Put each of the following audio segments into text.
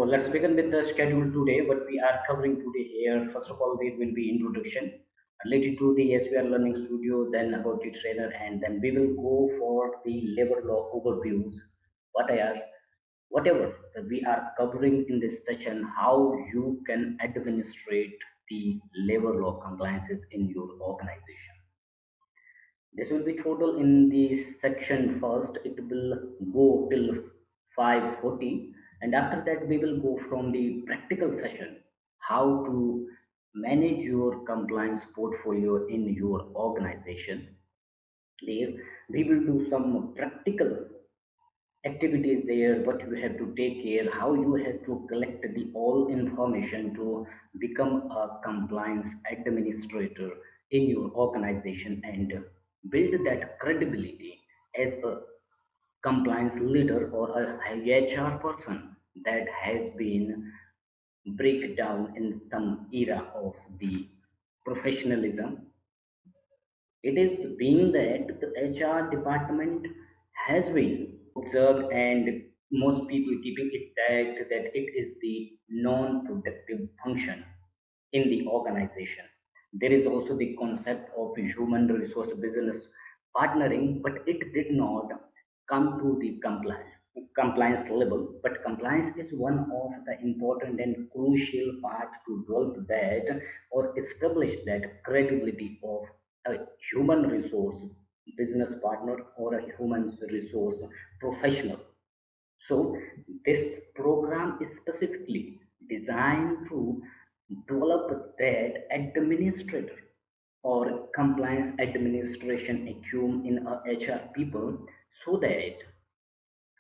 let's begin with the schedule today. What we are covering today here, first of all, there will be introduction related to the SVR Learning Studio, then about the trainer, and then we will go for the labor law overviews. Whatever that we are covering in this session, how you can administrate the labor law compliances in your organization. This will be total in the section first. It will go till 5:40, and after that we will go from the practical session, how to manage your compliance portfolio in your organization. There we will do some practical activities there, what you have to take care, how you have to collect the all information to become a compliance administrator in your organization and build that credibility as a compliance leader or a HR person that has been break down in some era of the professionalism. It is being that the HR department has been observed and most people keeping it that it is the non-productive function in the organization. There is also the concept of human resource business partnering, but it did not come to the compliance level. But compliance is one of the important and crucial parts to develop that or establish that credibility of a human resource business partner or a human resource professional. So this program is specifically designed to develop that administrator or compliance administration acumen in HR people so that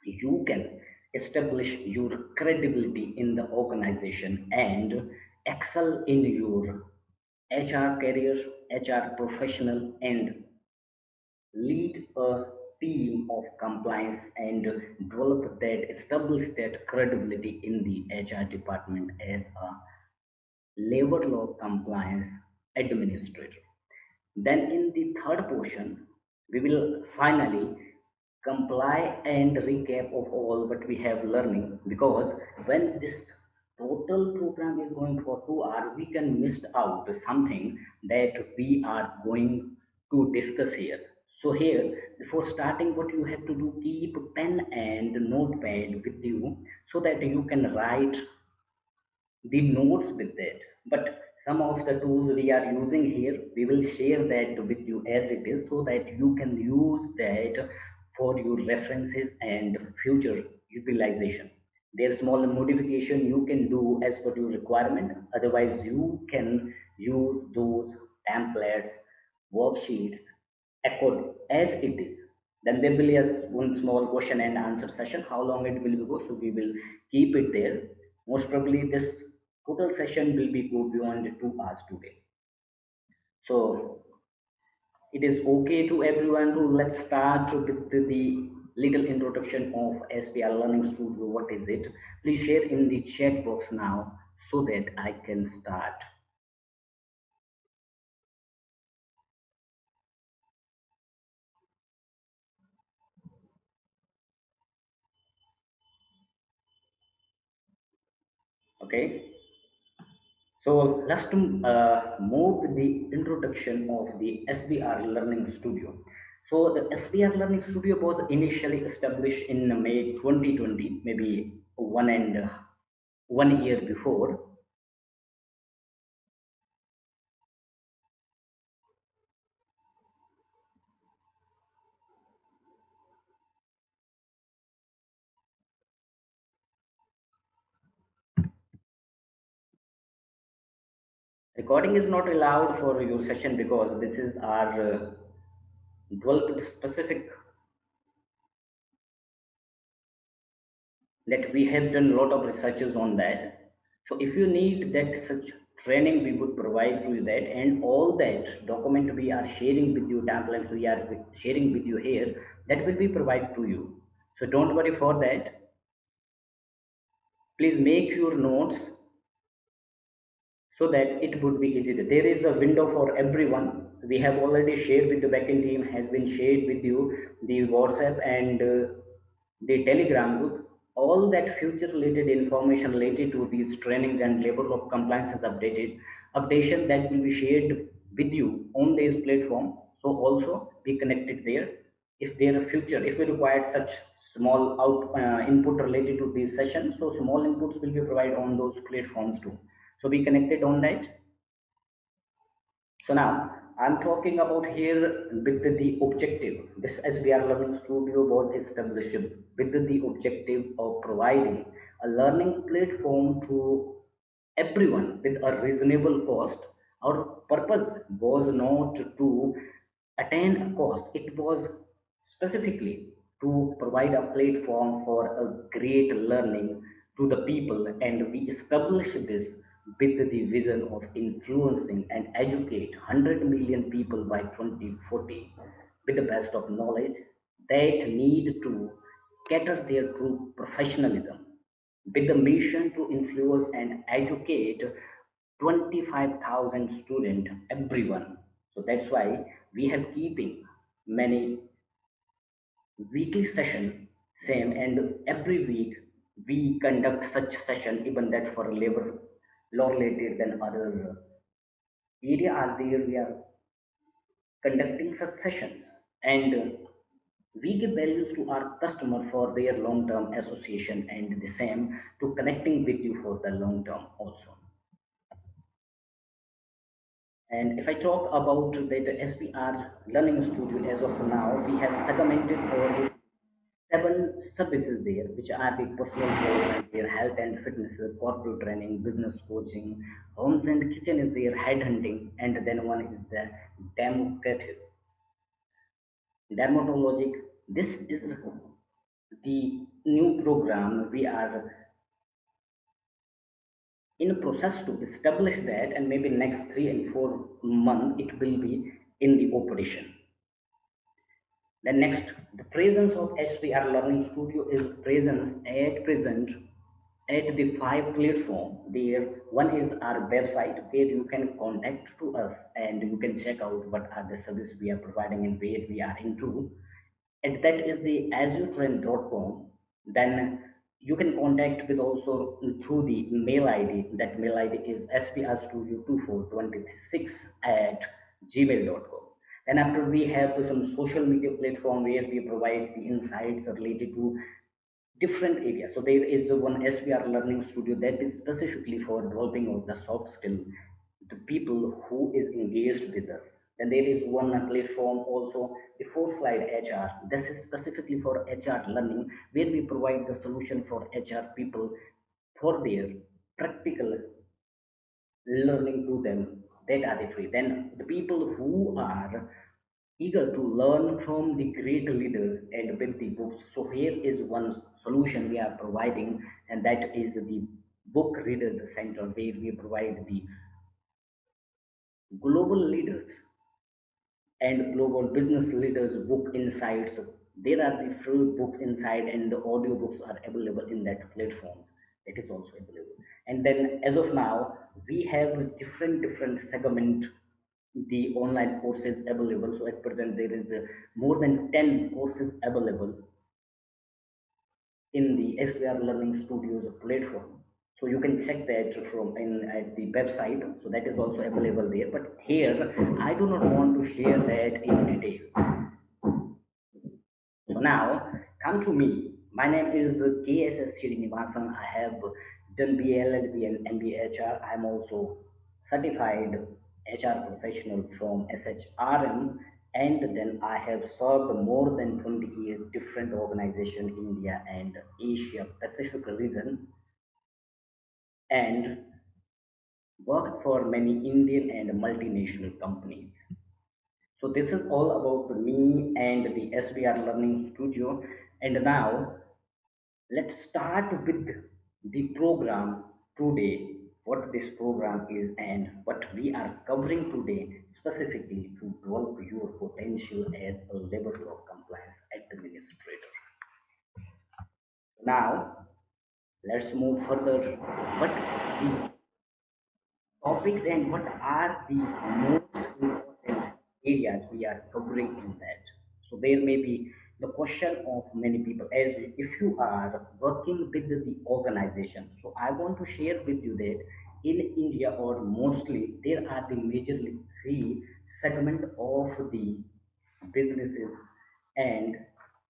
you can establish your credibility in the organization and excel in your HR career, HR professional, and lead a team of compliance and develop that, establish that credibility in the HR department as a labor law compliance administrator. Then in the third portion, we will finally comply and recap of all what we have learning, because when this total program is going for 2 hours, we can miss out something that we are going to discuss here. So here, before starting, what you have to do, keep pen and notepad with you so that you can write the notes with that. But some of the tools we are using here, we will share that with you as it is so that you can use that for your references and future utilization. There's small modification you can do as per your requirement. Otherwise, you can use those templates, worksheets, according as it is. Then there will be a one small question and answer session. How long it will go? So we will keep it there. Most probably this total session will be go beyond 2 hours today. So it is okay to everyone to let's start with the little introduction of SPR Learning Studio. What is it? Please share in the chat box now so that I can start. Okay. So let's move with the introduction of the SBR Learning Studio. So the SBR Learning Studio was initially established in May 2020, maybe 1 year before. Recording is not allowed for your session because this is our developed specific that we have done a lot of researches on that. So if you need that such training, we would provide you that, and all that document we are sharing with you, templates we are sharing with you here, that will be provided to you. So don't worry for that. Please make your notes so that it would be easy. There is a window for everyone. We have already shared with the backend team, has been shared with you the WhatsApp and the Telegram group. all that future related information related to these trainings and labor law compliances updation that will be shared with you on this platform. So also be connected there. If there are future, if we require such small input related to these sessions, so small inputs will be provided on those platforms too. So be connected on that. So now I'm talking about here with the objective. This SBR Learning Studio was established with the objective of providing a learning platform to everyone with a reasonable cost. Our purpose was not to attain a cost, it was specifically to provide a platform for a great learning to the people, and we established this with the vision of influencing and educate 100 million people by 2040 with the best of knowledge that need to cater their true professionalism, with the mission to influence and educate 25,000 students, everyone. So that's why we have keeping many weekly session same, and every week we conduct such session, even that for labor law related than other area are there, we are conducting such sessions, and we give values to our customer for their long term association, and the same to connecting with you for the long term also. And if I talk about that SPR Learning Studio, as of now, we have segmented our seven services there, which are the personal development, their health and fitness, corporate training, business coaching, homes and kitchen is their headhunting, and then one is the democratic dermatologic. This is the new program we are in a process to establish that, and maybe next 3 and 4 months it will be in the operation. Then next, the presence of HDR Learning Studio is presence at present at the five platform. There, one is our website where you can contact to us and you can check out what are the service we are providing and where we are into. And that is the azuretrend.com. Then you can contact with also through the mail ID. That mail ID is sprstudio2426 at gmail.com. And after, we have some social media platform where we provide the insights related to different areas. So there is one SPR Learning Studio that is specifically for developing of the soft skill, the people who is engaged with us. Then there is one platform also, the Foresighted HR. This is specifically for HR learning, where we provide the solution for HR people for their practical learning to them that are the free. Then the people who are eager to learn from the great leaders and with the books. So here is one solution we are providing, and that is the Book Readers Center, where we provide the global leaders and global business leaders book insights. There are the free books inside, and the audio books are available in that platforms. It is also available. And then as of now, we have different segment the online courses available. So at present there is more than 10 courses available in the SVR Learning Studios platform. So you can check that from in at the website. So that is also available there. But here I do not want to share that in details. So now come to me. My name is KSS Srinivasan. I have done BLLB and MBHR. I am also certified HR professional from SHRM, and then I have served more than 20 years different organization in India and Asia Pacific region, and worked for many Indian and multinational companies. So this is all about me and the SBR Learning Studio. And now let's start with the program today, what this program is and what we are covering today specifically to develop your potential as a labor law compliance administrator. Now let's move further. What the topics and what are the most important areas we are covering in that? So there may be the question of many people, as if you are working with the organization. So I want to share with you that in India, or mostly, there are the majorly three segment of the businesses, and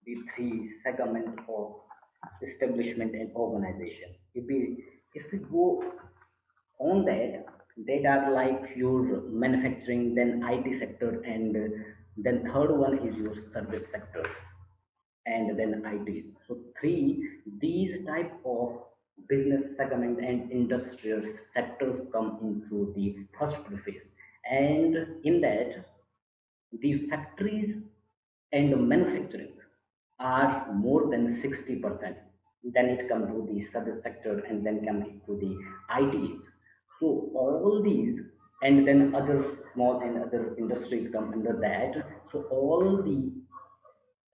the three segment of establishment and organization. If we go on that, that are like your manufacturing, then IT sector, and then third one is your service sector, and then IT. So three, these type of business segment and industrial sectors come into the first phase, and in that, the factories and manufacturing are more than 60%. Then it come to the service sector, and then come to the ITs. So all these, and then other small and other industries come under that. So all the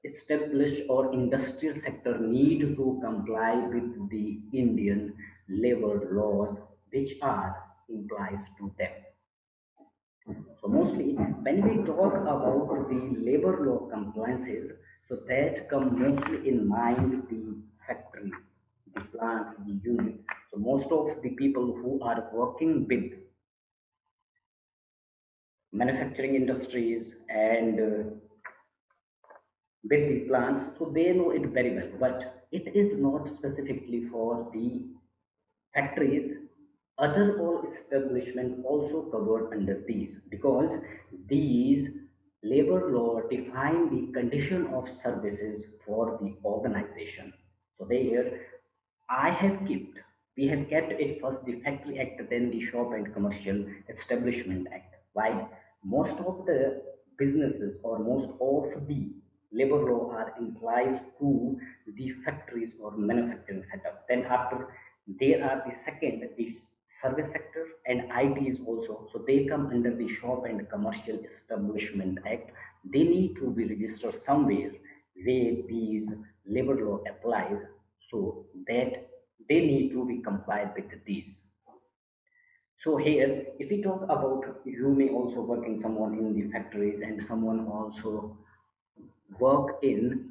established or industrial sector need to comply with the Indian labor laws, which are implies to them. So mostly when we talk about the labor law compliances, so that come mostly in mind the factories, the plants, the unit. So most of the people who are working with manufacturing industries and with the plants, so they know it very well. But it is not specifically for the factories. Other all establishment also covered under these, because these labor law define the condition of services for the organization. So there, I have kept, we have kept it first the Factory Act, then the Shop and Commercial Establishment Act. Why? Most of the businesses, or most of the labor law are implies to the factories or manufacturing setup. Then after, there are the second, the service sector and IT is also. So they come under the Shop and Commercial Establishment Act. They need to be registered somewhere where these labor law applies, so that they need to be complied with these. So here, if we talk about, you may also work in someone in the factories, and someone also work in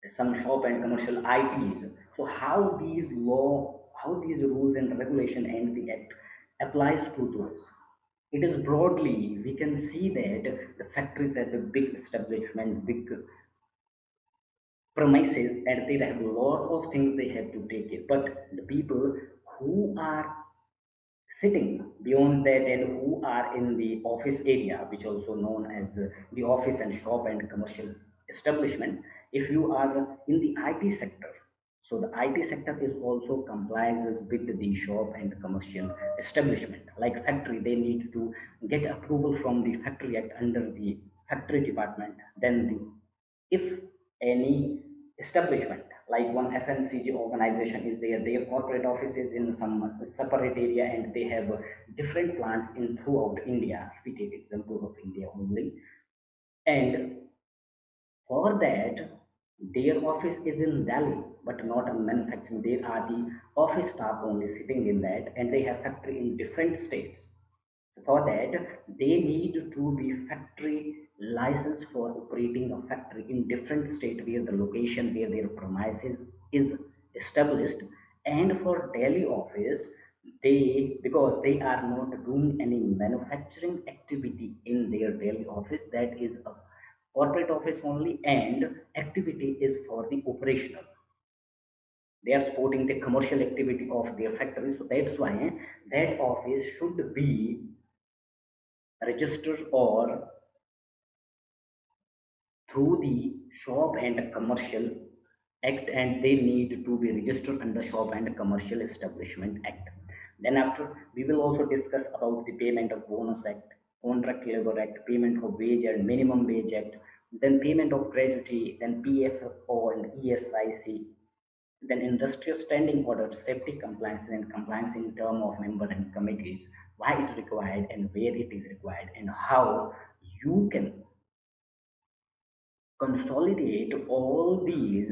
some shop and commercial IPs. So how these law, how these rules and regulation and the act applies to those? It is broadly, we can see that the factories are the big establishment, big premises, and they have a lot of things they have to take it. But the people who are sitting beyond that, and who are in the office area, which also known as the office and shop and commercial establishment, if you are in the IT sector, so the IT sector is also complies with the shop and commercial establishment. Like factory, they need to get approval from the Factory Act under the factory department. Then the, if any establishment like one FMCG organization is there, their corporate office is in some separate area, and they have different plants in throughout India. If we take example of India only, and for that, their office is in Delhi, but not a manufacturing. There are the office staff only sitting in that, and they have factory in different states. For that, they need to be factory license for operating a factory in different state where the location where their premises is established. And for Delhi office, they, because they are not doing any manufacturing activity in their Delhi office, that is a corporate office only, and activity is for the operational. They are supporting the commercial activity of their factory. So that's why that office should be registered or through the Shop and Commercial Act, and they need to be registered under Shop and Commercial Establishment Act. Then after, we will also discuss about the Payment of Bonus Act, Contract Labor Act, Payment of Wage and Minimum Wage Act, then Payment of Gratuity, then PFO and ESIC, then Industrial Standing Order, Safety Compliance, and compliance in term of member and committees, why it required and where it is required, and how you can consolidate all these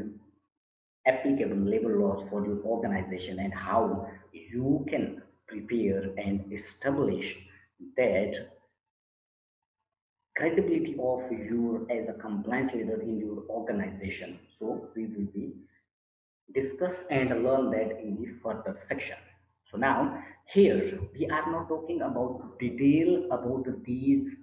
applicable labor laws for your organization, and how you can prepare and establish that credibility of you as a compliance leader in your organization. So we will be discuss and learn that in the further section. So now here we are not talking about detail about these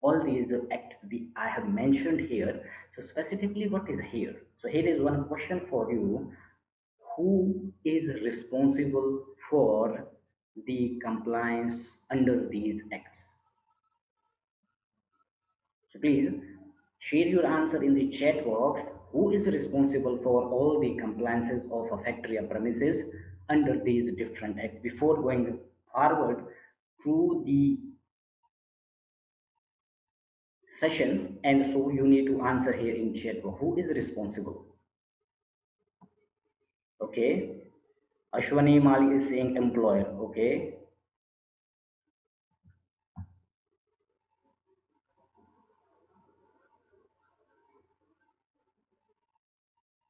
all these acts I have mentioned here. So specifically what is here? So here is one question for you. Who is responsible for the compliance under these acts? So please share your answer in the chat box. Who is responsible for all the compliances of a factory or premises under these different acts? Before going forward through the session, and so you need to answer here in chat box. Who is responsible? Okay. Ashwani Mali is saying employer. Okay.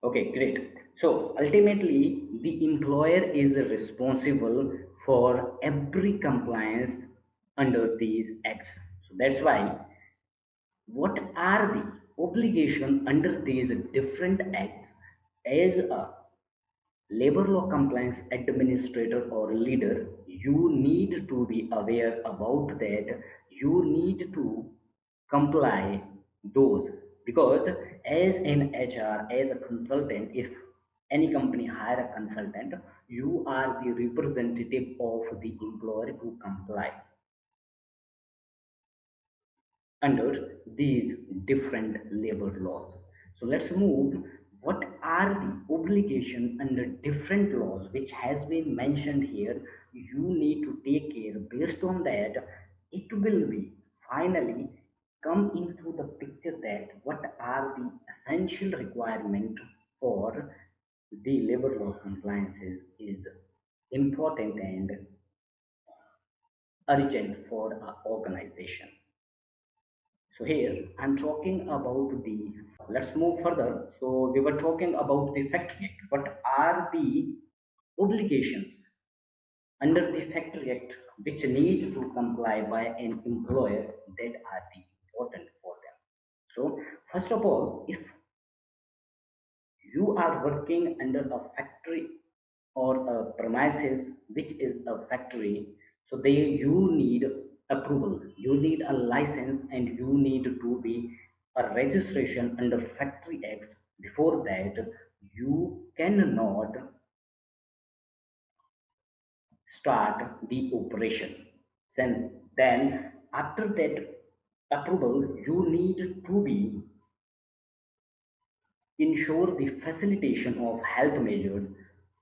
Okay, great. So ultimately, the employer is responsible for every compliance under these acts. So that's why what are the obligation under these different acts as a labor law compliance administrator or leader, you need to be aware about that. You need to comply those, because as an HR, as a consultant, if any company hire a consultant, you are the representative of the employer to comply under these different labor laws. So let's move. What are the obligation under different laws which has been mentioned here? You need to take care. Based on that, it will be finally come into the picture that what are the essential requirement for the labor law compliances is important and urgent for our organization. So here I'm talking about the, let's move further. So we were talking about the Factory Act. What are the obligations under the Factory Act which need to comply by an employer that are the important for them? So first of all, if you are working under a factory or a premises which is a factory, so they you need approval, you need a license, and you need to be a registration under factory acts. Before that, you cannot start the operation. And then after that approval, you need to be ensure the facilitation of health measures,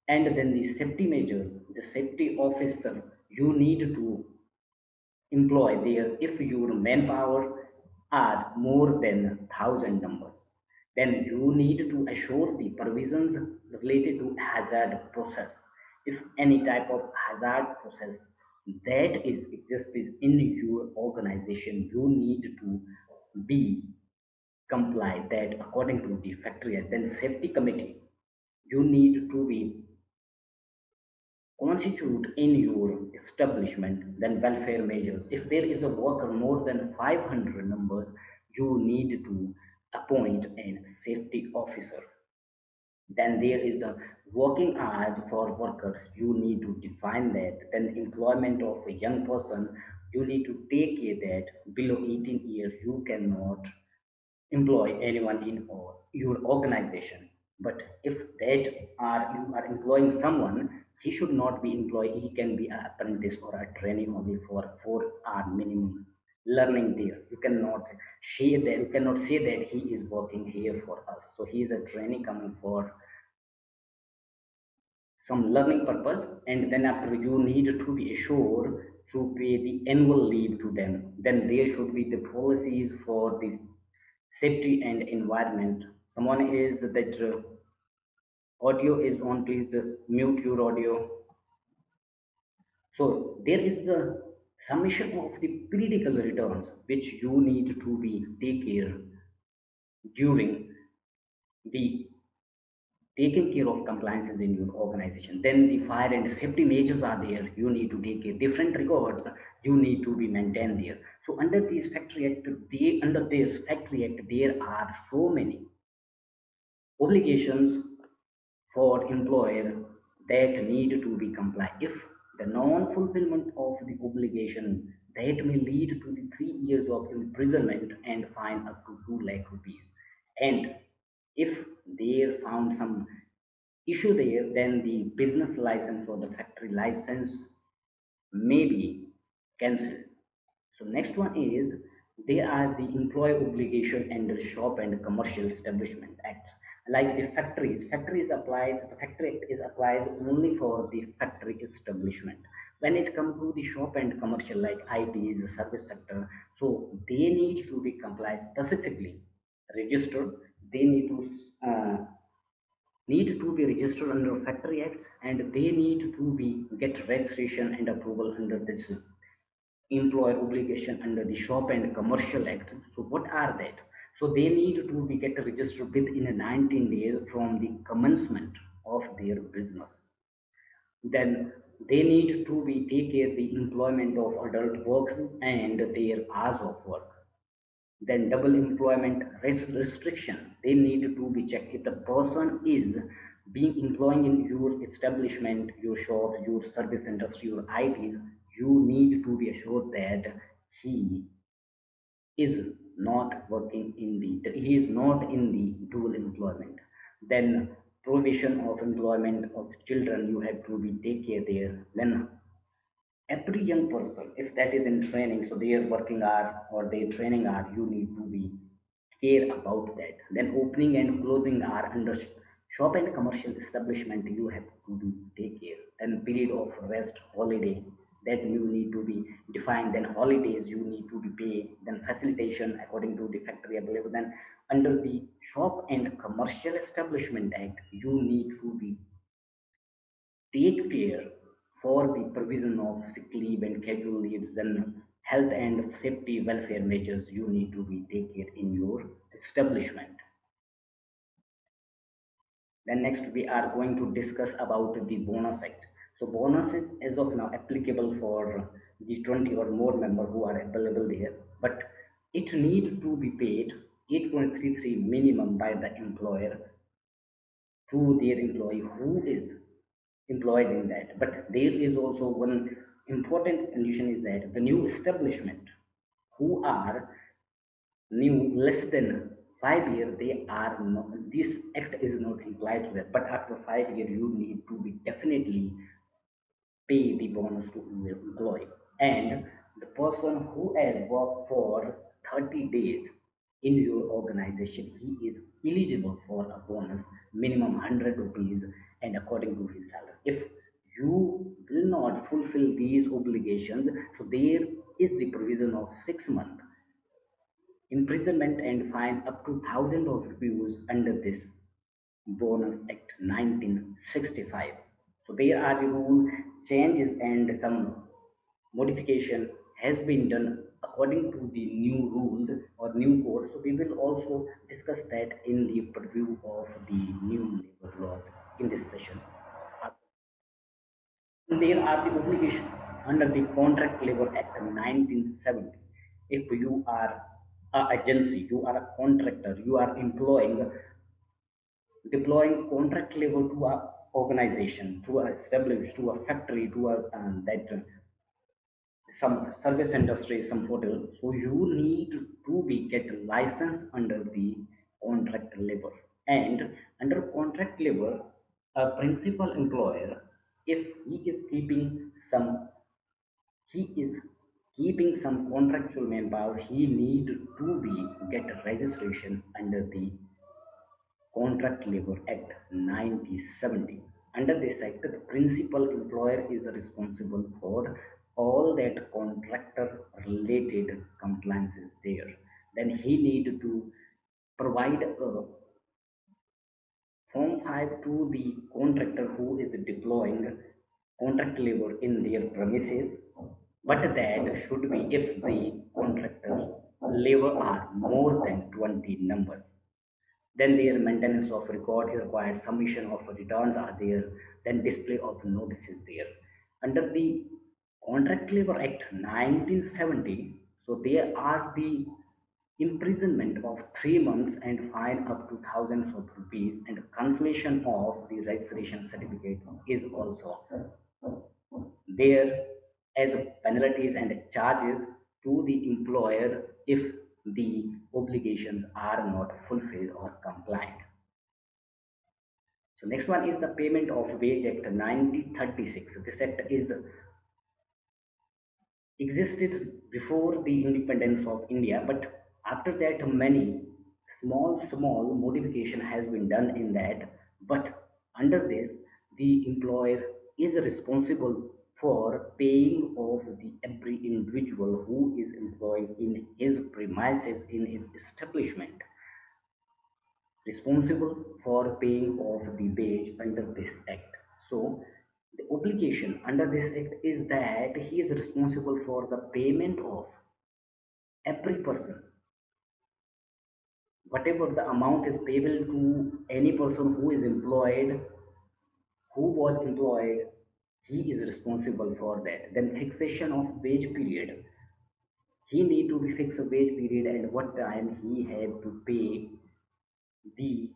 and then the safety measure, the safety officer you need to employ there. If your manpower are more than 1,000 numbers, then you need to assure the provisions related to hazard process. If any type of hazard process that is existed in your organization, you need to be comply that according to the factory. And then safety committee, you need to be constitute in your establishment. Then welfare measures, if there is a worker more than 500 numbers, you need to appoint a safety officer. Then there is the working hours for workers, you need to define that. Then employment of a young person, you need to take care that below 18 years you cannot employ anyone in your organization. But if that are you are employing someone, he should not be employed. He can be an apprentice or a trainee only for 4 hour minimum learning there. You cannot say that, you cannot say that he is working here for us, so he is a trainee coming for some learning purpose. And then after, you need to be assured to pay the annual leave to them. Then there should be the policies for this safety and environment. Someone is that audio is on, please mute your audio. So there is a submission of the critical returns which you need to be take care during the taking care of compliances in your organization. Then the fire and safety measures are there, you need to take care different records you need to be maintained there. So under this factory act, there are so many obligations for employer that need to be complied. If the non-fulfillment of the obligation, that may lead to the 3 years of imprisonment and fine up to 2 lakh rupees. And if they found some issue there, then the business license or the factory license may be cancelled. So next one is, they are the employee obligation under Shop and Commercial Establishment Acts. Like the factories applies, the Factory Act is applies only for the factory establishment. When it comes to the shop and commercial like ITs, service sector, so they need to be complied specifically, registered. They need to be registered under Factory Acts, and they need to be get registration and approval under this employer obligation under the Shop and Commercial Act. So what are that? So they need to be get registered within 19 days from the commencement of their business. Then they need to be take care the employment of adult works and their hours of work. Then double employment restriction, they need to be checked. If the person is being employing in your establishment, your shop, your service industry, your ITs, you need to be assured that he is not working in the he is not in the dual employment. Then provision of employment of children, you have to be take care there. Then every young person, if that is in training, so their working hour or their training hour, you need to be care about that. Then opening and closing are under shop and commercial establishment, you have to be take care. Then period of rest, holiday, that you need to be defined. Then holidays you need to be paid. Then facilitation according to the factory available. Then under the shop and commercial establishment act, you need to be take care for the provision of sick leave and casual leaves. Then health and safety welfare measures, you need to be take care in your establishment. Then next we are going to discuss about the bonus act. So bonus is as of now applicable for the 20 or more member who are available there, but it needs to be paid 8.33 minimum by the employer to their employee who is employed in that. But there is also one important condition is that the new establishment who are new less than 5 years, they are not, this act is not implied to that. But after 5 years, you need to be definitely pay the bonus to your employee. And the person who has worked for 30 days in your organization, he is eligible for a bonus minimum 100 rupees and according to his salary. If you will not fulfill these obligations, so there is the provision of 6 months imprisonment and fine up to 1,000 of rupees under this bonus act 1965. So there are the rule changes and some modification has been done according to the new rules or new code. So we will also discuss that in the preview of the new labor laws in this session. There are the obligation under the Contract Labor Act 1970. If you are a agency, you are a contractor, you are employing deploying contract labor to a organization, to a establish, to a factory, to a that some service industry, some hotel. So you need to be get a license under the contract labor. And under contract labor, a principal employer, if he is keeping some he is keeping some contractual manpower, he need to be get registration under the Contract Labor Act 1970. Under this act, the principal employer is responsible for all that contractor related compliances there. Then he need to provide a Form 5 to the contractor who is deploying contract labor in their premises, but that should be if the contractor labor are more than 20 numbers. Then their maintenance of record is required, submission of returns are there, then display of notices there. Under the Contract Labor Act 1970. So there are the imprisonment of 3 months and fine up to thousands of rupees, and cancellation of the registration certificate is also there as penalties and charges to the employer if the obligations are not fulfilled or compliant. So next one is the Payment of Wage Act 1936. This act is existed before the independence of India, but after that many small modification has been done in that. But under this, the employer is responsible for paying off the every individual who is employed in his premises in his establishment, responsible for paying off the wage under this act. So the obligation under this act is that he is responsible for the payment of every person, whatever the amount is payable to any person who was employed, he is responsible for that. Then fixation of wage period, he need to be fix a wage period and what time he have to pay the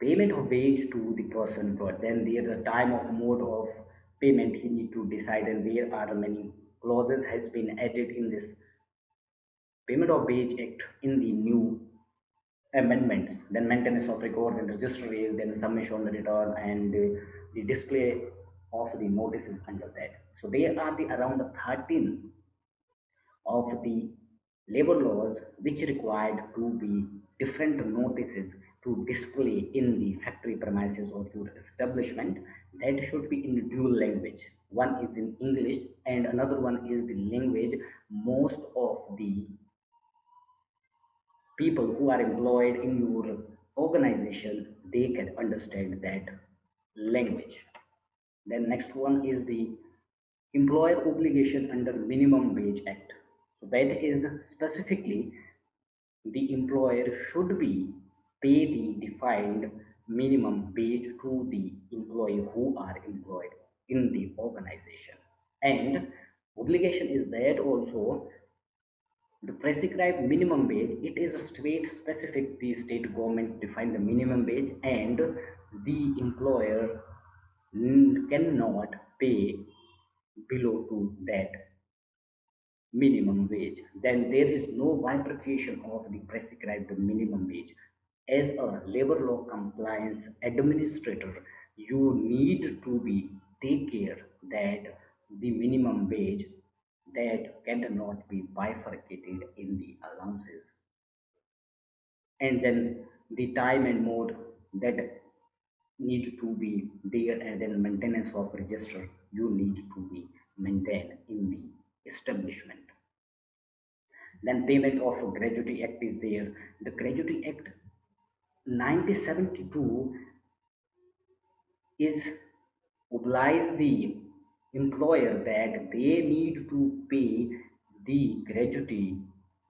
payment of wage to the person, but then there the time of mode of payment he need to decide, and there are many clauses has been added in this Payment of Wage Act in the new amendments. Then maintenance of records and registry, then submission, return, and the display of the notices under that. So there are the around 13 of the labor laws which required to be different notices to display in the factory premises or your establishment, that should be in dual language. One is in English and another one is the language most of the people who are employed in your organization they can understand that language. Then next one is the Employer Obligation under Minimum Wage Act. So that is specifically the employer should be pay the defined minimum wage to the employee who are employed in the organization. And obligation is that also the prescribed minimum wage, it is a state specific, the state government define the minimum wage, and the employer cannot pay below to that minimum wage. Then there is no bifurcation of the prescribed minimum wage. As a labor law compliance administrator, you need to be take care that the minimum wage that cannot be bifurcated in the allowances, and then the time and mode that need to be there, and then maintenance of register you need to be maintained in the establishment. Then Payment of Gratuity Act is there. The Gratuity Act 1972 is oblige the employer that they need to pay the gratuity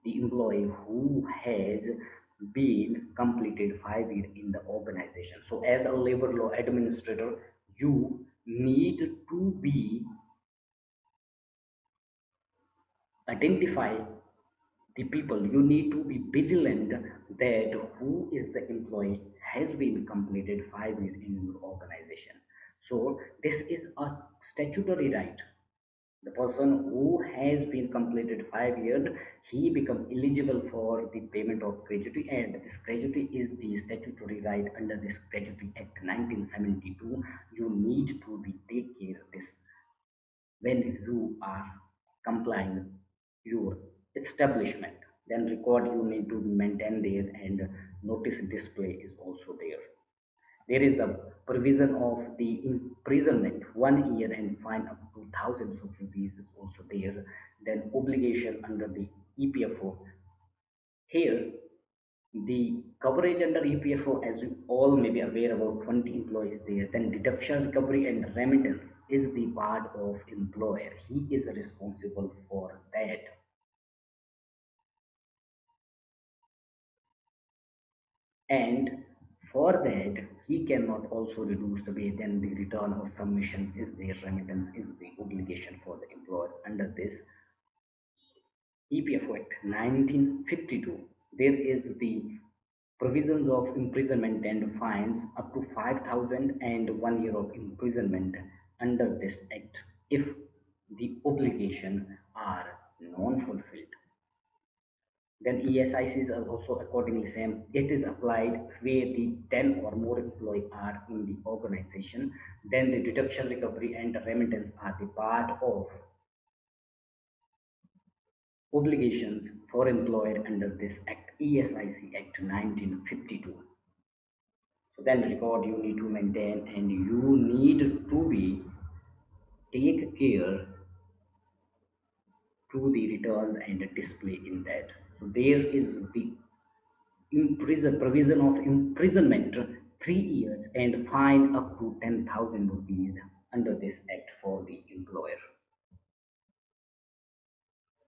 the employee who has been completed 5 years in the organization. So as a labor law administrator, you need to be identify the people, you need to be vigilant that who is the employee has been completed 5 years in your organization. So this is a statutory right. The person who has been completed 5 years, he become eligible for the payment of gratuity, and this gratuity is the statutory right under this Gratuity Act 1972. You need to be take care of this when you are complying your establishment. Then record you need to maintain there, and notice display is also there. There is the provision of the imprisonment 1 year and fine up to thousands of rupees is also there. Then obligation under the EPFO. Here the coverage under EPFO, as you all may be aware, about 20 employees there. Then deduction, recovery, and remittance is the part of employer. He is responsible for that. And for that, he cannot also reduce the pay, then the return or submissions is their remittance is the obligation for the employer under this EPFO Act 1952. There is the provisions of imprisonment and fines up to 5,000 and 1 year of imprisonment under this act if the obligation are non-fulfilled. Then ESICs are also accordingly same. It is applied where the 10 or more employees are in the organization. Then the deduction, recovery, and remittance are the part of obligations for employer under this act, ESIC Act 1952. So then record you need to maintain and you need to be take care to the returns and display in that. So there is the provision of imprisonment 3 years and fine up to 10,000 rupees under this act for the employer.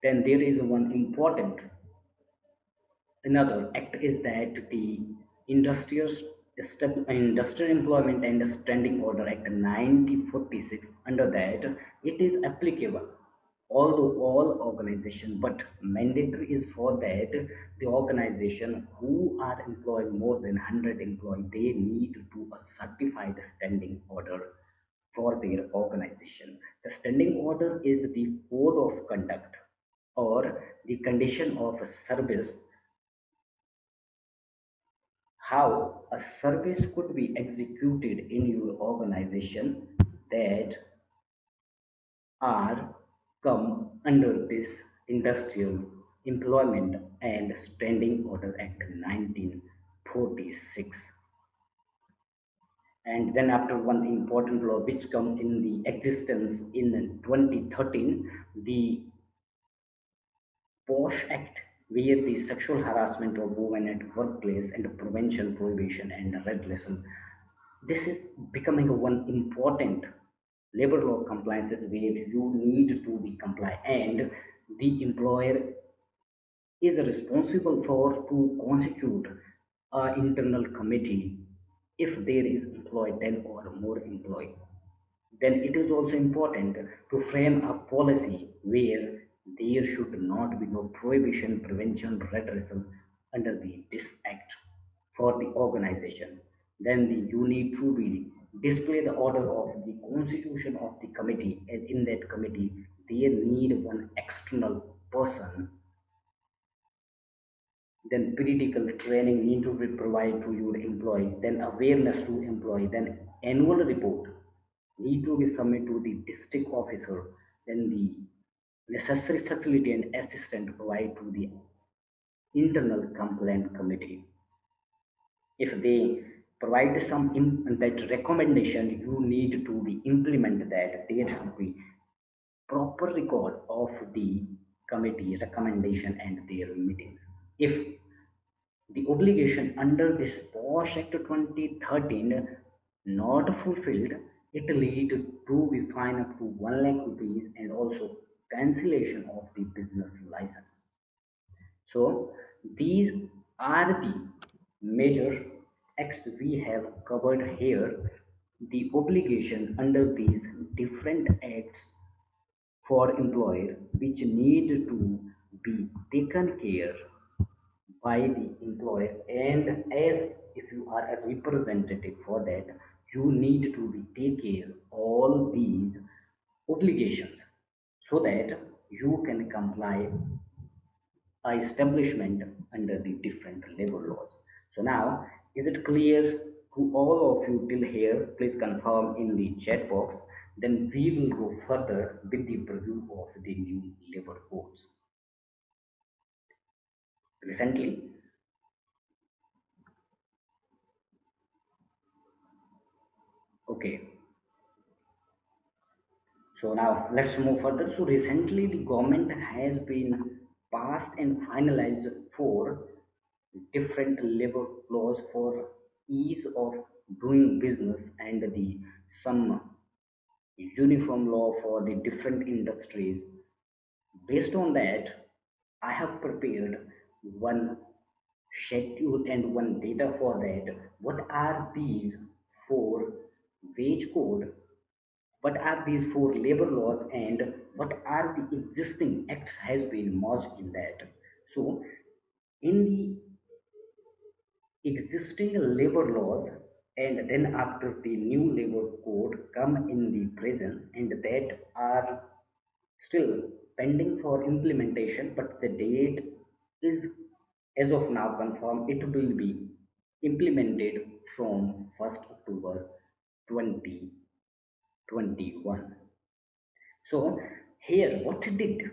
Then there is one important another act is that the industrial industrial employment and standing order act 1946. Under that it is applicable although all organization, but mandatory is for that the organization who are employing more than 100 employees, they need to do a certified standing order for their organization. The standing order is the code of conduct or the condition of service, how a service could be executed in your organization that are come under this Industrial Employment and Standing Order Act 1946. And then after one important law which come in the existence in 2013, the POSH Act, where the sexual harassment of women at workplace and prevention, prohibition, and regulation. This is becoming a one important labor law compliances where you need to be comply, and the employer is responsible for to constitute an internal committee if there is employee 10 or more employee. Then it is also important to frame a policy where there should not be no prohibition, prevention, redressal under this act for the organization. Then you need to be display the order of the constitution of the committee, and in that committee they need one external person. Then periodical training need to be provided to your employee, then awareness to employee, then annual report need to be submitted to the district officer, then the necessary facility and assistant provide to the internal complaint committee. If they provide some that recommendation, you need to be implement that. There should be proper record of the committee recommendation and their meetings. If the obligation under this POSH Act 2013 not fulfilled, it lead to be fine up to 1 lakh rupees and also cancellation of the business license. So these are the major acts we have covered here. The obligation under these different acts for employer which need to be taken care by the employer, and as if you are a representative for that, you need to be take care all these obligations so that you can comply a establishment under the different labor laws. So now is it clear to all of you till here? Please confirm in the chat box, then we will go further with the preview of the new labor codes. Recently, okay, so now let's move further. So recently the government has been passed and finalized for different labor laws for ease of doing business and the some uniform law for the different industries. Based on that, I have prepared one schedule and one data for that. What are these four wage code, what are these four labor laws, and what are the existing acts has been merged in that. So in the existing labor laws, and then after the new labor code come in the presence, and that are still pending for implementation, but the date is as of now confirmed. It will be implemented from 1st October 2021. So here, what did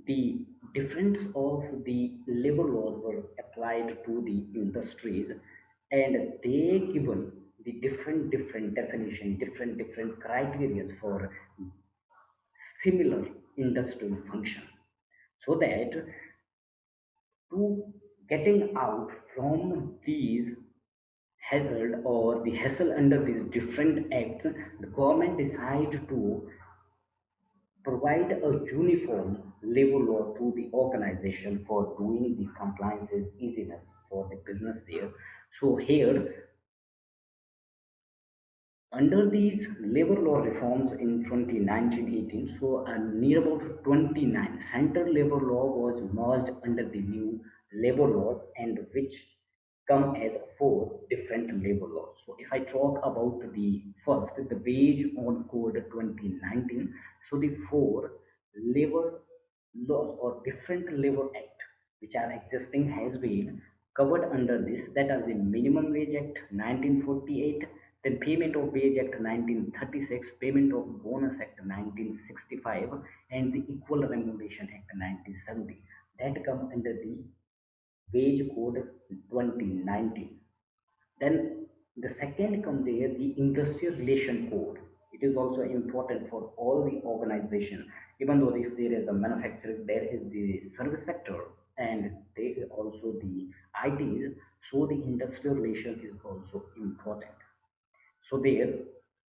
the difference of the labor laws were applied to the industries, and they given the different definition, different criteria for similar industrial function, so that to getting out from these hazard or the hassle under these different acts, the government decided to provide a uniform labor law to the organization for doing the compliances easiness for the business there. So here, under these labor law reforms in 2019-18, so near about 29 central labor law was merged under the new labor laws, and which come as four different labor laws. So if I talk about the first, the wage on code 2019, so the four labor laws or different labor act which are existing has been covered under this, that are the minimum wage act 1948, then Payment of Wage Act 1936, Payment of Bonus Act 1965, and the Equal Remuneration Act 1970. That come under the Wage Code 2019. Then the second come there, the Industrial Relation Code. It is also important for all the organization. Even though if there is a manufacturing, there is the service sector, and there also the IT. So the industrial relation is also important. So there,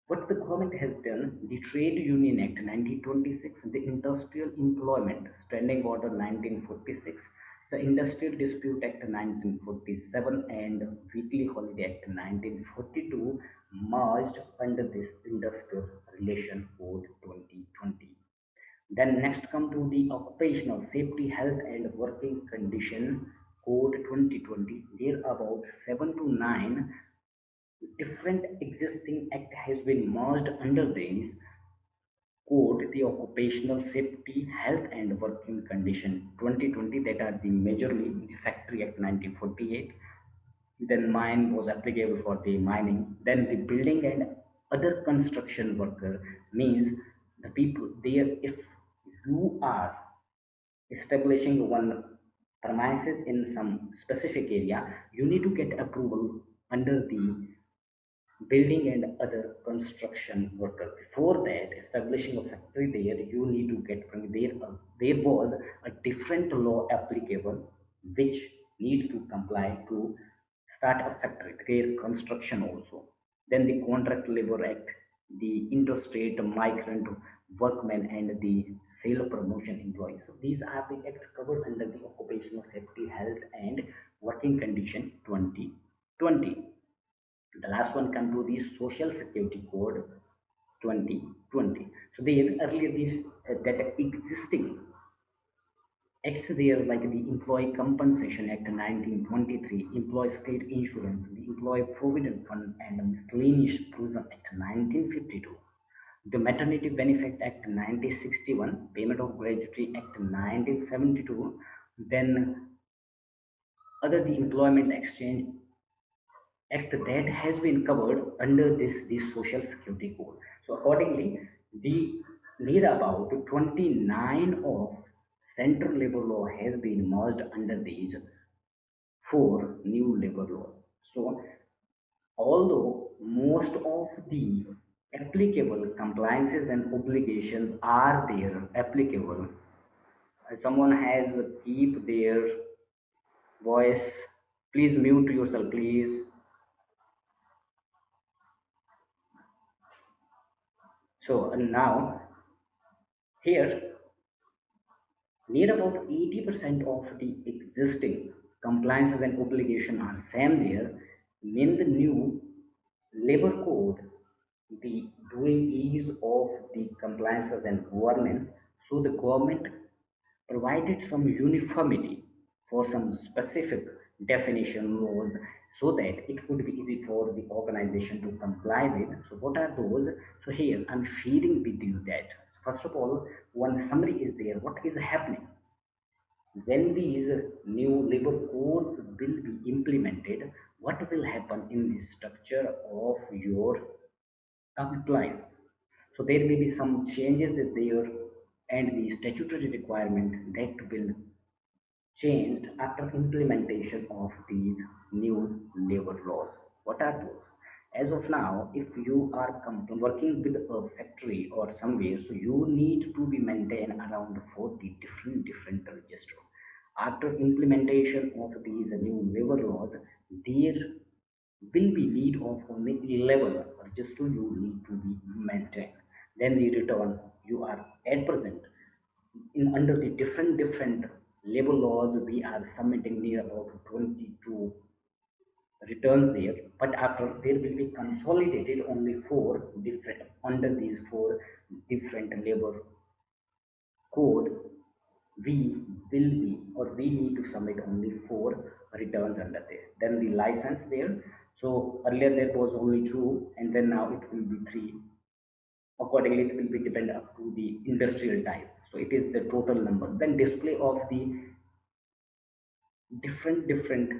what the government has done, the Trade Union Act 1926, the Industrial Employment Standing Order 1946, the Industrial Dispute Act 1947, and Weekly Holiday Act 1942 merged under this Industrial Relation Code 2020. Then next come to the Occupational Safety, Health and Working Condition Code 2020. There about 7 to 9 different existing act has been merged under this code, the Occupational Safety, Health and Working Condition 2020, that are the majorly the Factory Act 1948. Then mine was applicable for the mining. Then the building and other construction worker means the people there. If you are establishing one premises in some specific area, you need to get approval under the building and other construction worker. Before that, establishing a factory there, you need to get permit. There was a different law applicable which need to comply to start a factory, their construction also. Then the Contract Labor Act, the interstate migrant workmen, and the sale promotion employees. So these are the acts covered under the Occupational Safety, Health and Working Condition 2020. The last one come to the Social Security Code 2020. So the earlier these that existing acts there, like the Employee Compensation Act 1923, Employee State Insurance, the Employee Provident Fund, and Miscellaneous Prison Act 1952, the Maternity Benefit Act 1961, Payment of Gratuity Act 1972, then other the Employment Exchange act that has been covered under this social security code. So accordingly, the near about 29 of central labor law has been merged under these four new labor laws. So although most of the applicable compliances and obligations are there applicable, someone has keep their voice, please mute yourself please. So now here, near about 80% of the existing compliances and obligation are same there. In the new labor code, the doing ease of the compliances and governance. So the government provided some uniformity for some specific definition laws so that it could be easy for the organization to comply with. So what are those? So here I'm sharing with you that, first of all, one summary is there. What is happening when these new labor codes will be implemented? What will happen in the structure of your compliance? So there may be some changes there, and the statutory requirement that will changed after implementation of these new labor laws. What are those? As of now, if you are working with a factory or somewhere, so you need to be maintain around 40 different register. After implementation of these new labor laws, there will be need of only 11 register you need to be maintained. Then the return you are at present in under the different labor laws, we are submitting near about 22 returns there, but after there will be consolidated only four different under these four different labor code. We will be, or we need to submit only four returns under there. Then the license there, so earlier there was only two, and then now it will be three. Accordingly it will be depend up to the industrial type, so it is the total number. Then display of the different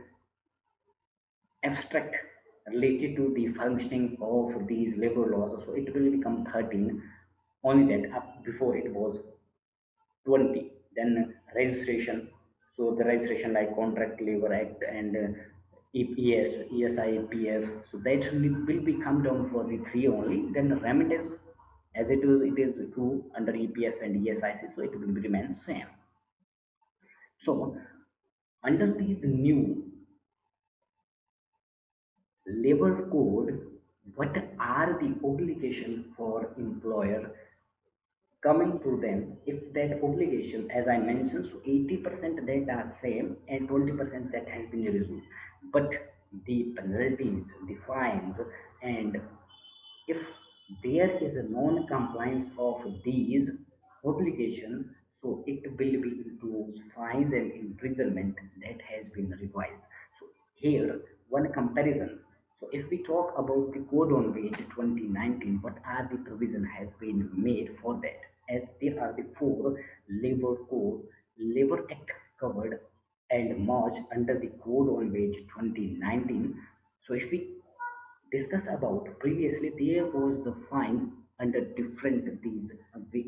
abstract related to the functioning of these labor laws, so it will become 13. Only that up before it was 20. Then registration, so the registration like contract labor act and EPS, ESIPF, so that will be come down for the three only. Then remittance, as it is two under EPF and ESIC, so it will be remain same. So under these new labor code, what are the obligation for employer coming to them if that obligation, as I mentioned, so 80% that are same and 20% that has been reduced, but the penalties, the fines, and if there is a non-compliance of these obligation, so it will be includes fines and imprisonment that has been revised. So here one comparison. So if we talk about the code on wage 2019, what are the provision has been made for that? As there are the four labor code, labor act covered and merged under the code on wage 2019. So if we discuss about previously, there was the fine under different these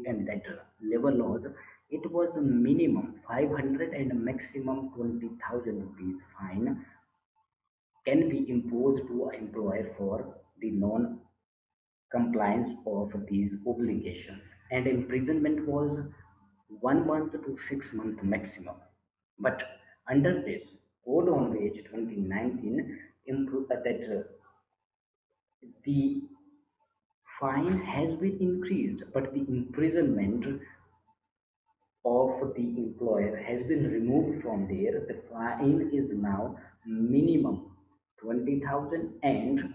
and that level laws. It was a minimum 500 and a maximum 20,000 rupees fine can be imposed to an employer for the non compliance of these obligations, and imprisonment was 1 month to 6 month maximum. But under this code on wage 2019 that the fine has been increased, but the imprisonment of the employer has been removed from there. The fine is now minimum 20,000 and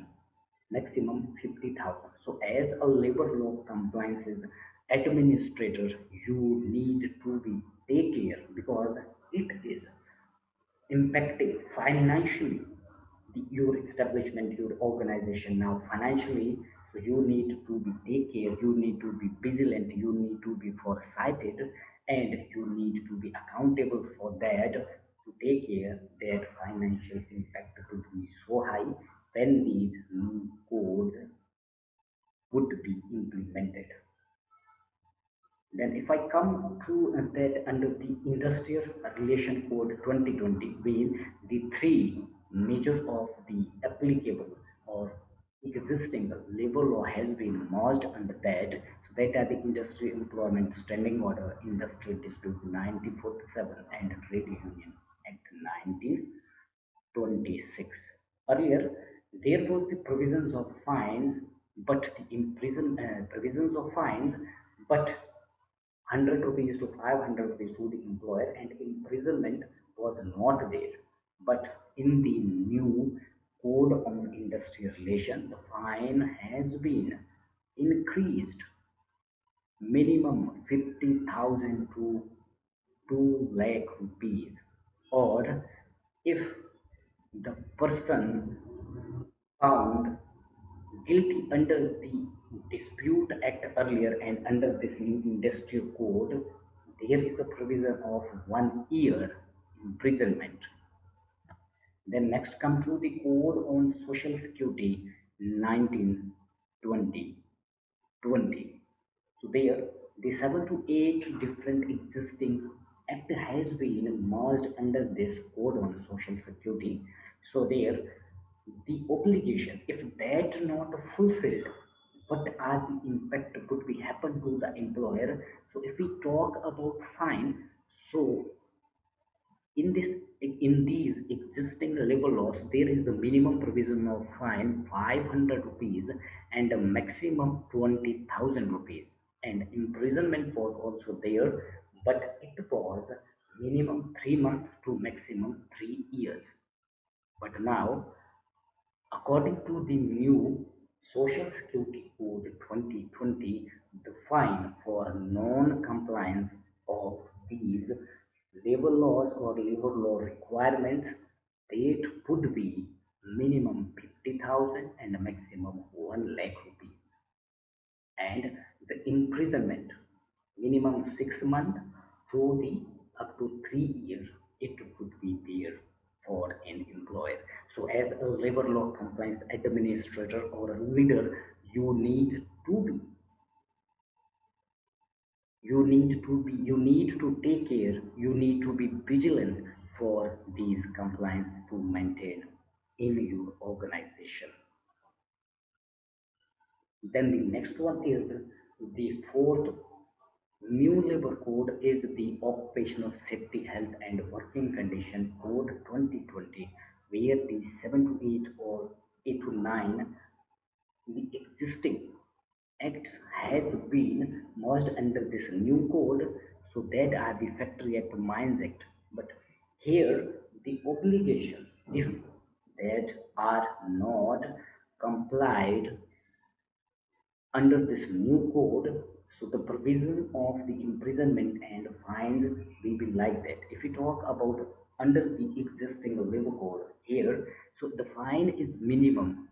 maximum 50,000. So, as a labor law compliances administrator, you need to be take care because it is impacting financially your establishment, your organization now financially. So you need to be take care, you need to be vigilant, you need to be foresighted, and you need to be accountable for that to take care that financial impact to be so high when these new codes would be implemented. Then if I come to that under the Industrial Relation Code 2020, where the three measures of the applicable or existing labor law has been merged under that. So that are the Industry Employment Standing Order, Industrial Dispute 1947, and Trade Union Act 1926. Earlier, there was the provisions of fines, but the imprison provisions of fines, but 100 rupees to 500 rupees to the employer, and imprisonment was not there. But in the new Code on Industrial Relation, the fine has been increased minimum 50,000 to 2 lakh rupees, or if the person found guilty under the Dispute Act earlier and under this new industrial code, there is a provision of 1 year imprisonment. Then next come to the Code on Social Security 1920. So there, the 7 to 8 different existing act has been merged under this Code on Social Security. So there, the obligation, if that not fulfilled, what are the impact could be happen to the employer? So if we talk about fine, so in this in these existing labor laws, there is a minimum provision of fine 500 rupees and a maximum 20,000 rupees, and imprisonment was also there, but it was minimum 3 months to maximum 3 years. But now, according to the new Social Security Code 2020, the fine for non-compliance of these labor laws or labor law requirements, that would be minimum 50,000 and a maximum 1 lakh rupees. And the imprisonment, minimum 6 months to the up to 3 years, it would be there for an employer. So as a labor law compliance administrator or a leader, you need to be you need to take care, you need to be vigilant for these compliance to maintain in your organization. Then the next one is the fourth new labor code is the Occupational Safety, Health and Working Condition Code 2020, where the 7 to 8 or 8 to 9, the existing acts have been merged under this new code, so that are the Factory Act, Mines Act. But here the obligations, if that are not complied under this new code, so the provision of the imprisonment and fines will be like that. If we talk about under the existing labor code here, so the fine is minimum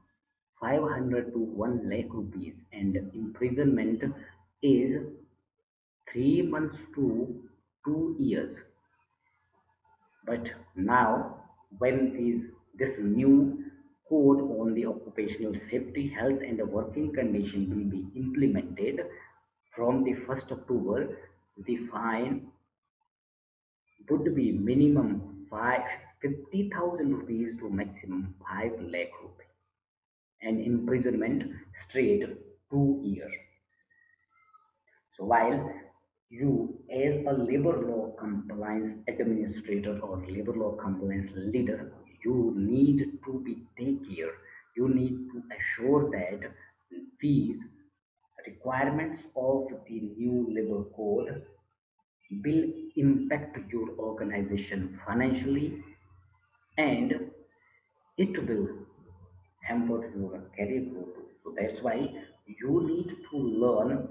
500 to 1 lakh rupees and imprisonment is 3 months to 2 years. But now, when this new code on the occupational safety, health, and working condition will be implemented from the 1st October, the fine would be minimum 50,000 rupees to maximum 5 lakh rupees, and imprisonment straight 2 years. So while you, as a labor law compliance administrator or labor law compliance leader, you need to be take care. You need to assure that these requirements of the new labor code will impact your organization financially, and it will hamper your career growth. So that's why you need to learn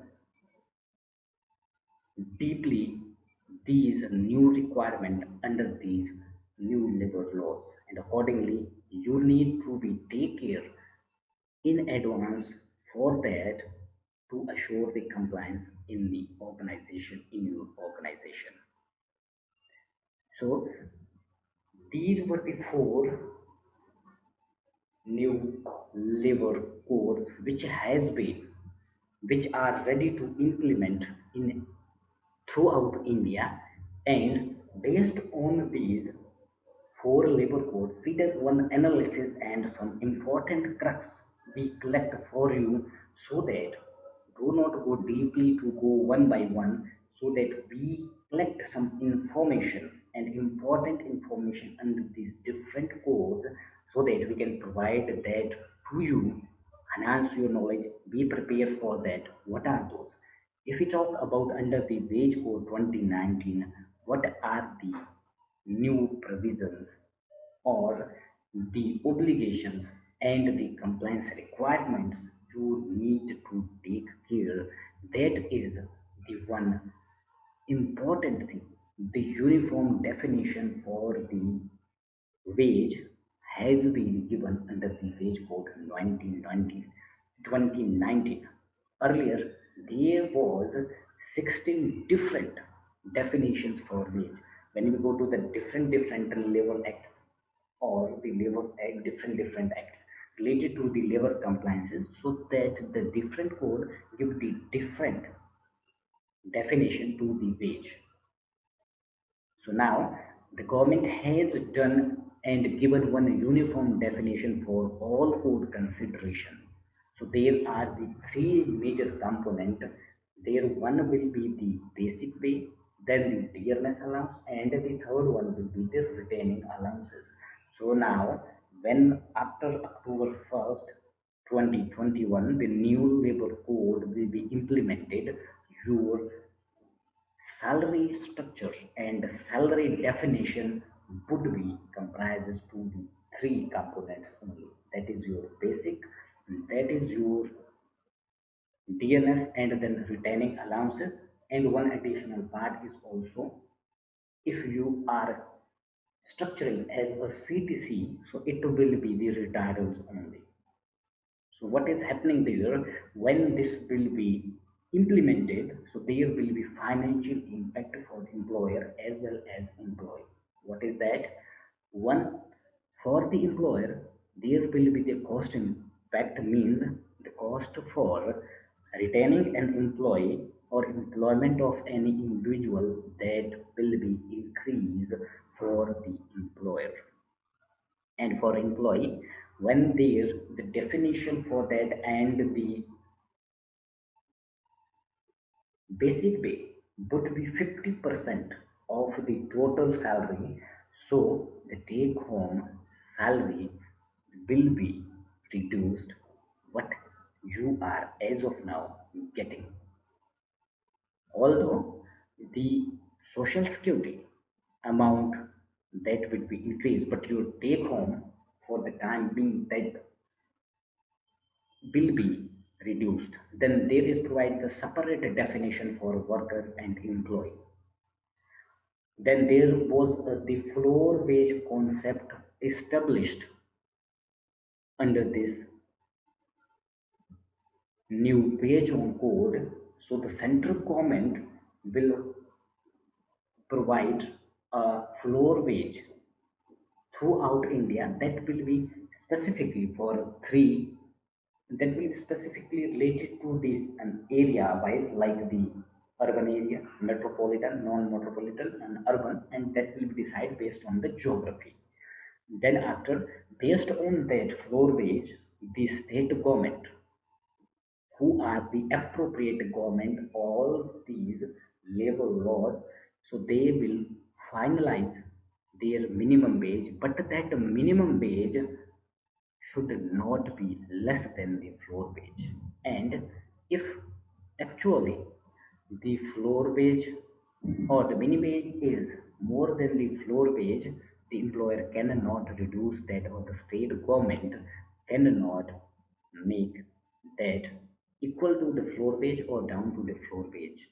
deeply these new requirements under these new labor laws, and accordingly you need to be take care in advance for that to assure the compliance in the organization, in your organization. So these were the four new labor codes which are ready to implement in throughout India, and based on these four labor codes, we did one analysis and some important crux we collect for you, so that do not go deeply to go one by one, so that we collect some information and important information under these different codes, so that we can provide that to you, enhance your knowledge, be prepared for that. What are those? If we talk about under the wage code 2019, what are the new provisions, or the obligations and the compliance requirements you need to take care. That is the one important thing. The uniform definition for the wage has been given under the Wage Code 2019. Earlier, there was 16 different definitions for wage. When we go to the different labor acts or the labor act, different acts related to the labor compliances, so that the different code give the different definition to the wage. So now the government has done and given one uniform definition for all code consideration. So there are the three major component. There one will be the basic pay, then the dearness allowance, and the third one will be the retaining allowances. So now when after October 1st, 2021, the new labor code will be implemented, your salary structure and salary definition would be comprises to the three components only. That is your basic, that is your DNS, and then retaining allowances. And one additional part is also if you are structuring as a CTC, so it will be the retirees only. So what is happening there when this will be implemented? So there will be financial impact for the employer as well as employee. What is that? One, for the employer, there will be the cost impact, means the cost for retaining an employee or employment of any individual, that will be increased for the employer. And for employee, when there the definition for that and the basic pay would be 50% of the total salary, so the take home salary will be reduced what you are as of now getting. Although the social security amount that will be increased, but your take home for the time being that will be reduced. Then there is provided a separate definition for worker and employee. Then there was the floor wage concept established under this new wage on code. So the central government will provide a floor wage throughout India that will be specifically for three, that will be specifically related to this area wise, like the urban area, metropolitan, non-metropolitan, and urban, and that will be decided based on the geography. Then after, based on that floor wage, the state government, who are the appropriate government, all these labor laws, so they will finalize their minimum wage, but that minimum wage should not be less than the floor wage. And if actually the floor wage or the minimum wage is more than the floor wage, the employer cannot reduce that, or the state government cannot make that equal to the floor wage or down to the floor wage.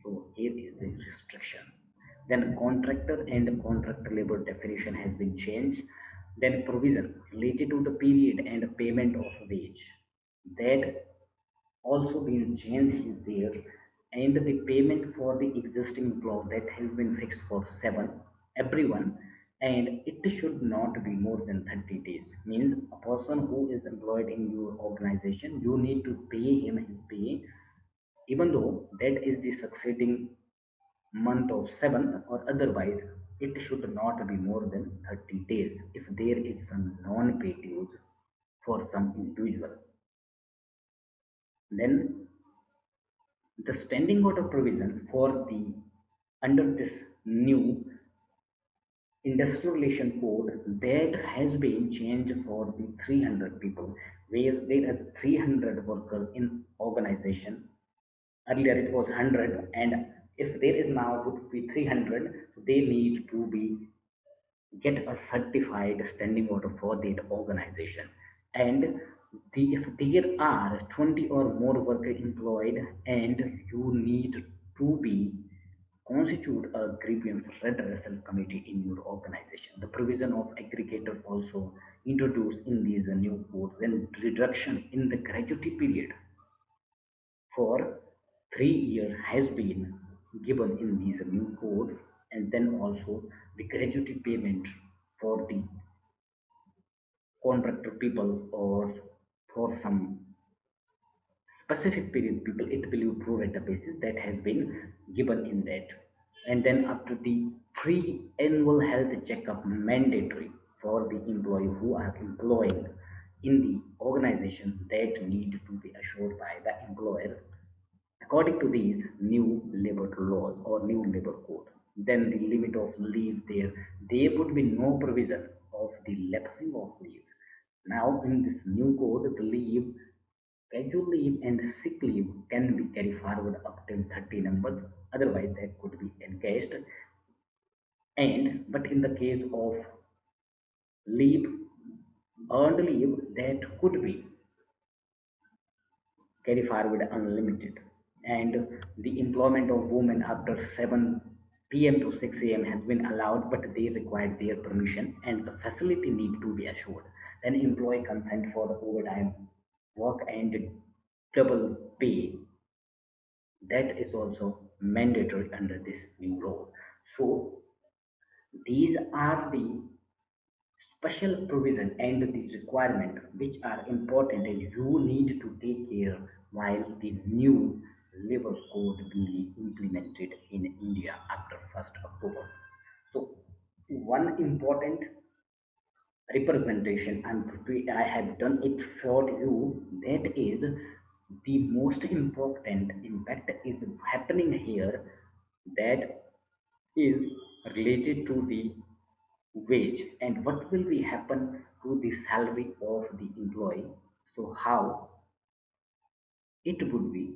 So here is the restriction. Then contractor and contract labor definition has been changed. Then provision related to the period and payment of wage, that also been changed there. And the payment for the existing employee, that has been fixed for 7 everyone, and it should not be more than 30 days. Means a person who is employed in your organization, you need to pay him his pay even though that is the succeeding month of 7, or otherwise it should not be more than 30 days if there is some non-paid dues for some individual. Then the standing order provision for the under this new industrial relation code, that has been changed for the 300 people, where there are 300 workers in organization. Earlier it was 100, and if there is now would be 300, they need to be get a certified standing order for that organization. And if there are 20 or more worker employed, and you need to be constitute a grievance redressal committee in your organization. The provision of aggregator also introduced in these new codes, and reduction in the gratuity period for 3 years has been given in these new codes. And then also the gratuity payment for the contractor people, or for some specific period people, it will be pro rata basis that has been given in that. And then up to the free annual health checkup mandatory for the employee who are employing in the organization, that need to be assured by the employer according to these new labor laws or new labor code. Then the limit of leave, there would be no provision of the lapsing of leave. Now in this new code, the leave, casual leave and sick leave can be carried forward up till 30 numbers, otherwise that could be encased. And but in the case of leave, earned leave, that could be carry forward unlimited. And the employment of women after 7 p.m. to 6 a.m. has been allowed, but they require their permission and the facility need to be assured. Then employee consent for the overtime work and double pay, that is also mandatory under this new law. So these are the special provision and the requirement which are important, and you need to take care while the new labor code will be implemented in India after 1st October. So one important representation, and I have done it for you, that is the most important impact is happening here, that is related to the wage and what will be happen to the salary of the employee. So how it would be,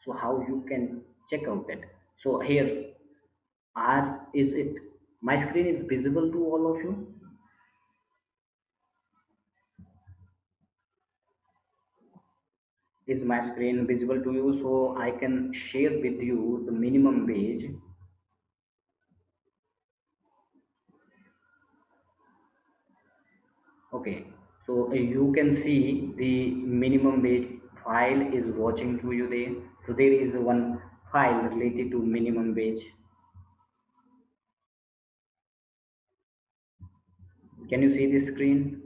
so how you can check out that. So here are, is it, my screen is visible to all of you? Is my screen visible to you, so I can share with you the minimum wage? Okay, so you can see the minimum wage file is watching to you there. So there is one file related to minimum wage. Can you see the screen?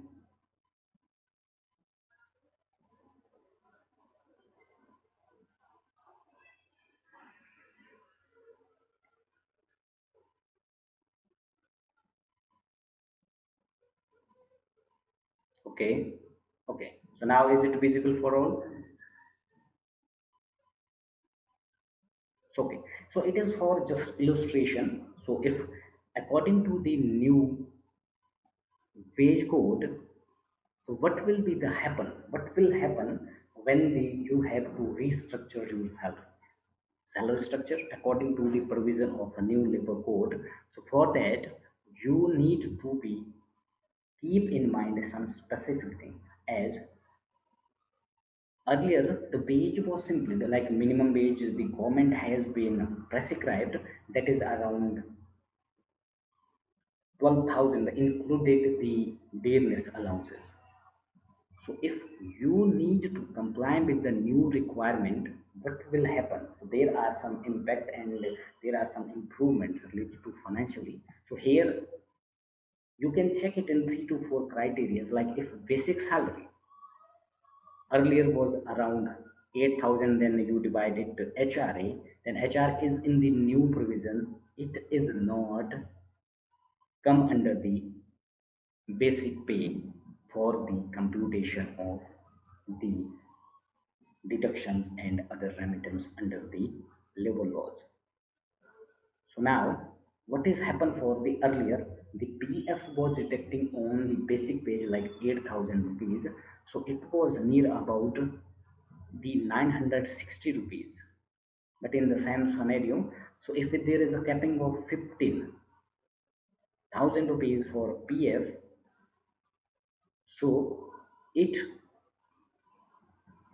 Okay, okay. So now is it visible for all? So okay. So it is for just illustration. So if according to the new wage code, so what will be the happen? What will happen when you have to restructure your salary structure according to the provision of a new labor code? So for that, you need to be keep in mind some specific things. As earlier, the wage was simply like minimum wage. The government has been prescribed, that is around 12,000, included the dearness allowances. So if you need to comply with the new requirement, what will happen? So there are some impact and there are some improvements related to financially. So here you can check it in 3 to 4 criteria. Like if basic salary earlier was around 8,000, then you divide it to HRA, then HR is in the new provision. It is not come under the basic pay for the computation of the deductions and other remittance under the labor laws. So now, what is happened for the earlier? The PF was detecting only basic wage like 8,000 rupees. So it was near about the 960 rupees. But in the same scenario, so if there is a capping of 15,000, 1000 rupees for PF, so it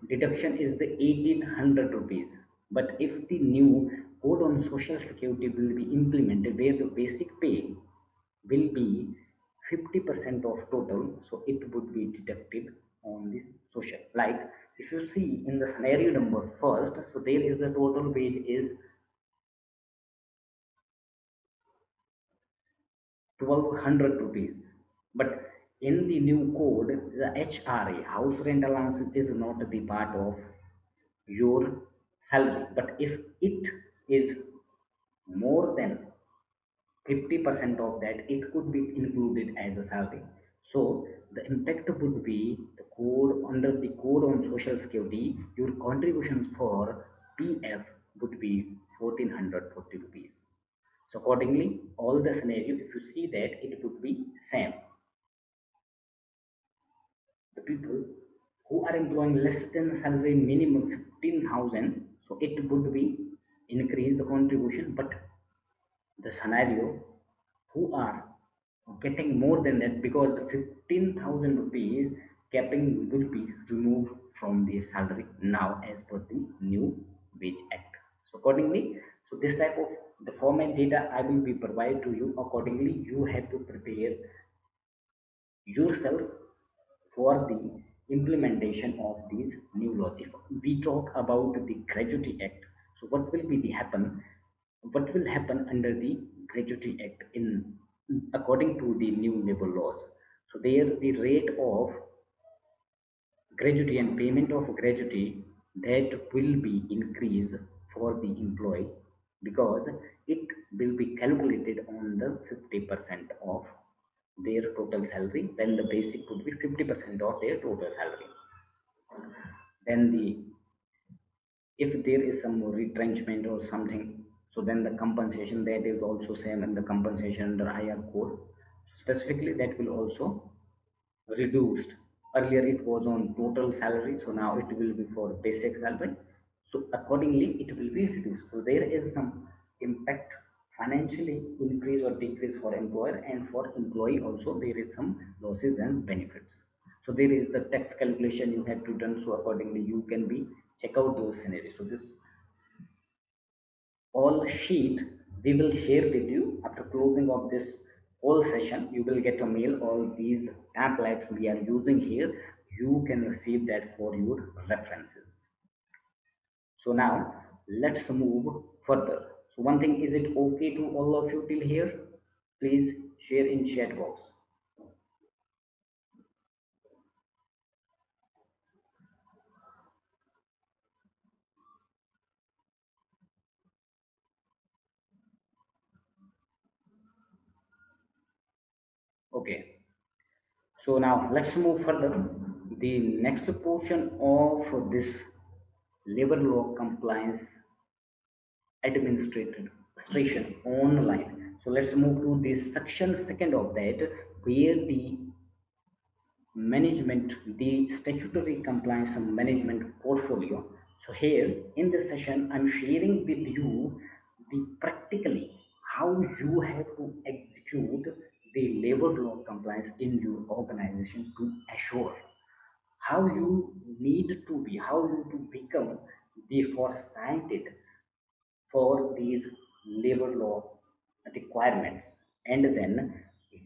deduction is the 1800 rupees. But if the new code on social security will be implemented where the basic pay will be 50% of total, so it would be deducted on the social. Like if you see in the scenario number first, so there is the total wage is 1200 rupees. But in the new code, the HRA, house rent allowance, is not the part of your salary. But if it is more than 50% of that, it could be included as a salary. So the impact would be the code under the code on social security, your contributions for PF would be 1440 rupees. So accordingly, all the scenario, if you see that, it would be same. The people who are employing less than salary minimum 15,000, so it would be increase the contribution. But the scenario who are getting more than that, because the 15,000 rupees capping will be removed from the salary now as per the new wage act. So accordingly, so this type of the format data I will be provide to you. Accordingly, you have to prepare yourself for the implementation of these new laws. If we talk about the Gratuity Act, so what will happen under the Gratuity Act in according to the new labor laws? So there the rate of gratuity and payment of gratuity that will be increased for the employee, because it will be calculated on the 50% of their total salary, when the basic would be 50% of their total salary. Then the if there is some retrenchment or something, so then the compensation that is also same, and the compensation under IR code specifically that will also reduced. Earlier it was on total salary, so now it will be for basic salary. So accordingly, it will be reduced. So there is some impact financially increase or decrease for employer, and for employee also there is some losses and benefits. So there is the tax calculation you have to done. So accordingly, you can be check out those scenarios. So this all sheet we will share with you after closing of this whole session. You will get a mail. All these templates we are using here, you can receive that for your references. So now let's move further. So one thing, is it okay to all of you till here? Please share in chat box. Okay, so now let's move further. The next portion of this labor law compliance administration online. So let's move to the section second of that, where the management, the statutory compliance and management portfolio. So here in this session, I'm sharing with you the practically how you have to execute the labor law compliance in your organization, to assure how you need to be, how you to become the foresighted for these labor law requirements. And then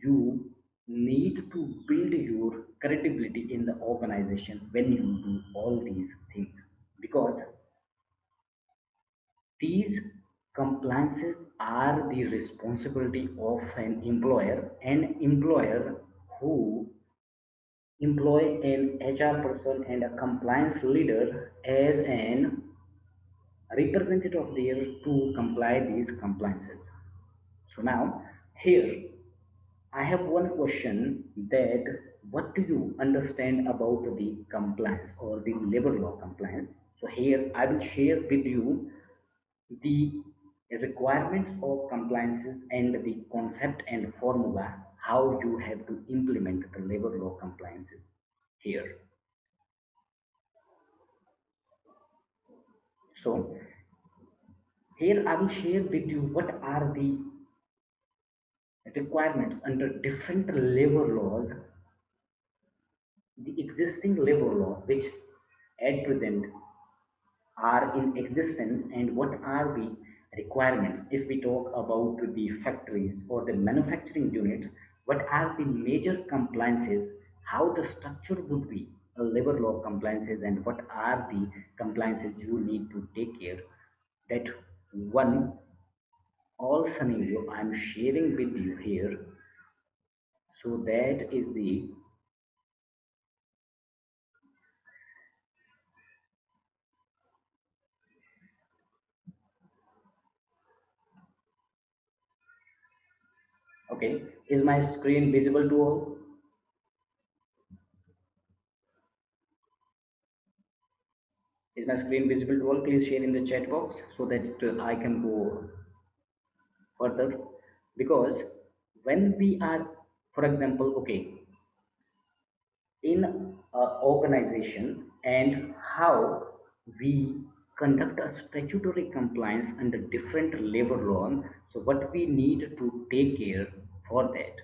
you need to build your credibility in the organization when you do all these things, because these compliances are the responsibility of an employer who employ an HR person and a compliance leader as an representative of there to comply these compliances. So now here I have one question, that what do you understand about the compliance or the labor law compliance? So here I will share with you the requirements of compliances and the concept and formula, how you have to implement the labor law compliances here. So here I will share with you what are the requirements under different labor laws, the existing labor law which at present are in existence, and what are the requirements. If we talk about the factories or the manufacturing units, what are the major compliances, how the structure would be labor law compliances, and what are the compliances you need to take care. That one all scenario I'm sharing with you here. So that is the okay. Is my screen visible to all? Is my screen visible to all? Please share in the chat box so that I can go further. Because when we are, for example, okay, in organization, and how we conduct a statutory compliance under different labor law, so what we need to take care for that.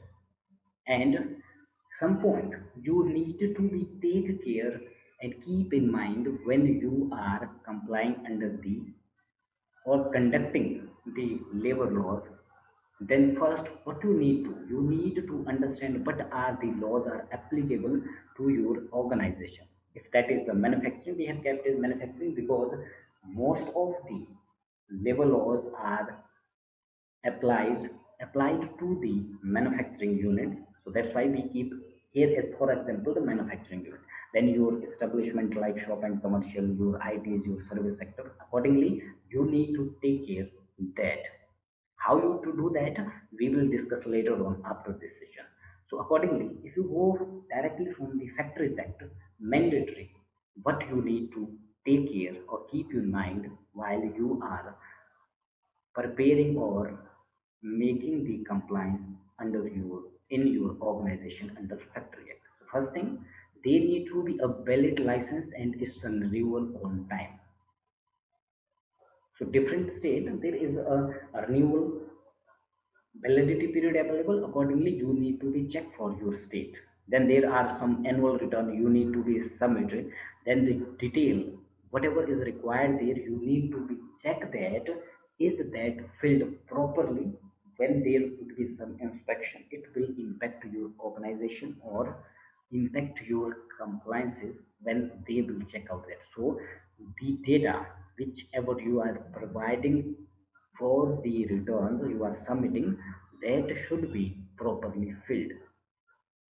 And some point you need to be take care and keep in mind when you are complying under the or conducting the labor laws. Then first what you need to understand what are the laws are applicable to your organization. If that is the manufacturing, we have kept as manufacturing because most of the labor laws are applied applied to the manufacturing units. So that's why we keep here for example the manufacturing unit. Then your establishment like shop and commercial, your it is your service sector, accordingly you need to take care that. How you to do that we will discuss later on after this session. So accordingly, if you go directly from the factory sector, mandatory what you need to take care or keep in mind while you are preparing or making the compliance under your in your organization under factory act. So first thing, they need to be a valid license and is renewal on time. So different state there is a renewal validity period available. Accordingly you need to be checked for your state. Then there are some annual return you need to be submitted. Then the detail whatever is required there you need to be checked that is that filled properly. When there would be some inspection it will impact your organization or impact your compliances when they will check out that. So the data whichever you are providing for the returns you are submitting, that should be properly filled,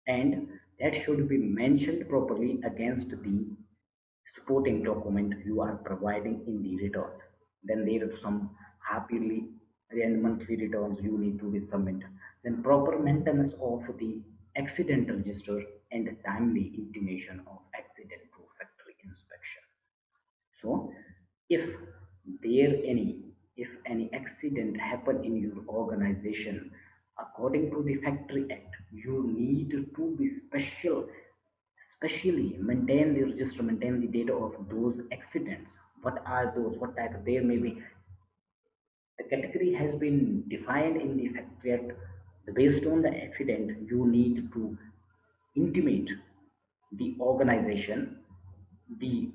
and that should be mentioned properly against the supporting document you are providing in the returns. Then there are some half yearly and monthly returns you need to be submit. Then proper maintenance of the accident register and timely intimation of accident to factory inspection. So if there any accident happen in your organization, according to the factory act you need to be specially maintain the register, maintain the data of those accidents. What are those, what type there may be, the category has been defined in the factory act. Based on the accident you need to intimate the organization, the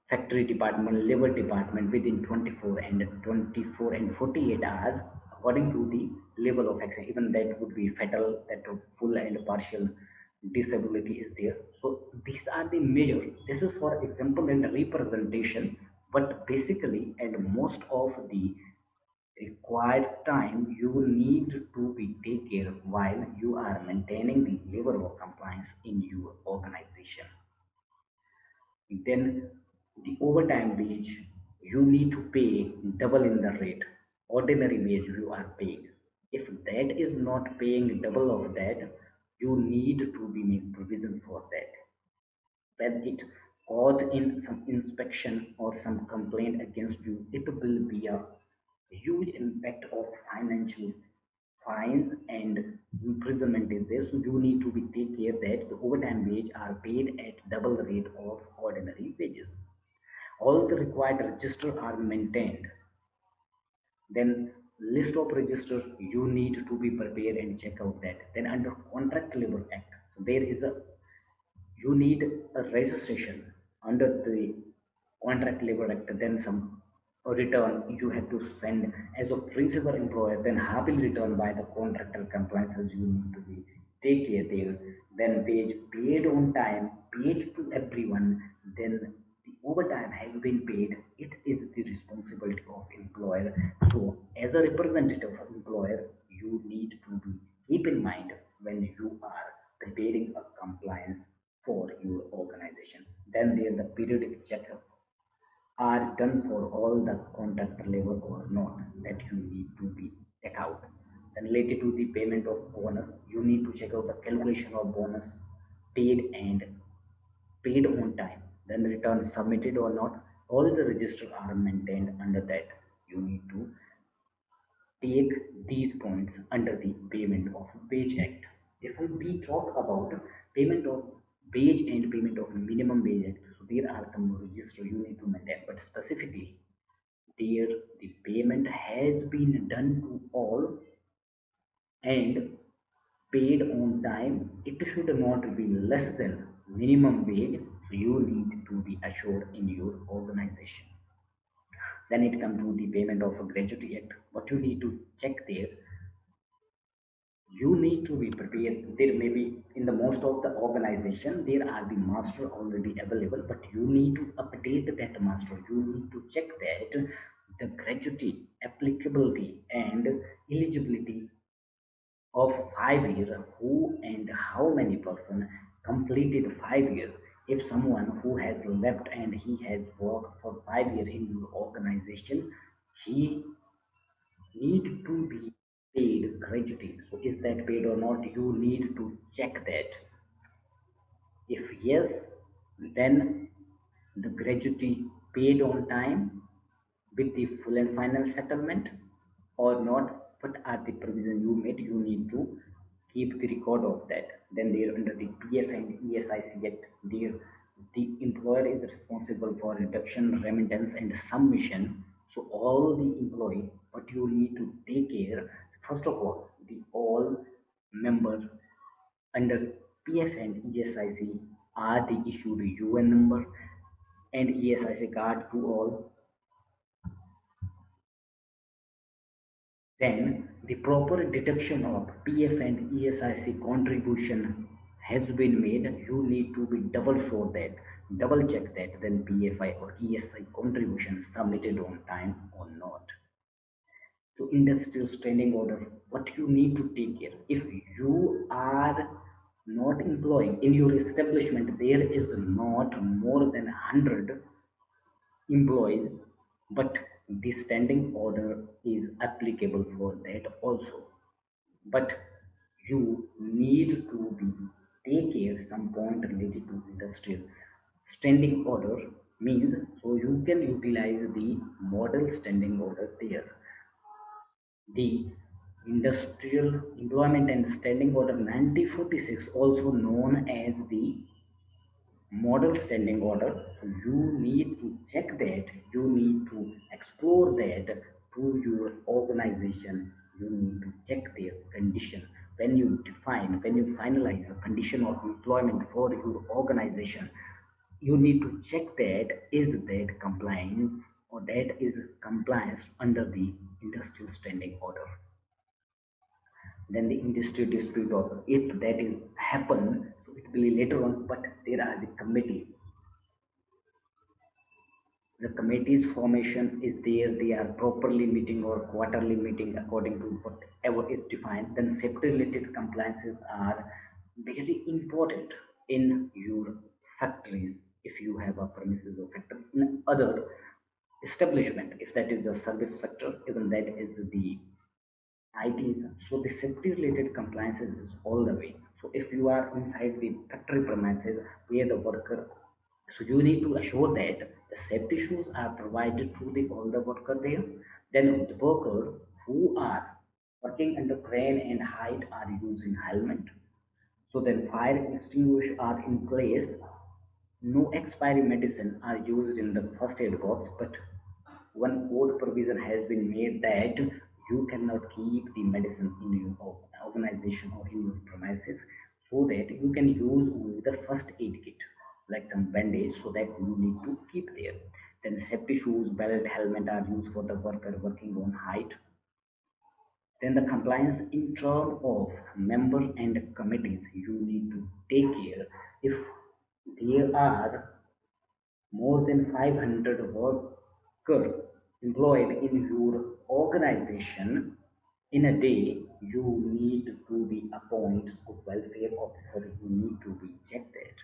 factory department, labor department within 24 and 48 hours according to the level of accident. Even that would be fatal, that full and partial disability is there. So these are the measure. This is for example and representation, but basically and most of the required time you need to be take care while you are maintaining the labor law compliance in your organization. Then the overtime wage you need to pay double in the rate ordinary wage you are paying. If that is not paying double of that, you need to be make provision for that. When it caught in some inspection or some complaint against you, it will be a huge impact of financial fines and imprisonment is there. So you need to be take care that the overtime wage are paid at double the rate of ordinary wages. All the required registers are maintained. Then list of registers you need to be prepared and check out that. Then under Contract Labor Act, so there is a, you need a registration under the Contract Labor Act, then some return you have to send as a principal employer, then happily return by the contractor compliances you need to be take care there. Then wage paid on time, paid to everyone, then the overtime has been paid. It is the responsibility of employer. So as a representative of employer, you need to be keep in mind when you are preparing a compliance for your organization. Then there the periodic checkup are done for all the contract labor or not, that you need to be check out. Then related to the payment of bonus, you need to check out the calculation of bonus paid and paid on time, then return submitted or not. All the registers are maintained under that. You need to take these points under the Payment of Wage Act. If we talk about payment of wage and payment of minimum wage act, so there are some registers you need to maintain, but specifically there the payment has been done to all and paid on time. It should not be less than minimum wage. So you need to be assured in your organization. Then it comes to the payment of a gratuity act. What you need to check there, you need to be prepared. There may be in the most of the organization there are the master already available, but you need to update that master. You need to check that the gratuity applicability and eligibility of 5 year, who and how many person completed 5 year. If someone who has left and he has worked for 5 year in your organization, he need to be paid gratuity. So is that paid or not? You need to check that. If yes, then the gratuity paid on time with the full and final settlement or not. What are the provisions you made? You need to keep the record of that. Then there under the PF and ESIC Act, there the employer is responsible for reduction, remittance and submission. So all the employee, what you need to take care, first of all, the all member under PF and ESIC are the issued UN number and ESIC card to all. Then the proper deduction of PF and ESIC contribution has been made. You need to be double sure that, double check that, then PFI or ESI contribution submitted on time or not. So industrial standing order, what you need to take care. If you are not employing in your establishment, there is not more than 100 employees, but the standing order is applicable for that also. But you need to be take care some point related to industrial standing order means, so you can utilize the model standing order there. The Industrial Employment and Standing Order 1946, also known as the model standing order. So you need to check that, you need to explore that to your organization. You need to check their condition when you define, when you finalize a condition of employment for your organization. You need to check that is that compliant or that is compliance under the industrial standing order. Then the industry dispute order, if that is happen, so it will be later on, but there are the committees. The committee's formation is there, they are properly meeting or quarterly meeting according to whatever is defined. Then safety related compliances are very important in your factories. If you have a premises or factory in other establishment, if that is a service sector, even that is the IT. So the safety related compliances is all the way. So if you are inside the factory premises where the worker, so you need to assure that the safety shoes are provided to the all the worker there. Then the worker who are working under crane and height are using helmet. So then fire extinguishers are in place. No expiry medicine are used in the first aid box, but one code provision has been made that you cannot keep the medicine in your organization or in your premises, so that you can use only the first aid kit like some bandage, so that you need to keep there. Then safety shoes, belt, helmet are used for the worker working on height. Then the compliance in terms of members and committees, you need to take care. If there are more than 500 worker employed in your organization, in a day you need to be appoint a welfare officer, you need to be check that.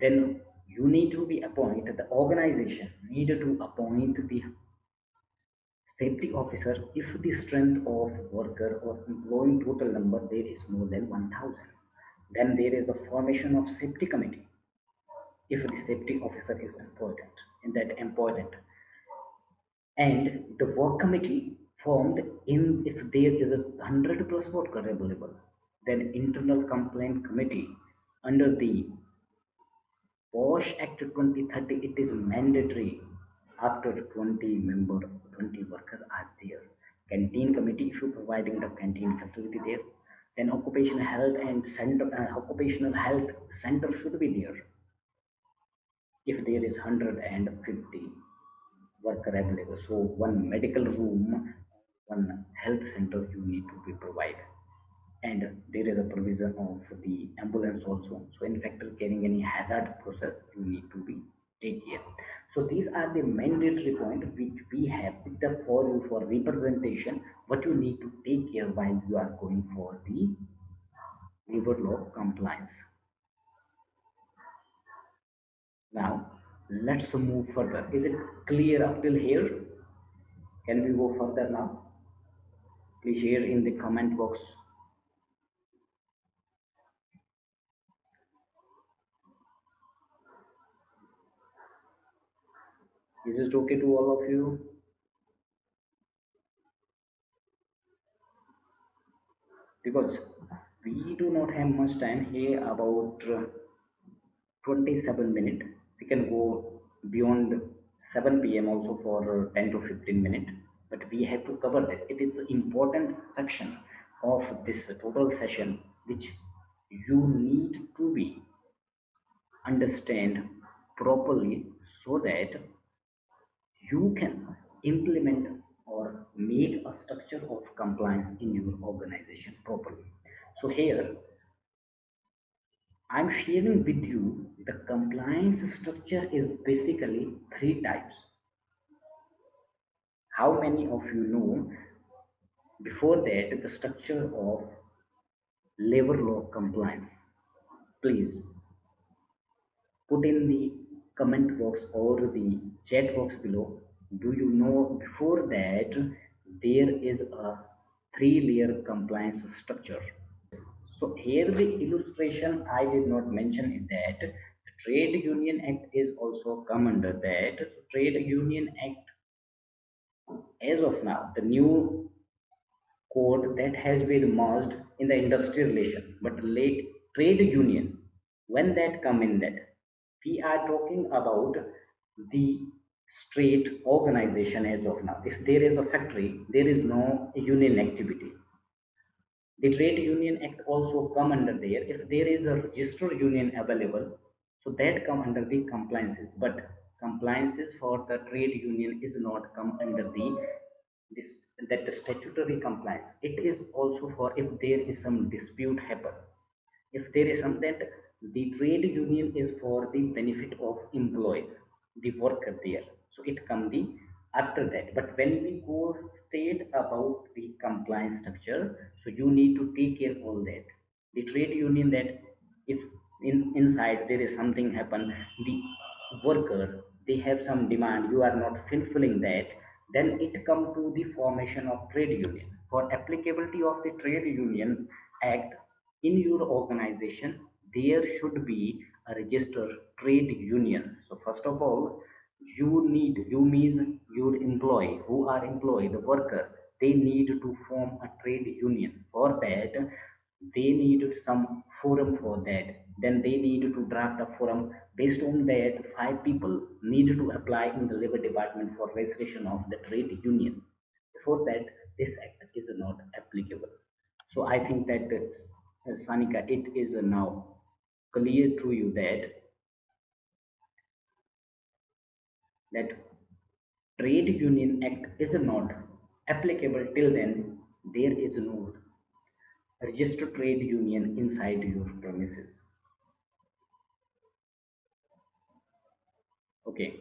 Then you need to be appointed, the organization need to appoint the safety officer if the strength of worker or employee total number there is more than 1000. Then there is a formation of safety committee if the safety officer is important, and the work committee formed in if there is a 100 plus worker available. Then internal complaint committee under the Posh Act 2030, it is mandatory after 20 member, 20 workers are there. Canteen committee, if you're providing the canteen facility there, then occupational health center should be there. If there is 150 worker available, so one medical room, one health center you need to be provided. And there is a provision of the ambulance also, so in fact carrying any hazard process you need to be take care. So these are the mandatory point which we have picked up for you for representation, what you need to take care while you are going for the labor law compliance. Now let's move further. Is it clear up till here? Can we go further now? Please share in the comment box. Is it okay to all of you? Because we do not have much time here, about 27 minutes. We can go beyond 7 p.m. also for 10 to 15 minutes, but we have to cover this. It is an important section of this total session which you need to be understand properly, so that you can implement or make a structure of compliance in your organization properly. So here I'm sharing with you the compliance structure is basically three types. How many of you know before that the structure of labor law compliance? Please put in the comment box or the chat box below. Do you know before that there is a three-layer compliance structure? So here the illustration I did not mention is that the Trade Union Act is also come under that. Trade Union Act, as of now, the new code that has been merged in the industrial relation, but late trade union, when that come in that, we are talking about the straight organization as of now. If there is a factory, there is no union activity. The Trade Union Act also come under there. If there is a registered union available, so that come under the compliances. But compliances for the trade union is not come under the this that the statutory compliance. It is also for if there is some dispute happen. If there is some that the trade union is for the benefit of employees, the worker there. So it come the after that. But when we go straight about the compliance structure, so you need to take care all that. The trade union that if inside there is something happen, the worker they have some demand, you are not fulfilling that, then it come to the formation of trade union. For applicability of the Trade Union Act in your organization, there should be a registered trade union. So first of all, you means your employee who are employed, the worker, they need to form a trade union. For that they need some forum for that. Then they need to draft a forum. Based on that, five people need to apply in the labor department for registration of the trade union. Before that, this act is not applicable. So I think that Sanika, it is now clear to you that trade union act is not applicable till then there is no registered trade union inside your premises. Okay,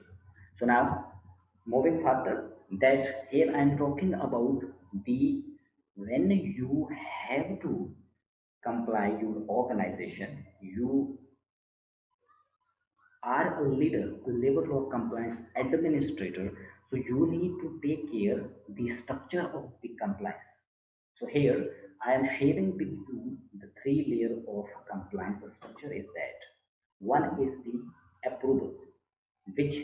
so now moving further, that here I am talking about the when you have to comply your organization, you are a leader, a labor law compliance administrator, so you need to take care the structure of the compliance. So here I am sharing with you the three layer of compliance structure is that one is the approvals, which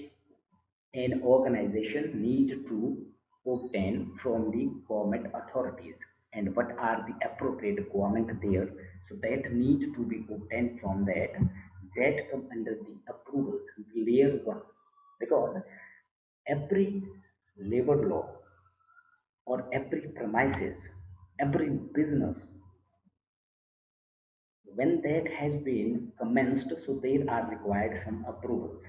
an organization need to obtain from the government authorities, and what are the appropriate government there, so that need to be obtained from that come under the approvals, layer one, because every labor law or every premises, every business, when that has been commenced, so there are required some approvals.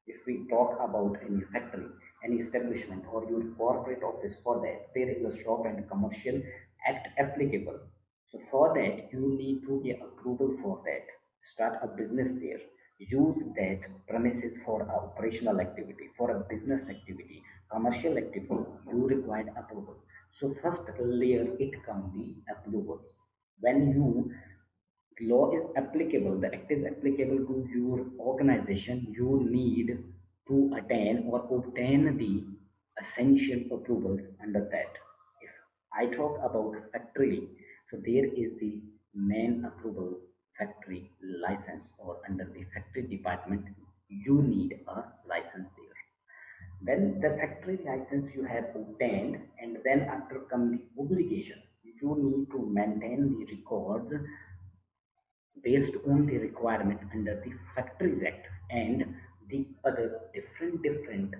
If we talk about any factory, any establishment, or your corporate office, for that there is a shop and commercial act applicable. So for that you need to get approval for that, start a business there, use that premises for a operational activity, for a business activity, commercial activity, you required approval. So first layer it come the approvals. When you the law is applicable, the act is applicable to your organization, you need to attain or obtain the essential approvals under that. If I talk about factory, so there is the main approval, factory license, or under the factory department you need a license there. When the factory license you have obtained, and then after come the obligation, you need to maintain the records based on the requirement under the Factories Act and the other different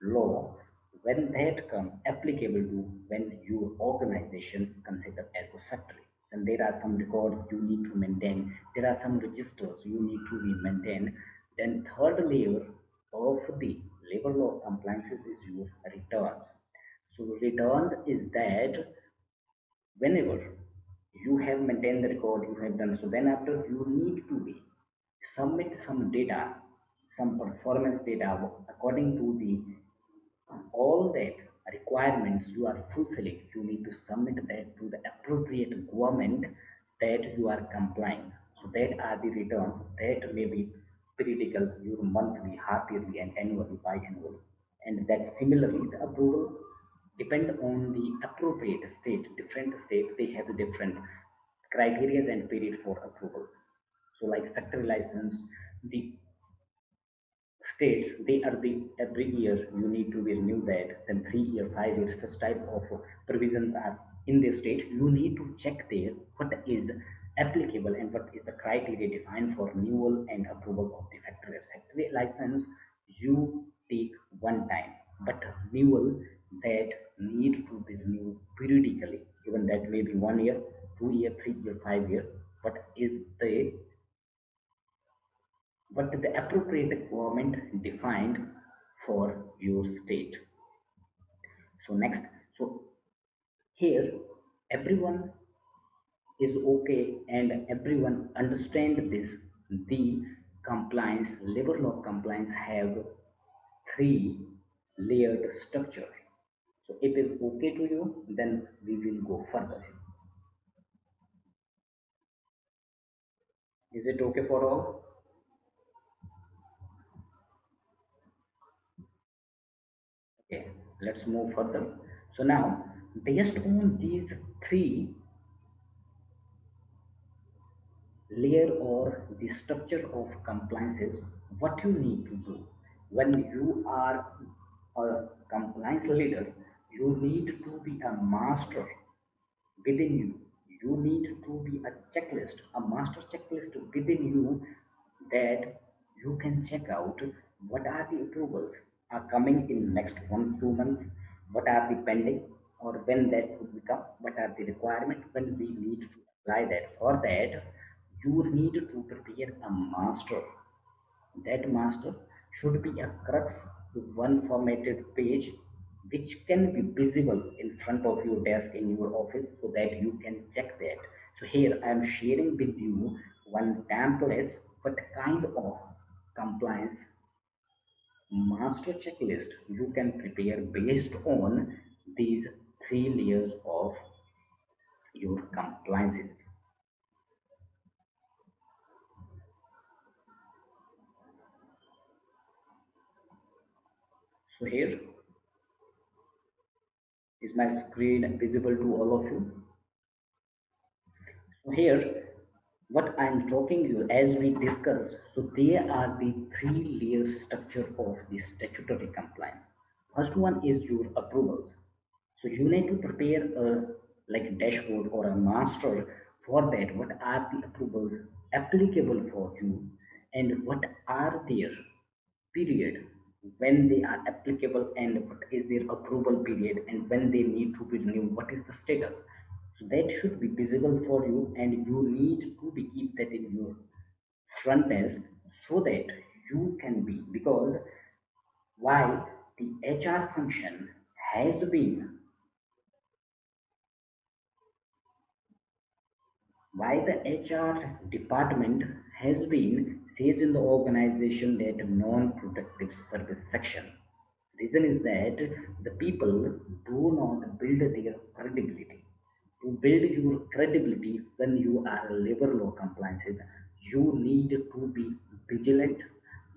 law, when that come applicable to when your organization considered as a factory. And there are some records you need to maintain, there are some registers you need to be maintained. Then third layer of the labor law compliances is your returns. So returns is that whenever you have maintained the record, you have done so, then after you need to be submit some data, some performance data according to the all that requirements you are fulfilling, you need to submit that to the appropriate government that you are complying. So that are the returns that may be periodical, your monthly, half yearly, and annually, biannually. And that similarly the approval depend on the appropriate state. Different state they have the different criteria and period for approvals. So like factory license, the states they are the every year you need to be renew that, then 3 year 5 years such type of provisions are in the state, you need to check there what is applicable and what is the criteria defined for renewal and approval of the factory license. You take one time, but renewal that need to be renewed periodically, even that may be 1 year, 2 year, 3 year, 5 year, what is the what the appropriate government defined for your state. So next, so here everyone is okay and everyone understand this. The compliance, labor law compliance have three layered structure. So if it's okay to you, then we will go further. Is it okay for all? Okay, let's move further. So now, based on these three layer or the structure of compliances, what you need to do when you are a compliance leader, you need to be a master within you. You need to be a checklist, a master checklist within you, that you can check out what are the approvals are coming in next 1 2 months, what are the pending, or when that would become, what are the requirements when we need to apply that. For that, you need to prepare a master. That master should be a crux to one formatted page which can be visible in front of your desk in your office so that you can check that. So here I am sharing with you one templates what kind of compliance master checklist you can prepare based on these three layers of your compliances. So here is my screen visible to all of you. So here, what I'm talking you as we discussed, so there are the three layer structure of the statutory compliance. First one is your approvals. So you need to prepare a like a dashboard or a master for that. What are the approvals applicable for you, and what are their period when they are applicable, and what is their approval period, and when they need to be renewed, what is the status. So that should be visible for you, and you need to be keep that in your front desk so that you can be, because while the HR function has been, why the HR department has been says in the organization that non-productive service section. Reason is that the people do not build their credibility. To build your credibility when you are a labor law compliance, you need to be vigilant,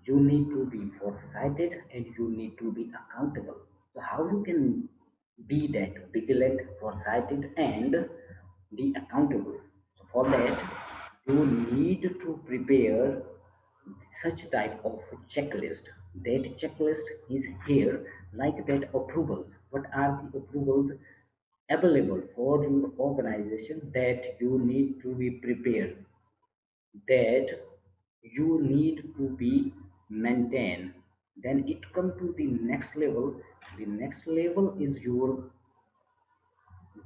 you need to be foresighted, and you need to be accountable. So how you can be that vigilant, foresighted, and be accountable? So for that, you need to prepare such type of checklist. That checklist is here, like that approvals. What are the approvals available for your organization that you need to be prepared, that you need to be maintained? Then it come to the next level. The next level is your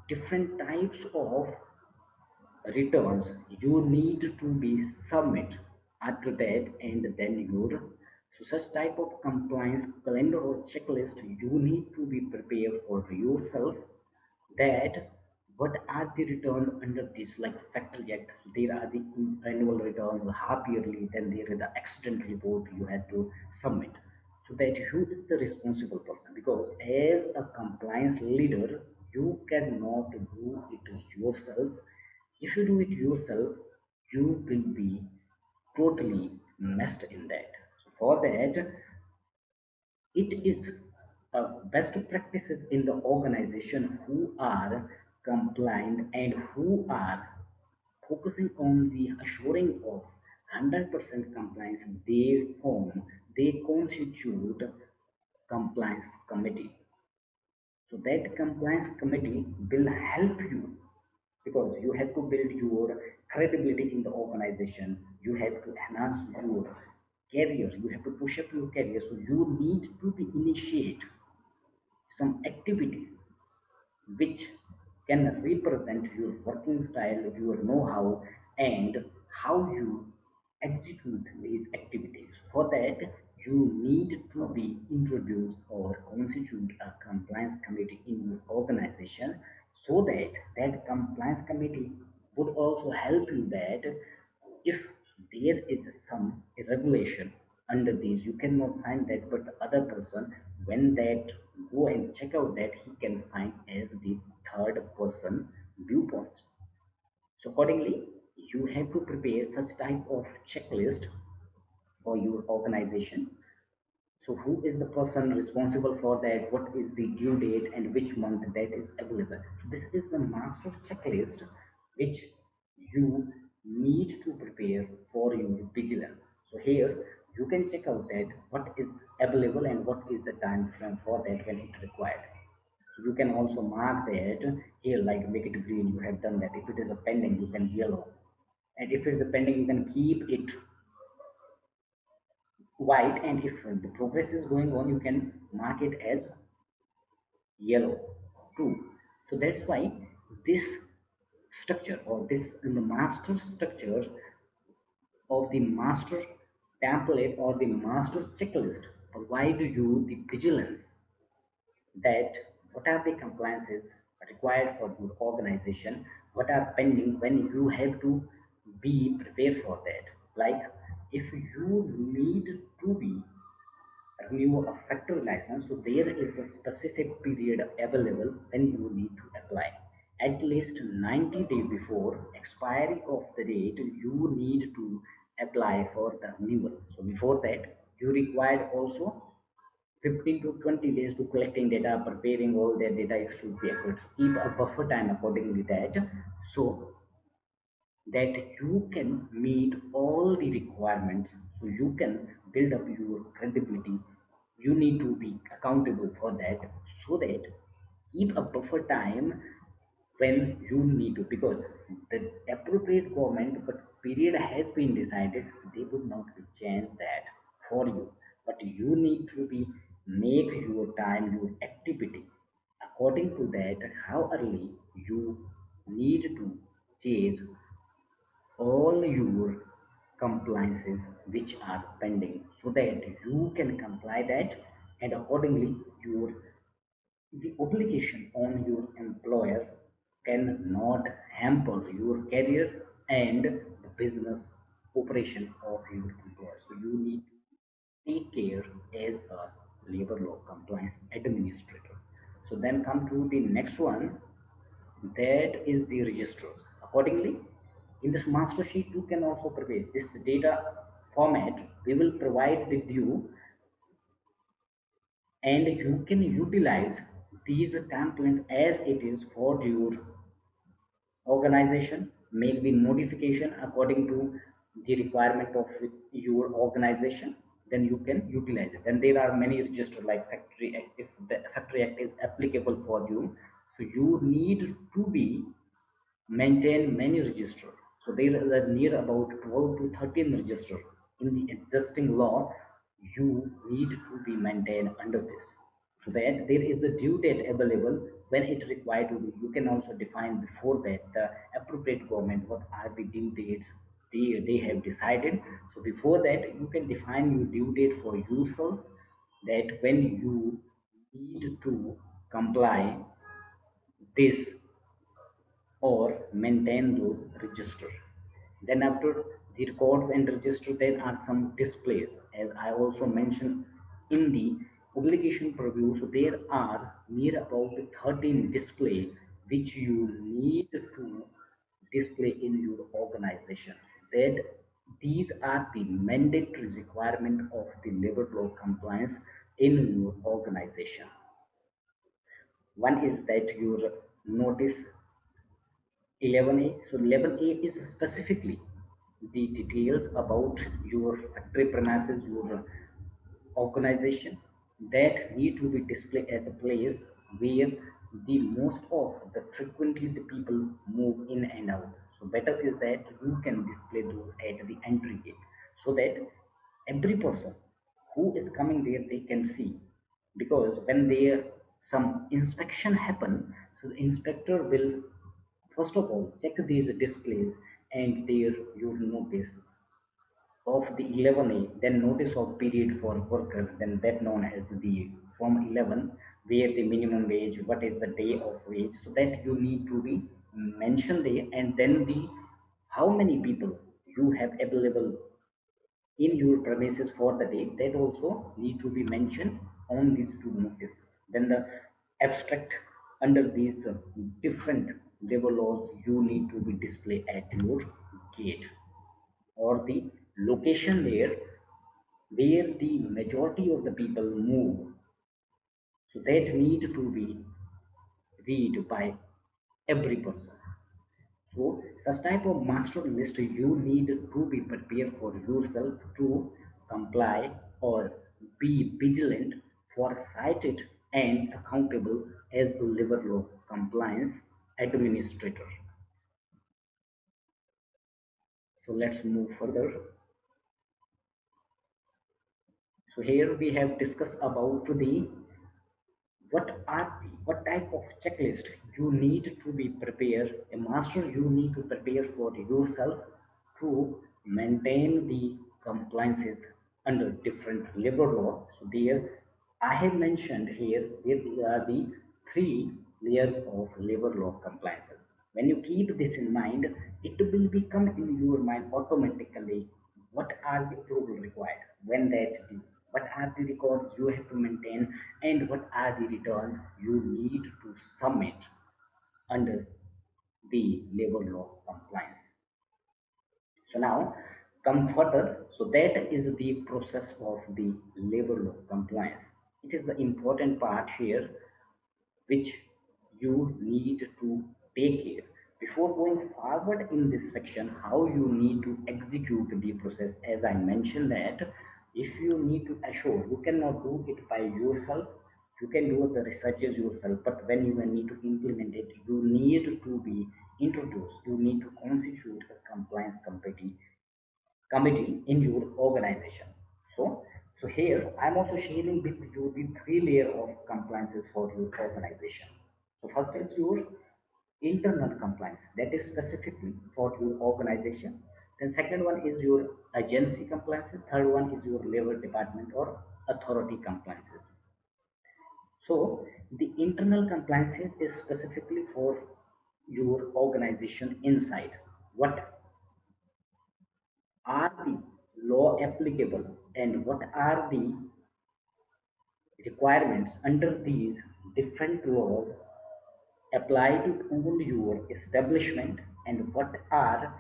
different types of returns you need to be submit after that, and then your, so such type of compliance calendar or checklist you need to be prepared for yourself, that what are the return under this like factory act. So there are the annual returns, the half yearly, then there is the accident report you had to submit. So that who is the responsible person, because as a compliance leader you cannot do it yourself. If you do it yourself, you will be totally messed in that. So for that, it is best practices in the organization who are compliant and who are focusing on the assuring of 100% compliance. They form, they constitute compliance committee. So that compliance committee will help you, because you have to build your credibility in the organization, you have to enhance your career, you have to push up your career. So you need to be initiate some activities which can represent your working style, your know-how, and how you execute these activities. For that, you need to be introduced or constitute a compliance committee in your organization, so that that compliance committee would also help you that if there is some irregulation under these, you cannot find that, but the other person, when that go and check out that, he can find as the third person viewpoints. So accordingly, you have to prepare such type of checklist for your organization. So who is the person responsible for that? What is the due date and which month that is available? So this is a master checklist which you need to prepare for your vigilance. So here you can check out that what is available and what is the time frame for that when it required. You can also mark that here, like make it green, you have done that. If it is a pending, you can yellow. And if it is a pending, you can keep it white, and if the progress is going on, you can mark it as yellow too. So that's why this structure, or this in the master structure of the master template or the master checklist, provide you the vigilance that what are the compliances required for your organization, what are pending when you have to be prepared for that. Like if you need to be renew a factory license, so there is a specific period available when you need to apply. At least 90 days before expiry of the date, you need to apply for the renewal. So before that, you required also 15 to 20 days to collecting data, preparing all their data. It should be accurate. So keep a buffer time accordingly that, so that you can meet all the requirements, so you can build up your credibility. You need to be accountable for that, so that keep a buffer time when you need to, because the appropriate government but period has been decided, they would not be changed that for you. But you need to be make your time, your activity according to that, how early you need to change all your compliances which are pending, so that you can comply that, and accordingly your the obligation on your employer cannot hamper your career and the business operation of your employer. So you need to take care as a labor law compliance administrator. So then come to the next one, that is the registers. Accordingly, in this master sheet, you can also prepare this data format. We will provide with you, and you can utilize these templates as it is for your organization. Make the modification according to the requirement of your organization, then you can utilize it. Then there are many registers like factory act. If the factory act is applicable for you, so you need to be maintain many register. So there is a near about 12 to 13 register in the existing law. You need to be maintained under this, so that there is a due date available when it required to be. You can also define before that the appropriate government what are the due dates they have decided. So before that, you can define your due date for yourself, that when you need to comply this or maintain those register. Then after the records and register, there are some displays, as I also mentioned in the obligation preview. So there are near about 13 display which you need to display in your organization. That these are the mandatory requirement of the labor law compliance in your organization. One is that your notice 11A. So 11A is specifically the details about your factory premises, your organization, that need to be displayed as a place where the most of the frequently the people move in and out. So better is that you can display those at the entry gate, so that every person who is coming there, they can see. Because when there some inspection happen, so the inspector will first of all check these displays, and there you will notice of the 11A, then notice of period for worker, then that known as the form 11, where the minimum wage, what is the day of wage, so that you need to be mentioned there. And then the how many people you have available in your premises for the day, that also need to be mentioned on these two notices. Then the abstract under these different labor laws, you need to be displayed at your gate, or the location there where the majority of the people move. So that need to be read by every person. So such type of master list, you need to be prepared for yourself to comply or be vigilant, foresighted and accountable as a labor law compliance administrator. So let's move further. So here we have discussed about the what type of checklist you need to be prepared, a master you need to prepare for yourself to maintain the compliances under different labor law. So there I have mentioned here there are the three layers of labor law compliances. When you keep this in mind, it will become in your mind automatically what are the approval required, when that due, what are the records you have to maintain, and what are the returns you need to submit under the labor law compliance. So now come further. So that is the process of the labor law compliance. It is the important part here which you need to take care before going forward in this section, how you need to execute the process. As I mentioned that if you need to assure, you cannot do it by yourself, you can do the researches yourself, but when you need to implement it, you need to be introduced, you need to constitute a compliance committee in your organization. So here I'm also sharing with you the three layer of compliances for your organization. So first is your internal compliance, that is specifically for your organization. Then second one is your agency compliance. Third one is your labor department or authority compliances. So the internal compliances is specifically for your organization inside. What are the law applicable and what are the requirements under these different laws apply to all your establishment, and what are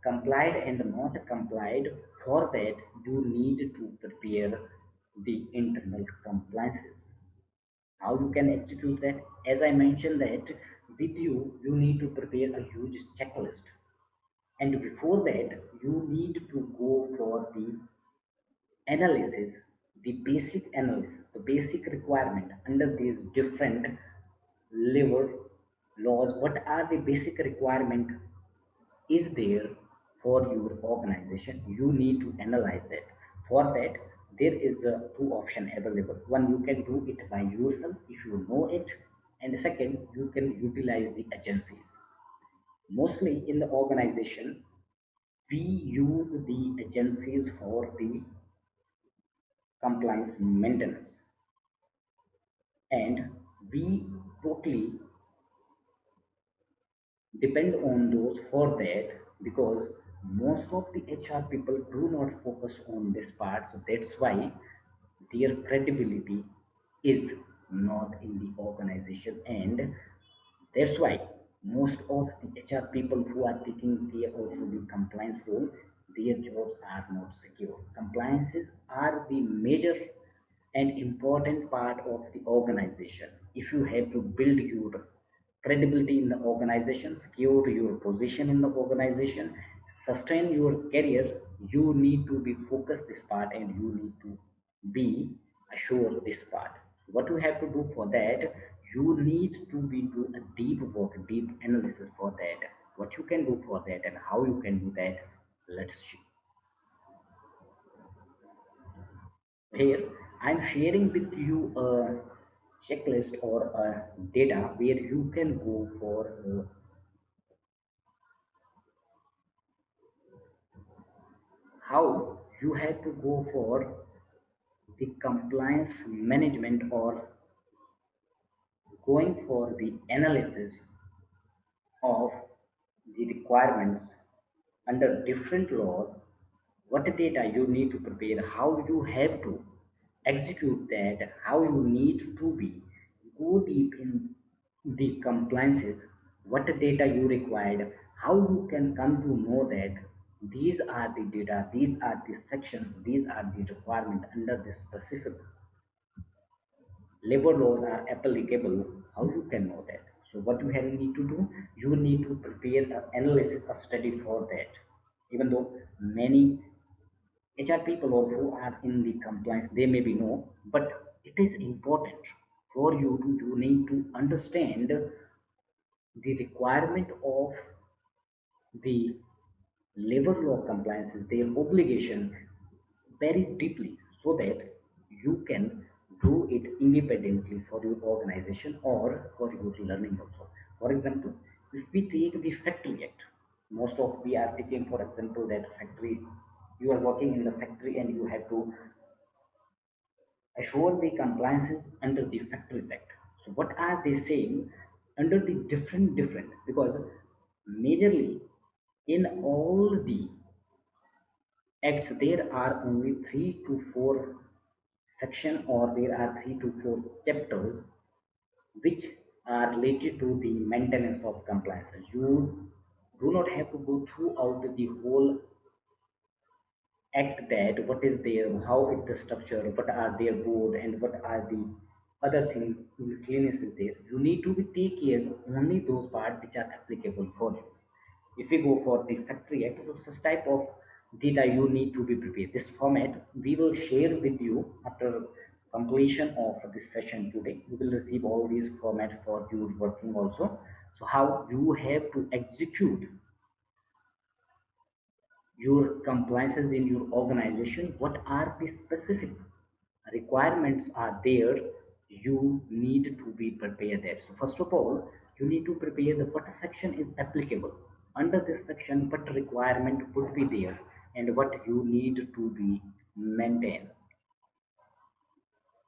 complied and not complied. For that you need to prepare the internal compliances. How you can execute that? As I mentioned that with you need to prepare a huge checklist, and before that you need to go for the analysis, the basic analysis, the basic requirement under these different labor laws. What are the basic requirement is there for your organization? You need to analyze that. For that there is two option available. One, you can do it by yourself if you know it, and second, you can utilize the agencies. Mostly in the organization we use the agencies for the compliance maintenance, and we totally depend on those for that, because most of the HR people do not focus on this part. So that's why their credibility is not in the organization, and that's why most of the HR people who are taking care of the compliance role, their jobs are not secure. Compliances are the major and important part of the organization. If you have to build your credibility in the organization, secure your position in the organization, sustain your career, you need to be focused this part and you need to be assured this part. What you have to do for that, you need to be do a deep work, deep analysis for that. What you can do for that and how you can do that, let's see. Here I'm sharing with you a checklist or a data where you can go for how you have to go for the compliance management or going for the analysis of the requirements under different laws, what data you need to prepare, how you have to execute that, how you need to be go deep in the compliances, what data you required, how you can come to know that these are the data, these are the sections, these are the requirement under this specific labor laws are applicable, how you can know that? So what you have need to do, you need to prepare an analysis, a study for that. Even though many HR people or who are in the compliance, they may be know, but it is important for you to you need to understand the requirement of the labor law compliance is their obligation very deeply, so that you can do it independently for your organization or for your learning also. For example, if we take the Factory Act, most of we are taking for example that factory, you are working in the factory and you have to assure the compliances under the Factories Act. So what are they saying under the different because majorly in all the acts there are only 3 to 4 section or there are 3 to 4 chapters which are related to the maintenance of compliances. You do not have to go throughout the whole act that what is there, how is the structure, what are their board, and what are the other things miscellaneous is there. You need to be take care only those parts which are applicable for you. If we go for the Factory Act, so such type of data you need to be prepared. This format we will share with you after completion of this session today. You will receive all these formats for your working also. So how you have to execute your compliances in your organization, what are the specific requirements are there, you need to be prepared there. So first of all, you need to prepare the what section is applicable under this section, what requirement would be there and what you need to be maintained.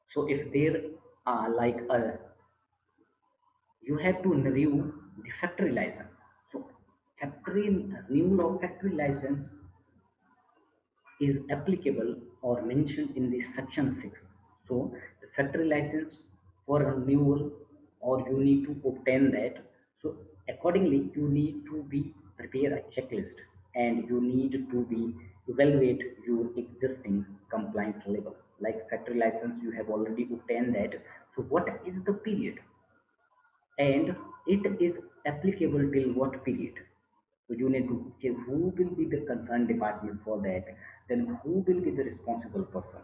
So if there are like a, you have to renew the factory license. So factory renewal of factory license is applicable or mentioned in the section 6. So the factory license for renewal or you need to obtain that. So accordingly you need to be prepare a checklist and you need to be evaluate your existing compliance level. Like factory license you have already obtained that. So what is the period and it is applicable till what period? So you need to check who will be the concerned department for that, then who will be the responsible person.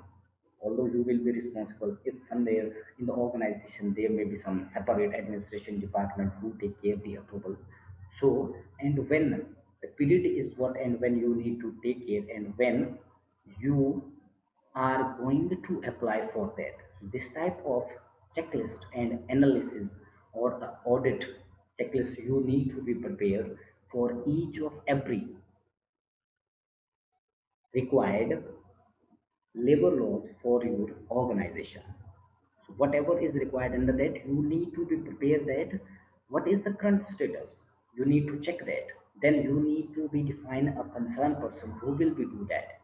Although you will be responsible, if somewhere in the organization there may be some separate administration department who take care of the approval. So and when the period is what and when you need to take care and when you are going to apply for that. This type of checklist and analysis or audit checklist you need to be prepared for each of every required labor laws for your organization. So whatever is required under that, you need to be prepared that what is the current status. You need to check that. Then you need to be define a concerned person who will be do that.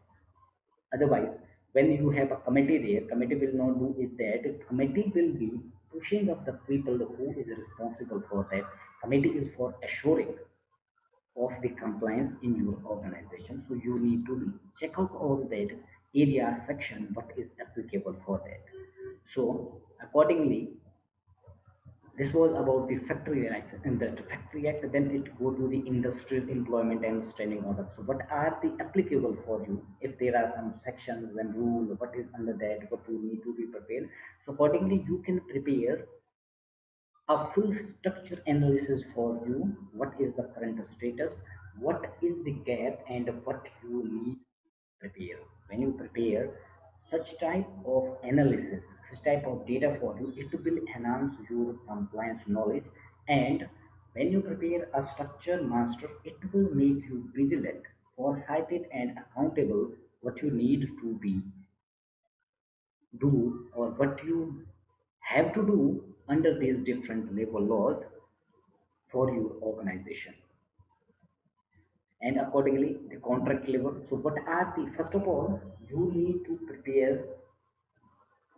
Otherwise, when you have a committee there, committee will not do it that. Committee will be pushing up the people who is responsible for that. Committee is for assuring of the compliance in your organization. So you need to be check out all that area section what is applicable for that. So accordingly, this was about the factory license and the factory act. Then it go to the industrial employment and standing order. So what are the applicable for you? If there are some sections and rule, what is under that? What you need to be prepared. So accordingly, you can prepare a full structure analysis for you. What is the current status? What is the gap and what you need to prepare? When you prepare such type of analysis, such type of data for you, it will enhance your compliance knowledge. And when you prepare a structure master, it will make you vigilant, foresighted, and accountable. What you need to be do or what you have to do under these different labor laws for your organization. And accordingly the contract labor. So what are the, first of all you need to prepare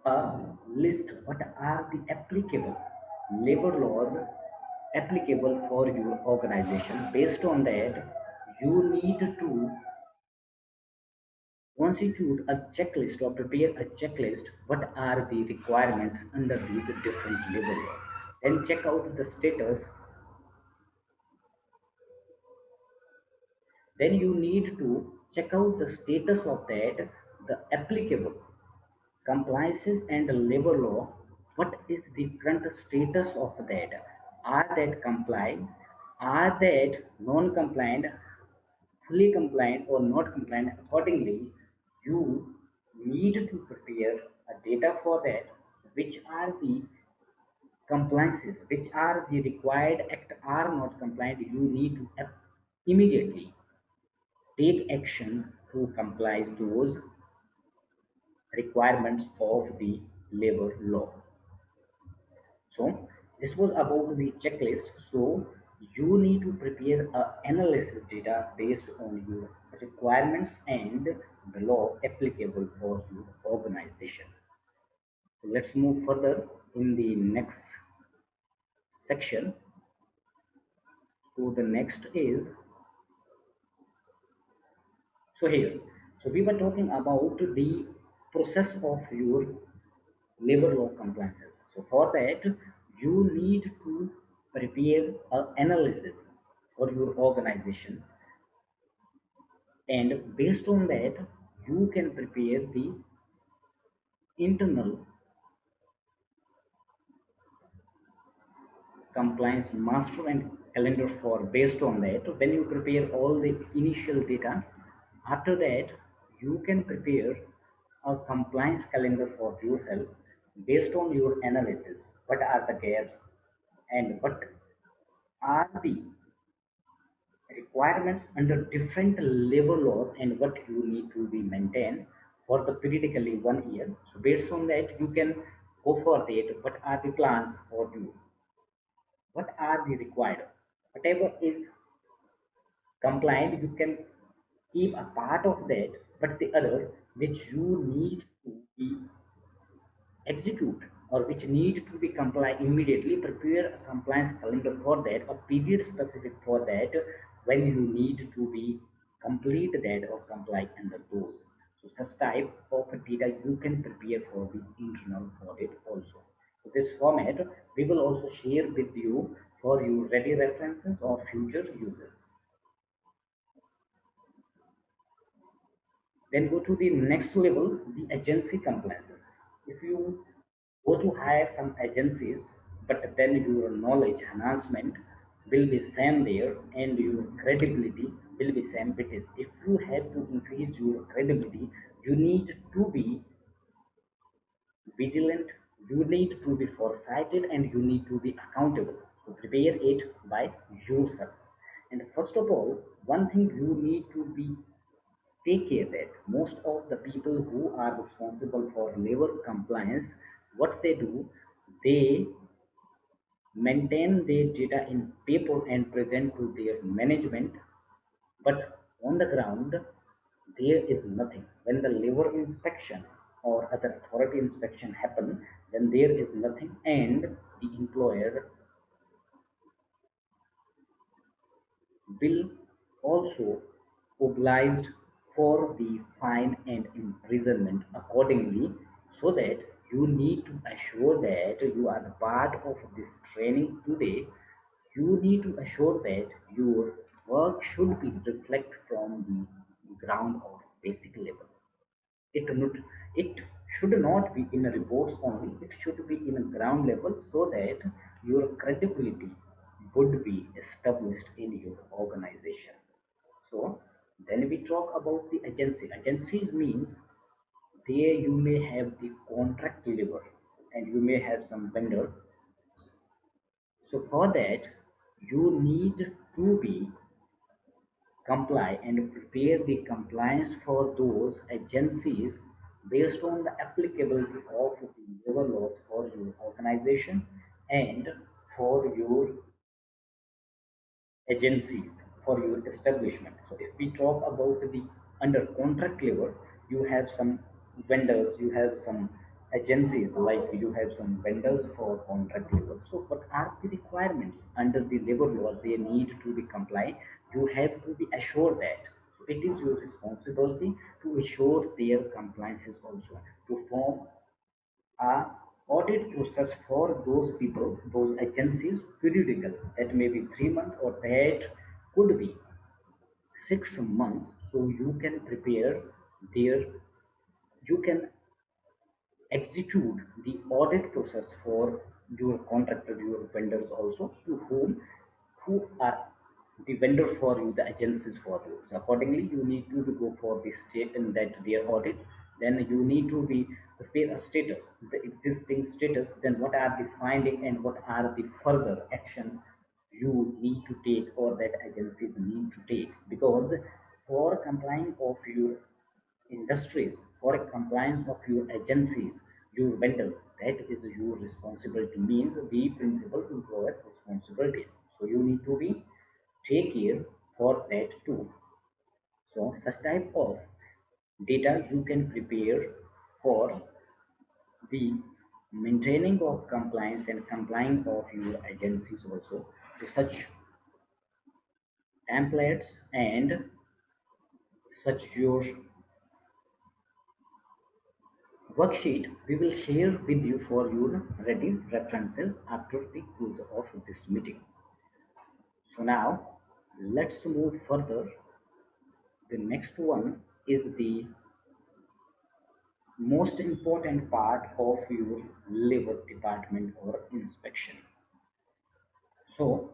a list what are the applicable labor laws applicable for your organization. Based on that you need to constitute a checklist or prepare a checklist what are the requirements under these different labor laws. Then check out the status. Then you need to check out the status of that, the applicable compliances and labor law. What is the current status of that? Are that compliant? Are that non-compliant? Fully compliant or not compliant? Accordingly, you need to prepare a data for that. which are the compliances, which are the required act are not compliant, you need to immediately take actions to comply those requirements of the labor law. So this was about the checklist. So you need to prepare a analysis data based on your requirements and the law applicable for your organization. So let's move further in the next section. So the next is, so here, so we were talking about the process of your labor law compliances. So for that, you need to prepare an analysis for your organization, and based on that, you can prepare the internal compliance master and calendar. For based on that, when you prepare all the initial data, after that you can prepare a compliance calendar for yourself based on your analysis. What are the gaps and what are the requirements under different labor laws and what you need to be maintained for the periodically 1 year. So based on that, you can go for that. What are the plans for you? What are the required? Whatever is compliant, you can keep a part of that, but the other which you need to be execute or which need to be comply immediately, prepare a compliance calendar for that, a period specific for that, when you need to be complete that or comply under those. So such type of data you can prepare for the internal audit also. So this format we will also share with you for your ready references or future uses. Then go to the next level, the agency compliances. If you go to hire some agencies, but then your knowledge enhancement will be same there and your credibility will be same. Because if you have to increase your credibility, you need to be vigilant, you need to be foresighted, and you need to be accountable. So prepare it by yourself. And first of all, one thing you need to be take care that most of the people who are responsible for labor compliance, what they do, they maintain their data in paper and present to their management, but on the ground there is nothing. When the labor inspection or other authority inspection happen, then there is nothing, and the employer will also obliged for the fine and imprisonment accordingly. So that you need to assure that you are the part of this training today. You need to assure that your work should be reflect from the ground of basic level. It should not be in reports only, it should be in a ground level, so that your credibility would be established in your organization. So then we talk about the agency. Agencies means there you may have the contract labor and you may have some vendor. So for that, you need to be comply and prepare the compliance for those agencies based on the applicability of the labor laws for your organization and for your agencies, for your establishment. So if we talk about the under contract labor, you have some vendors, you have some agencies, like you have some vendors for contract labor. So what are the requirements under the labor law they need to be comply? You have to be assured that. So it is your responsibility to assure their compliances also, to form a audit process for those people, those agencies, periodical. That may be 3 months or that could be 6 months. So you can prepare their, you can execute the audit process for your contractor, your vendors also, to who are the vendors for you, the agencies for you. So accordingly, you need to go for the state in that their audit. then you need to be prepare a status, the existing status, then what are the finding and what are the further action you need to take or that agencies need to take. Because for complying of your industries, for a compliance of your agencies, your vendors, that is your responsibility, means the principal employer responsibilities. So you need to be take care for that too. So such type of data you can prepare for the maintaining of compliance and complying of your agencies also to such templates and such your worksheet we will share with you for your ready references after the close of this meeting. So now let's move further. The next one is the most important part of your labor department or inspection. So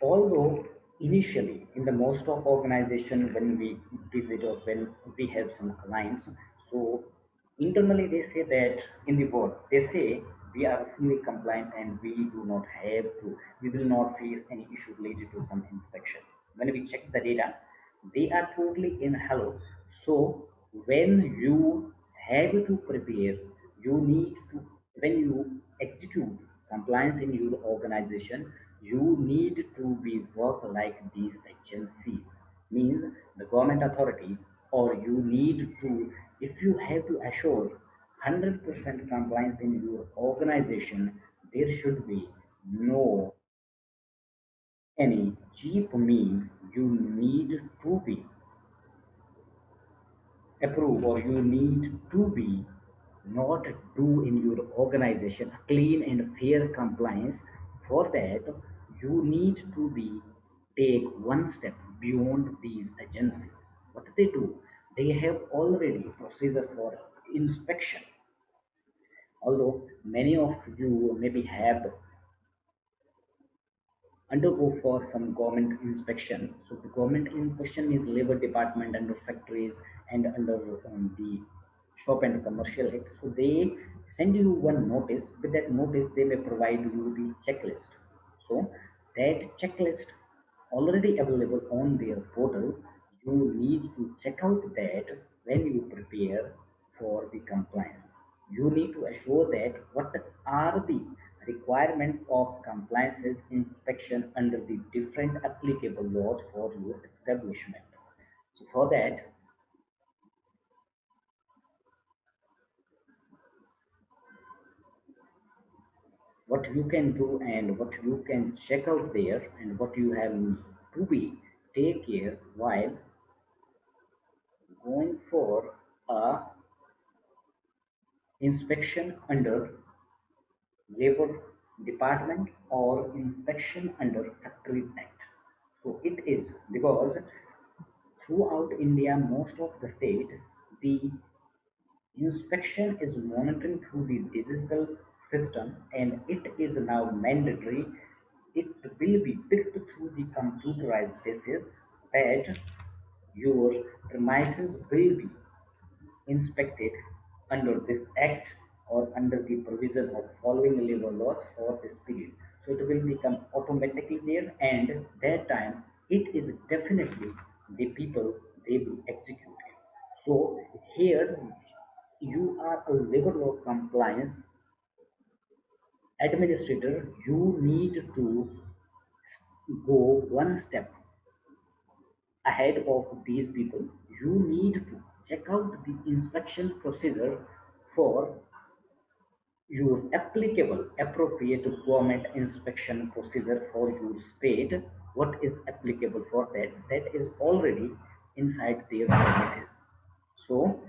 although initially in the most of organization when we visit or when we have some clients, so internally they say that in the board they say we are fully compliant and we do not have to, we will not face any issue related to some inspection. When we check the data, they are totally in hello. So when you have to prepare, you need to, when you execute compliance in your organization, you need to be work like these agencies, means the government authority, or you need to, if you have to assure 100% compliance in your organization, there should be no any cheap mean you need to be approve, or you need to be not do in your organization a clean and fair compliance. For that you need to be take one step beyond these agencies. What they do, they have already procedure for inspection. Although many of you maybe have undergo for some government inspection. So the government inspection is labor department under factories and under the shop and commercial act. So they send you one notice. With that notice, they may provide you the checklist. So that checklist already available on their portal. You need to check out that when you prepare for the compliance. You need to assure that what are the requirements of compliances inspection under the different applicable laws for your establishment. So for that, what you can do and what you can check out there and what you have to be take care while going for a inspection under labor department or inspection under factories act. So it is because throughout India, most of the state, the inspection is monitoring through the digital system and it is now mandatory. It will be picked through the computerized basis that your premises will be inspected under this act or under the provision of following labor laws for this period. So it will become automatically there, and that time it is definitely the people they will execute. So here you are a labor law compliance administrator, you need to go one step ahead of these people. You need to check out the inspection procedure for your applicable appropriate government inspection procedure for your state. What is applicable for that, that is already inside their premises. So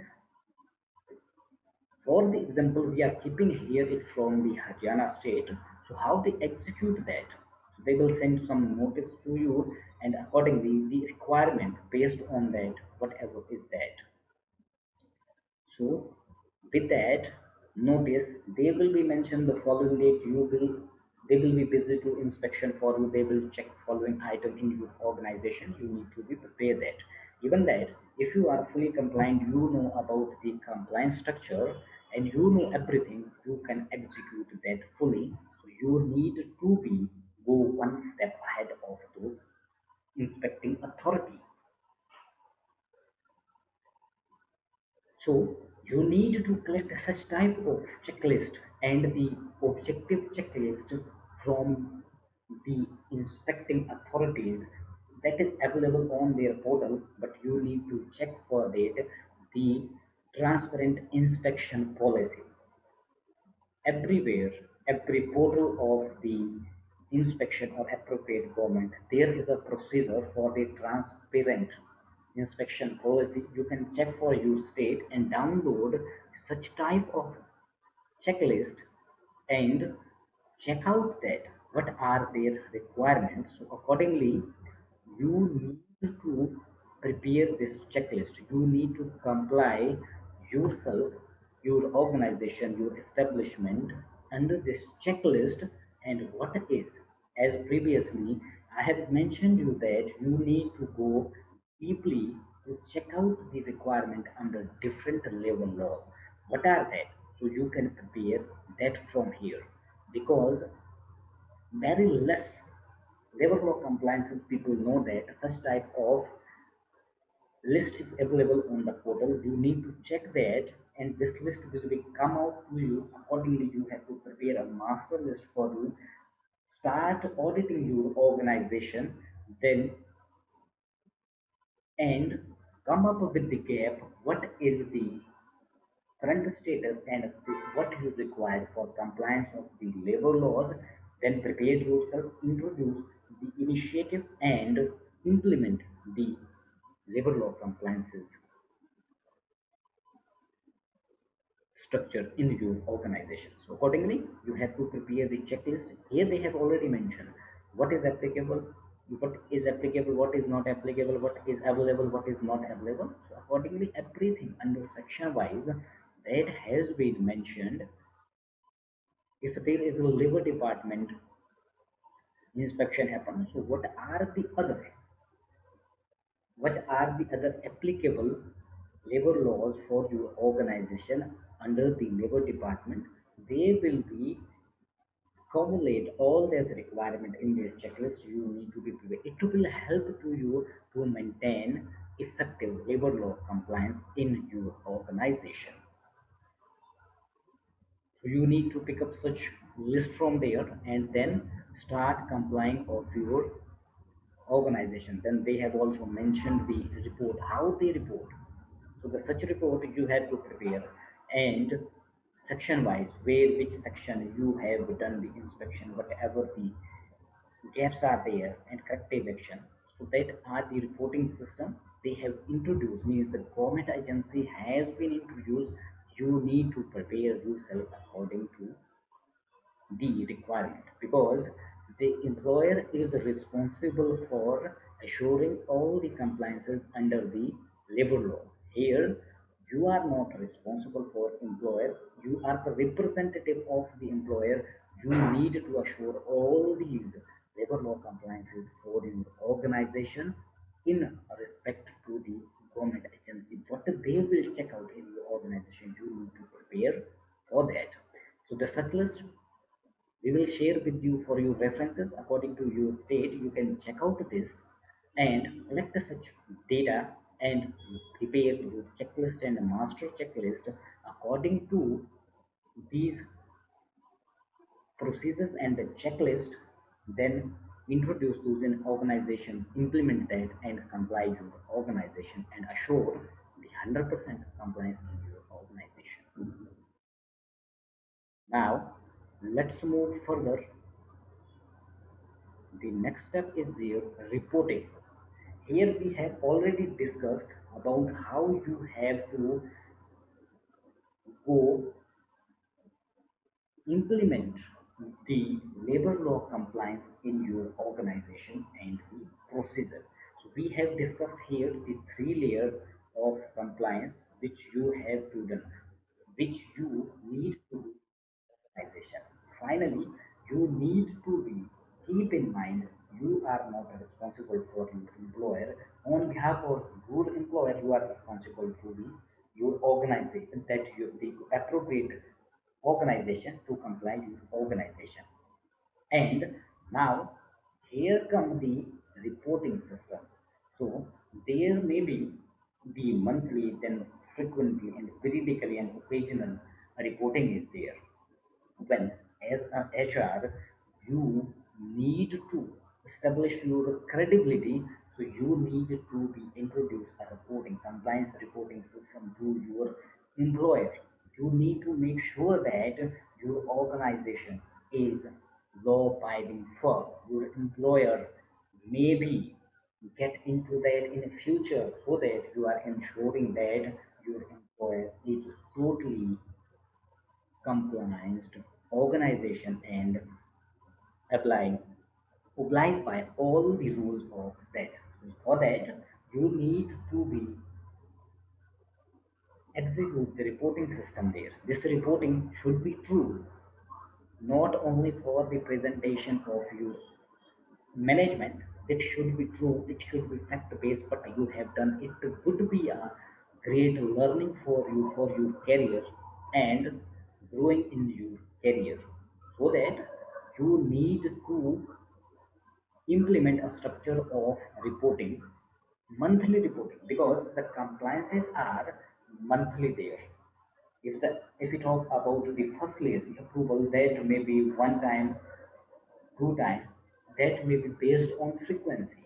for the example, we are keeping here it from the Haryana state. So how they execute that? So they will send some notice to you, and accordingly, the requirement based on that, whatever is that. So with that notice, they will be mentioned the following date. You will they will be busy to inspection for you. They will check following item in your organization. You need to be prepared that. Given that, If you are fully compliant, you know about the compliance structure and you know everything, you can execute that fully. So you need to be go one step ahead of those inspecting authority. So you need to collect such type of checklist and the objective checklist from the inspecting authorities that is available on their portal, but you need to check for that the transparent inspection policy everywhere, every portal of the inspection or appropriate government, there is a procedure for the transparent inspection policy. You can check for your state and download such type of checklist and check out that what are their requirements. So accordingly, you need to prepare this checklist. You need to comply yourself, your organization, your establishment under this checklist. And what is, as previously I have mentioned you that you need to go deeply to check out the requirement under different level laws. What are that? So you can prepare that from here, because very less labor law compliances people know that such type of list is available on the portal. You need to check that, and this list will be come out to you. Accordingly, you have to prepare a master list for you, start auditing your organization, then and come up with the gap, what is the current status and what is required for compliance of the labor laws. Then prepare yourself, introduce the initiative and implement the labor law compliances structure in your organization. So accordingly, you have to prepare the checklist. Here they have already mentioned what is applicable, what is not applicable, what is available, what is not available. So accordingly, everything under section wise that has been mentioned. If there is a labor department inspection happens, so what are the other applicable labor laws for your organization under the labor department? They will be accumulate all this requirement in your checklist. You need to be prepared. It will help to you to maintain effective labor law compliance in your organization. So you need to pick up such list from there and then start complying of your organization. Then they have also mentioned the report, how they report. So the such report you have to prepare, and section wise, where which section you have done the inspection, whatever the gaps are there, and corrective action. So that are the reporting system they have introduced, means the government agency has been introduced. You need to prepare yourself according to the requirement, because the employer is responsible for assuring all the compliances under the labor laws. Here you are not responsible for employer, you are the representative of the employer. You need to assure all these labor law compliances for your organization in respect to the government agency. What they will check out in your organization, you need to prepare for that. So the such list we will share with you for your references according to your state. You can check out this and collect such data and prepare your checklist and master checklist according to these procedures and the checklist. Then introduce those in organization, implement that and comply your organization and assure the 100% compliance in your organization. Now let's move further. The next step is the reporting. Here we have already discussed about how you have to go implement the labor law compliance in your organization and the procedure. So we have discussed here the three layers of compliance which you have to do, which you need to do organization. Finally, you need to be keep in mind You are not responsible for your employer. On behalf of your employer, you are responsible to be your organization, that you the appropriate organization to comply with organization. And now here come the reporting system. So there may be the monthly, then frequently and periodically and occasional reporting is there. When as a HR you need to establish your credibility, so you need to be introduce a reporting compliance reporting system to your employer. You need to make sure that your organization is law abiding firm. Your employer maybe get into that in the future, so that you are ensuring that your employer is totally compliant organization and applying obliged by all the rules of that. For that, you need to be execute the reporting system there. This reporting should be true, not only for the presentation of your management. It should be true, it should be fact based, but you have done it would be a great learning for you for your career and growing in your career, so that you need to implement a structure of reporting, monthly reporting, because the compliances are monthly there. If you talk about the first layer, the approval, that may be one time, two time, that may be based on frequency.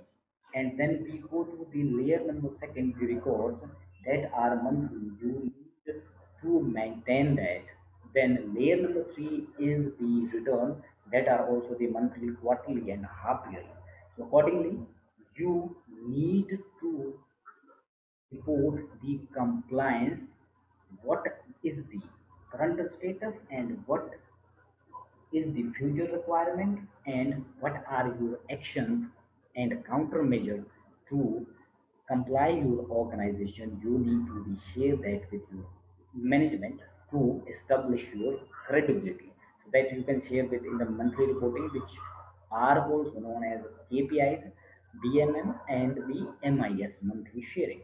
And then we go to the layer number second, the records that are monthly. You need to maintain that. Then layer number three is the return that are also the monthly, quarterly, and half yearly. So accordingly, you need to report the compliance, what is the current status and what is the future requirement, and what are your actions and countermeasure to comply your organization. You need to be share that with your management to establish your credibility, so that you can share with in the monthly reporting, which are also known as KPIs, BMM, and the MIS, monthly sharing.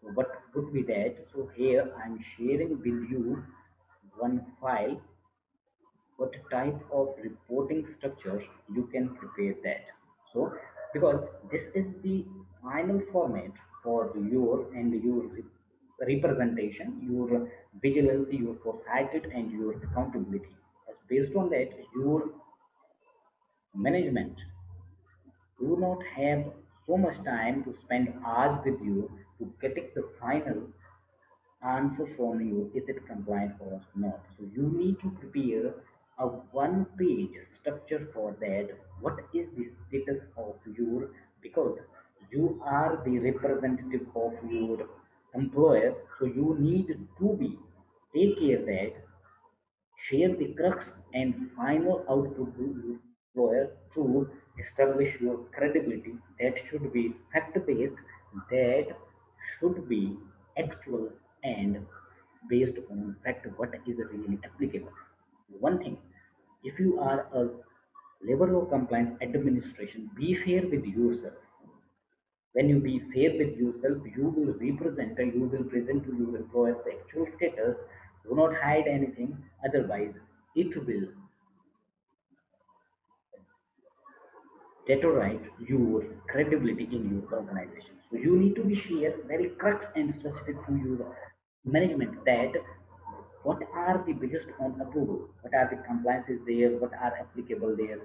So what would be that? So here I'm sharing with you one file, what type of reporting structure you can prepare that. So because this is the final format for your and your representation, your vigilance, your foresighted, and your accountability. As based on that, your management do not have so much time to spend hours with you to getting the final answer from you, is it compliant or not. So you need to prepare a one page structure for that. What is the status of your, because you are the representative of your employer, so you need to be take care that share the crux and final output to your employer to establish your credibility. That should be fact based, that should be actual and based on fact what is really applicable. One thing, if you are a labor law compliance administration, be fair with yourself. When you be fair with yourself, you will represent, you will present to your employer the actual status. Do not hide anything, otherwise it will deteriorate your credibility in your organization. So you need to be share very crux and specific to your management, that what are the based on approval, what are the compliances there, what are applicable there.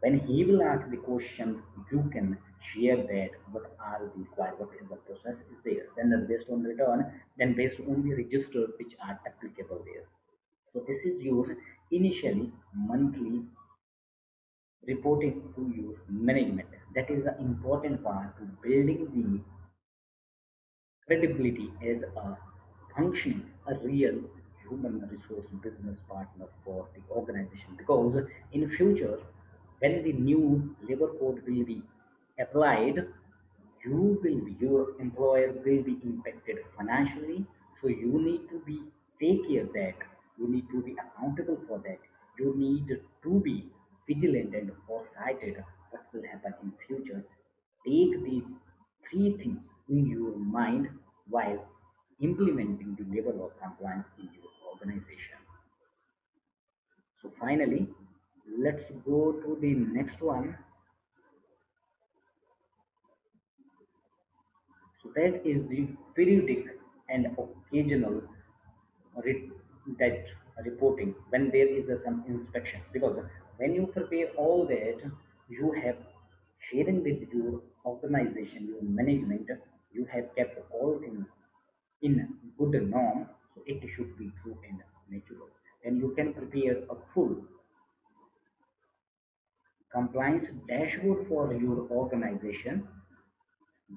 When he will ask the question, you can share that what are the required, what is the process is there. Then based on return, then based on the register which are applicable there. So this is your initially monthly reporting to your management. That is the important part to building the credibility as a functioning, a real human resource business partner for the organization. Because in future, when the new labor code will be applied, you will be, your employer will be impacted financially. So you need to be, take care that, you need to be accountable for that. You need to be vigilant and foresighted what will happen in future. Take these three things in your mind while implementing the level of compliance in your organization. So finally, let's go to the next one. So that is the periodic and occasional re- that reporting when there is some inspection, because when you prepare all that, you have sharing with your organization, your management, you have kept all things in good norm, so it should be true and natural, and you can prepare a full compliance dashboard for your organization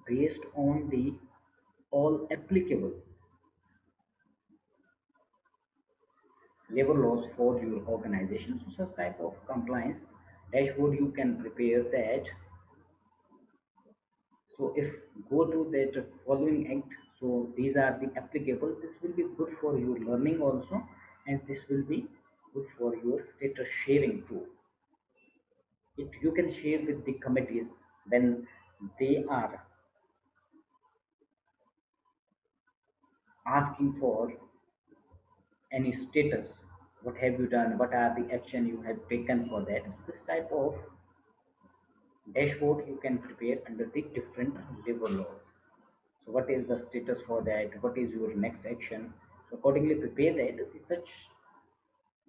based on the all applicable labor laws for your organization. So such type of compliance dashboard you can prepare that. So if go to that following act, so these are the applicable, this will be good for your learning also, and this will be good for your status sharing too. It you can share with the committees when they are asking for any status, what have you done, what are the action you have taken for that. This type of dashboard you can prepare under the different labor laws. So what is the status for that, what is your next action, so accordingly prepare that. Such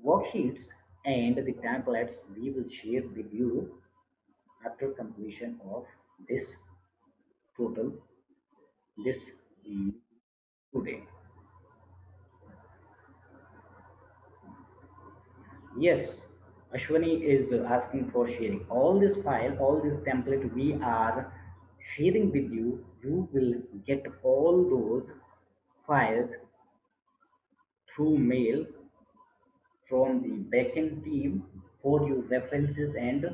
worksheets and the templates we will share with you after completion of this total this today. Yes, Ashwani is asking for sharing all this file, all this template we are sharing with you. You will get all those files through mail from the backend team for your references and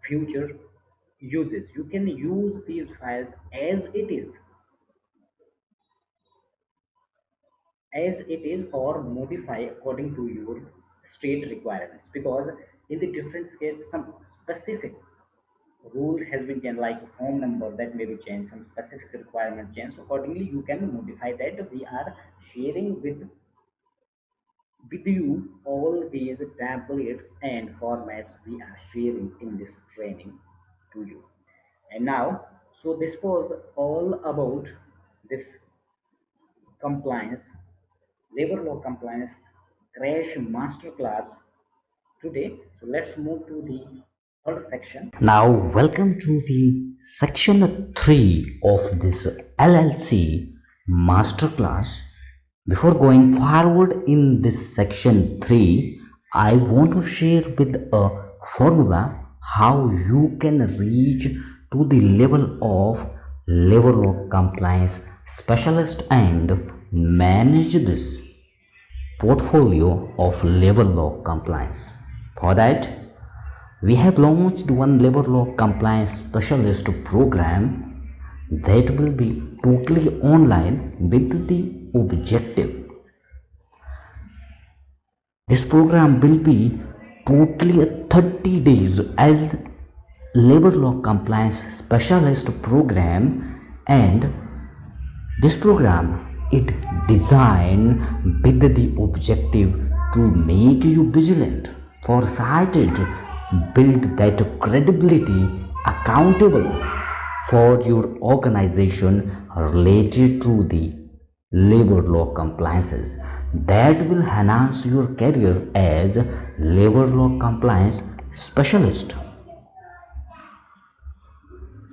future uses. You can use these files as it is or modify according to your state requirements, because in the different states some specific rules has been changed, like phone number that may be changed, some specific requirement change. So accordingly you can modify that. We are sharing with you all these templates and formats we are sharing in this training to you. And now, so this was all about this compliance, labor law compliance crash masterclass today. So let's move to the third section. Now, welcome to the section 3 of this LLC masterclass. Before going forward in this section 3, I want to share with a formula how you can reach to the level of labor law compliance specialist and manage this portfolio of labor law compliance. For that, we have launched one labor law compliance specialist program that will be totally online with the objective. This program will be totally a 30 days as labor law compliance specialist program, and this program is designed with the objective to make you vigilant, foresighted, build that credibility, accountable for your organization related to the labor law compliances that will enhance your career as labor law compliance specialist.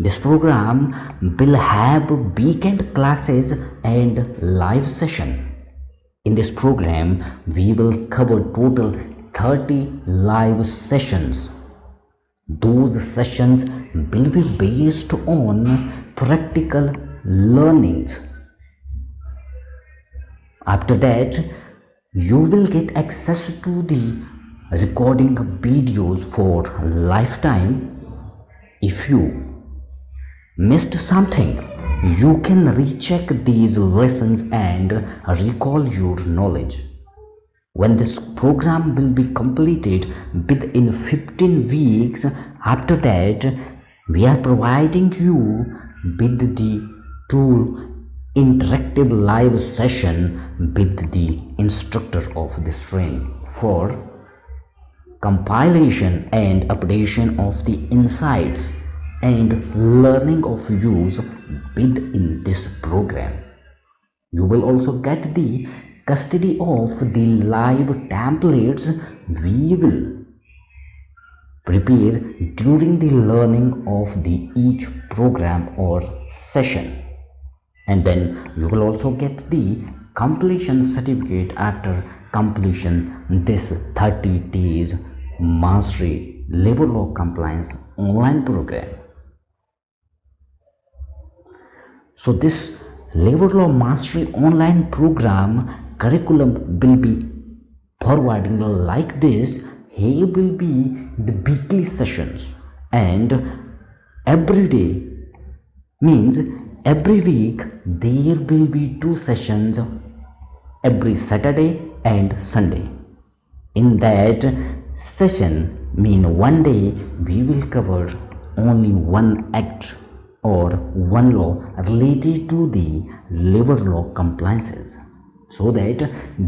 This program will have weekend classes and live session. In this program, we will cover total 30 live sessions. Those sessions will be based on practical learnings. After that, you will get access to the recording videos for lifetime. If you missed something, you can recheck these lessons and recall your knowledge. when this program will be completed within 15 weeks. After that, we are providing you with the two interactive live session with the instructor of this training for compilation and updation of the insights and learning of use within this program. You will also get the custody of the live templates we will prepare during the learning of the each program or session. And then you will also get the completion certificate after completion this 30 days mastery labor law compliance online program. So this labor law mastery online program curriculum will be forwarding like this. Here will be the weekly sessions, and every day means every week there will be 2 sessions every Saturday and Sunday. In that session mean one day we will cover only one act or one law related to the labor law compliances, so that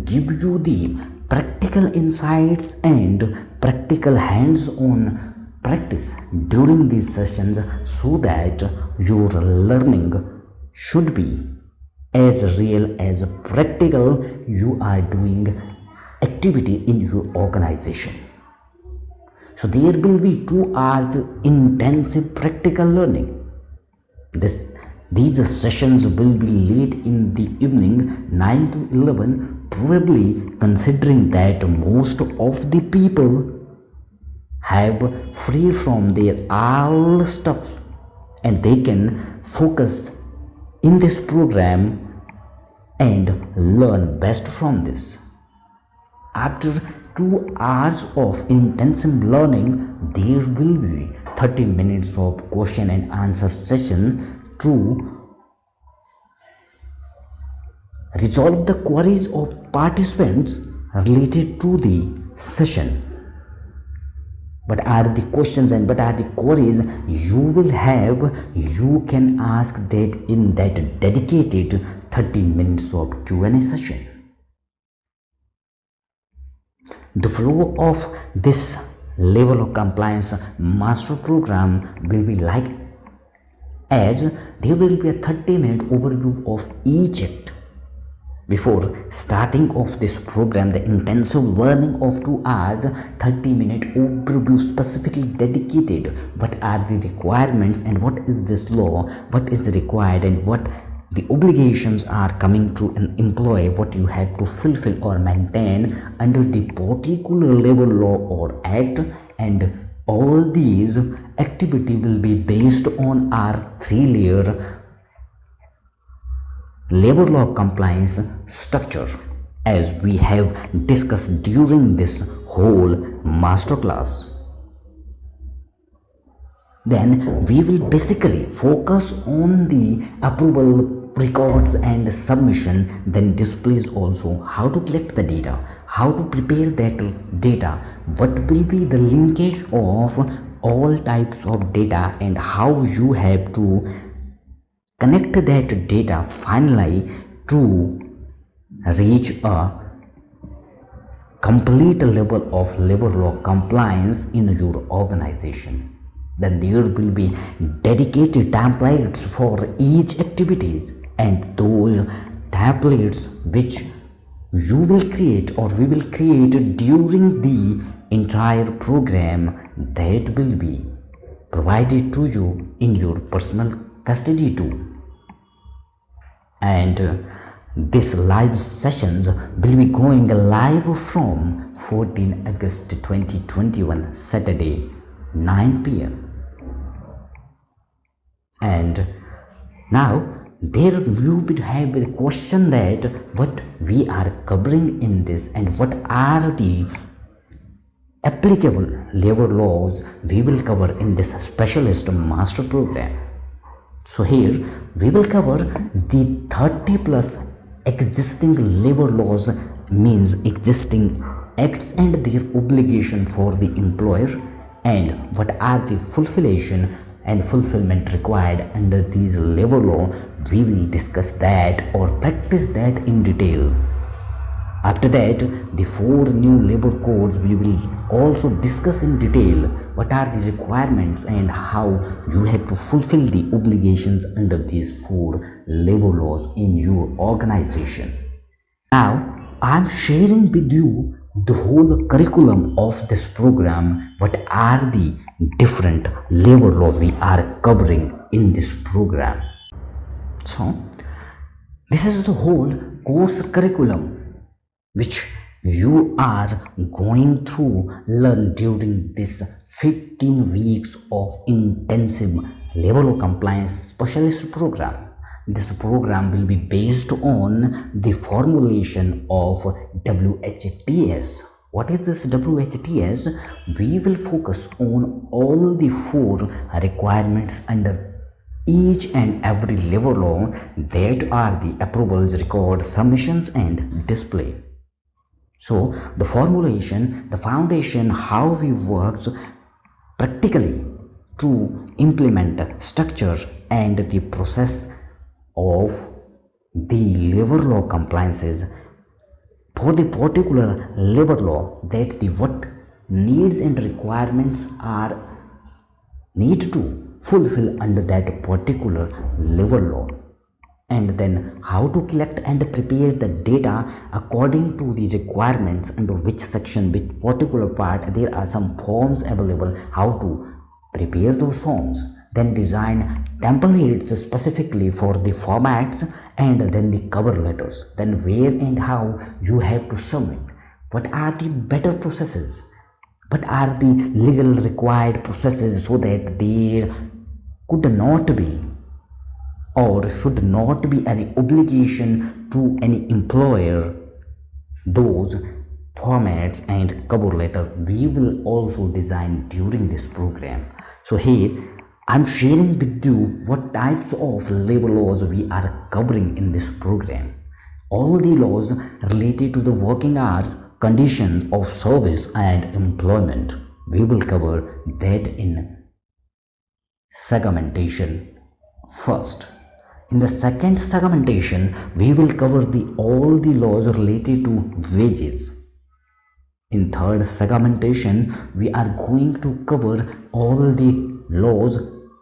give you the practical insights and practical hands-on practice during these sessions, so that your learning should be as real as practical you are doing activity in your organization. So there will be 2 hours intensive practical learning. These sessions will be late in the evening 9 to 11, probably considering that most of the people have free from their all stuff and they can focus in this program and learn best from this. After 2 hours of intensive learning, there will be 30 minutes of question and answer session to resolve the queries of participants related to the session. What are the questions and what are the queries you will have? You can ask that in that dedicated 30 minutes of Q&A session. The flow of this level of compliance master program will be like as there will be a 30-minute overview of each act. Before starting of this program, the intensive learning of 2 hours, 30-minute overview specifically dedicated what are the requirements and what is this law, what is required and what the obligations are coming to an employee, what you have to fulfill or maintain under the particular labor law or act, and all these activity will be based on our 3-layer labor law compliance structure, as we have discussed during this whole masterclass. Then we will basically focus on the approval records and submission, then displays also how to collect the data, how to prepare that data, what will be the linkage of all types of data and how you have to connect that data finally to reach a complete level of labor law compliance in your organization. Then there will be dedicated templates for each activities, and those templates which you will create or we will create during the entire program, that will be provided to you in your personal custody too. And these live sessions will be going live from 14 August 2021 Saturday 9 p.m. And now there you would have the question that what we are covering in this and what are the applicable labor laws we will cover in this specialist master program. So here we will cover the 30 plus existing labor laws means existing acts and their obligation for the employer, and what are the fulfillation and fulfillment required under these labor law. We will discuss that or practice that in detail. After that, the 4 new labor codes we will also discuss in detail what are the requirements and how you have to fulfill the obligations under these 4 labor laws in your organization. Now, I am sharing with you the whole curriculum of this program. What are the different labor laws we are covering in this program? So, this is the whole course curriculum which you are going to learn during this 15 weeks of intensive labor law compliance specialist program. This program will be based on the formulation of WHTS. What is this WHTS? We will focus on all the 4 requirements under each and every labor law, that are the approvals, record, submissions and display. So the formulation, the foundation, how we works practically to implement structure and the process of the labor law compliances for the particular labor law, that the what needs and requirements are need to fulfill under that particular labor law, and then how to collect and prepare the data according to the requirements under which section, which particular part. There are some forms available, how to prepare those forms, then design templates specifically for the formats, and then the cover letters, then where and how you have to submit, what are the better processes, what are the legal required processes, so that there could not be or should not be any obligation to any employer. Those formats and cover letter we will also design during this program. So here I'm sharing with you what types of labor laws we are covering in this program. All the laws related to the working hours, conditions of service and employment, we will cover that in segmentation first. In the second segmentation, we will cover all the laws related to wages. In third segmentation, we are going to cover all the laws,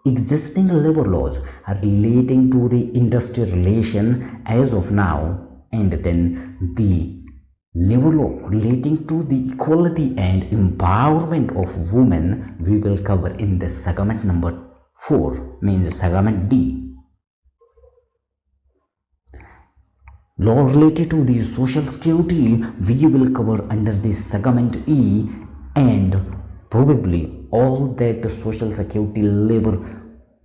existing labor laws relating to the industrial relation as of now, and then the labor law relating to the equality and empowerment of women we will cover in the segment number 4, means segment D. Law related to the social security we will cover under the segment E, and probably all that social security labor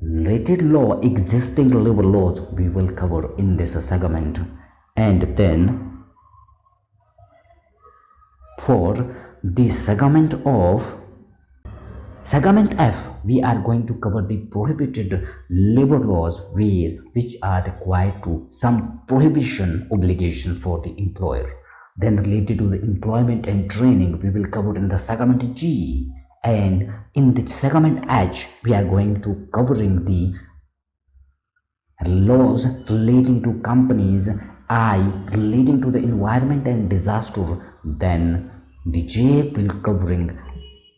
related law, existing labor laws we will cover in this segment. And then for the segment of segment F, we are going to cover the prohibited labor laws which are required to some prohibition obligation for the employer. Then related to the employment and training we will cover in the segment G, and in the segment H we are going to covering the laws relating to companies, I relating to the environment and disaster. Then the J will covering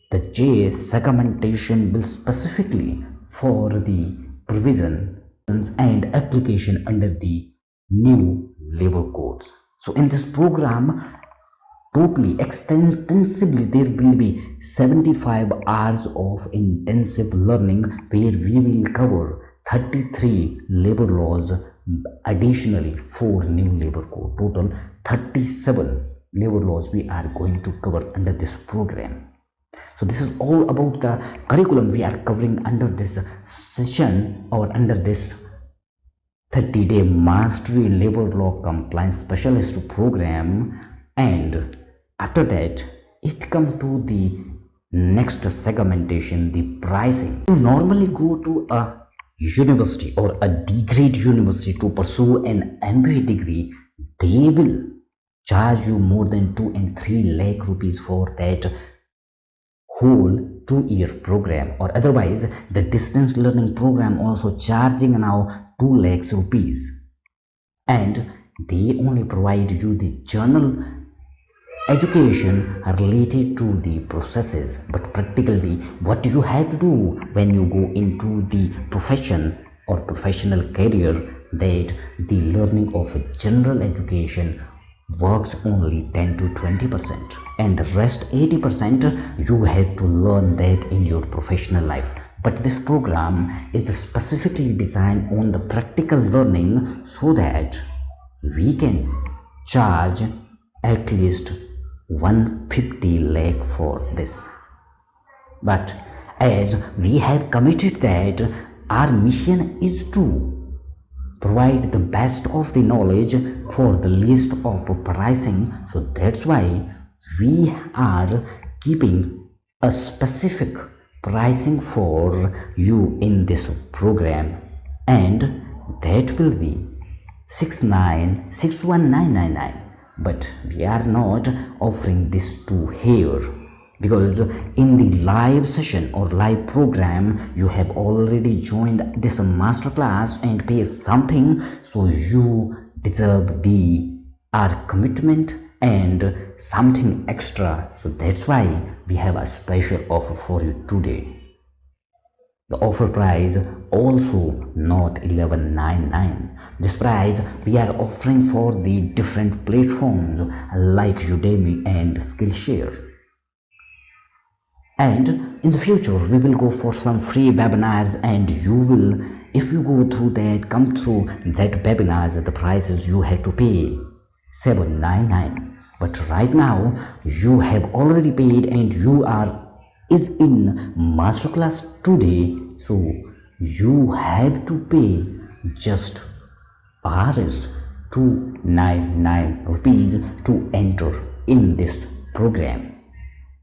the J segmentation will specifically for the provisions and application under the new labor codes. So in this program, totally extensively there will be 75 hours of intensive learning, where we will cover 33 labor laws, additionally 4 new labor code. Total 37 labor laws we are going to cover under this program. So this is all about the curriculum we are covering under this session, or under this 30-day mastery labor law compliance specialist program. And after that it come to the next segmentation, the pricing. You normally go to a university or a degree university to pursue an MBA degree. they will charge you more than 2 and 3 lakh rupees for that whole 2 year program, or otherwise the distance learning program also charging now 2 lakhs rupees, and they only provide you the general education related to the processes, but practically what you have to do when you go into the profession or professional career, that the learning of general education works only 10 to 20%, and the rest 80% you have to learn that in your professional life. But this program is specifically designed on the practical learning so that we can charge at least 150 lakh for this. But as we have committed that our mission is to provide the best of the knowledge for the least of pricing, so that's why we are keeping a specific pricing for you in this program, and that will be 6961,999. But we are not offering this to here, because in the live session or live program you have already joined this masterclass and pay something, so you deserve the our commitment and something extra. So that's why we have a special offer for you today. The offer price also not 1199. This price we are offering for the different platforms like Udemy and Skillshare. And in the future we will go for some free webinars, and you will, if you go through that, come through that webinars, the prices you have to pay 799. But right now you have already paid and you are is in masterclass today, so you have to pay just Rs 299 rupees to enter in this program.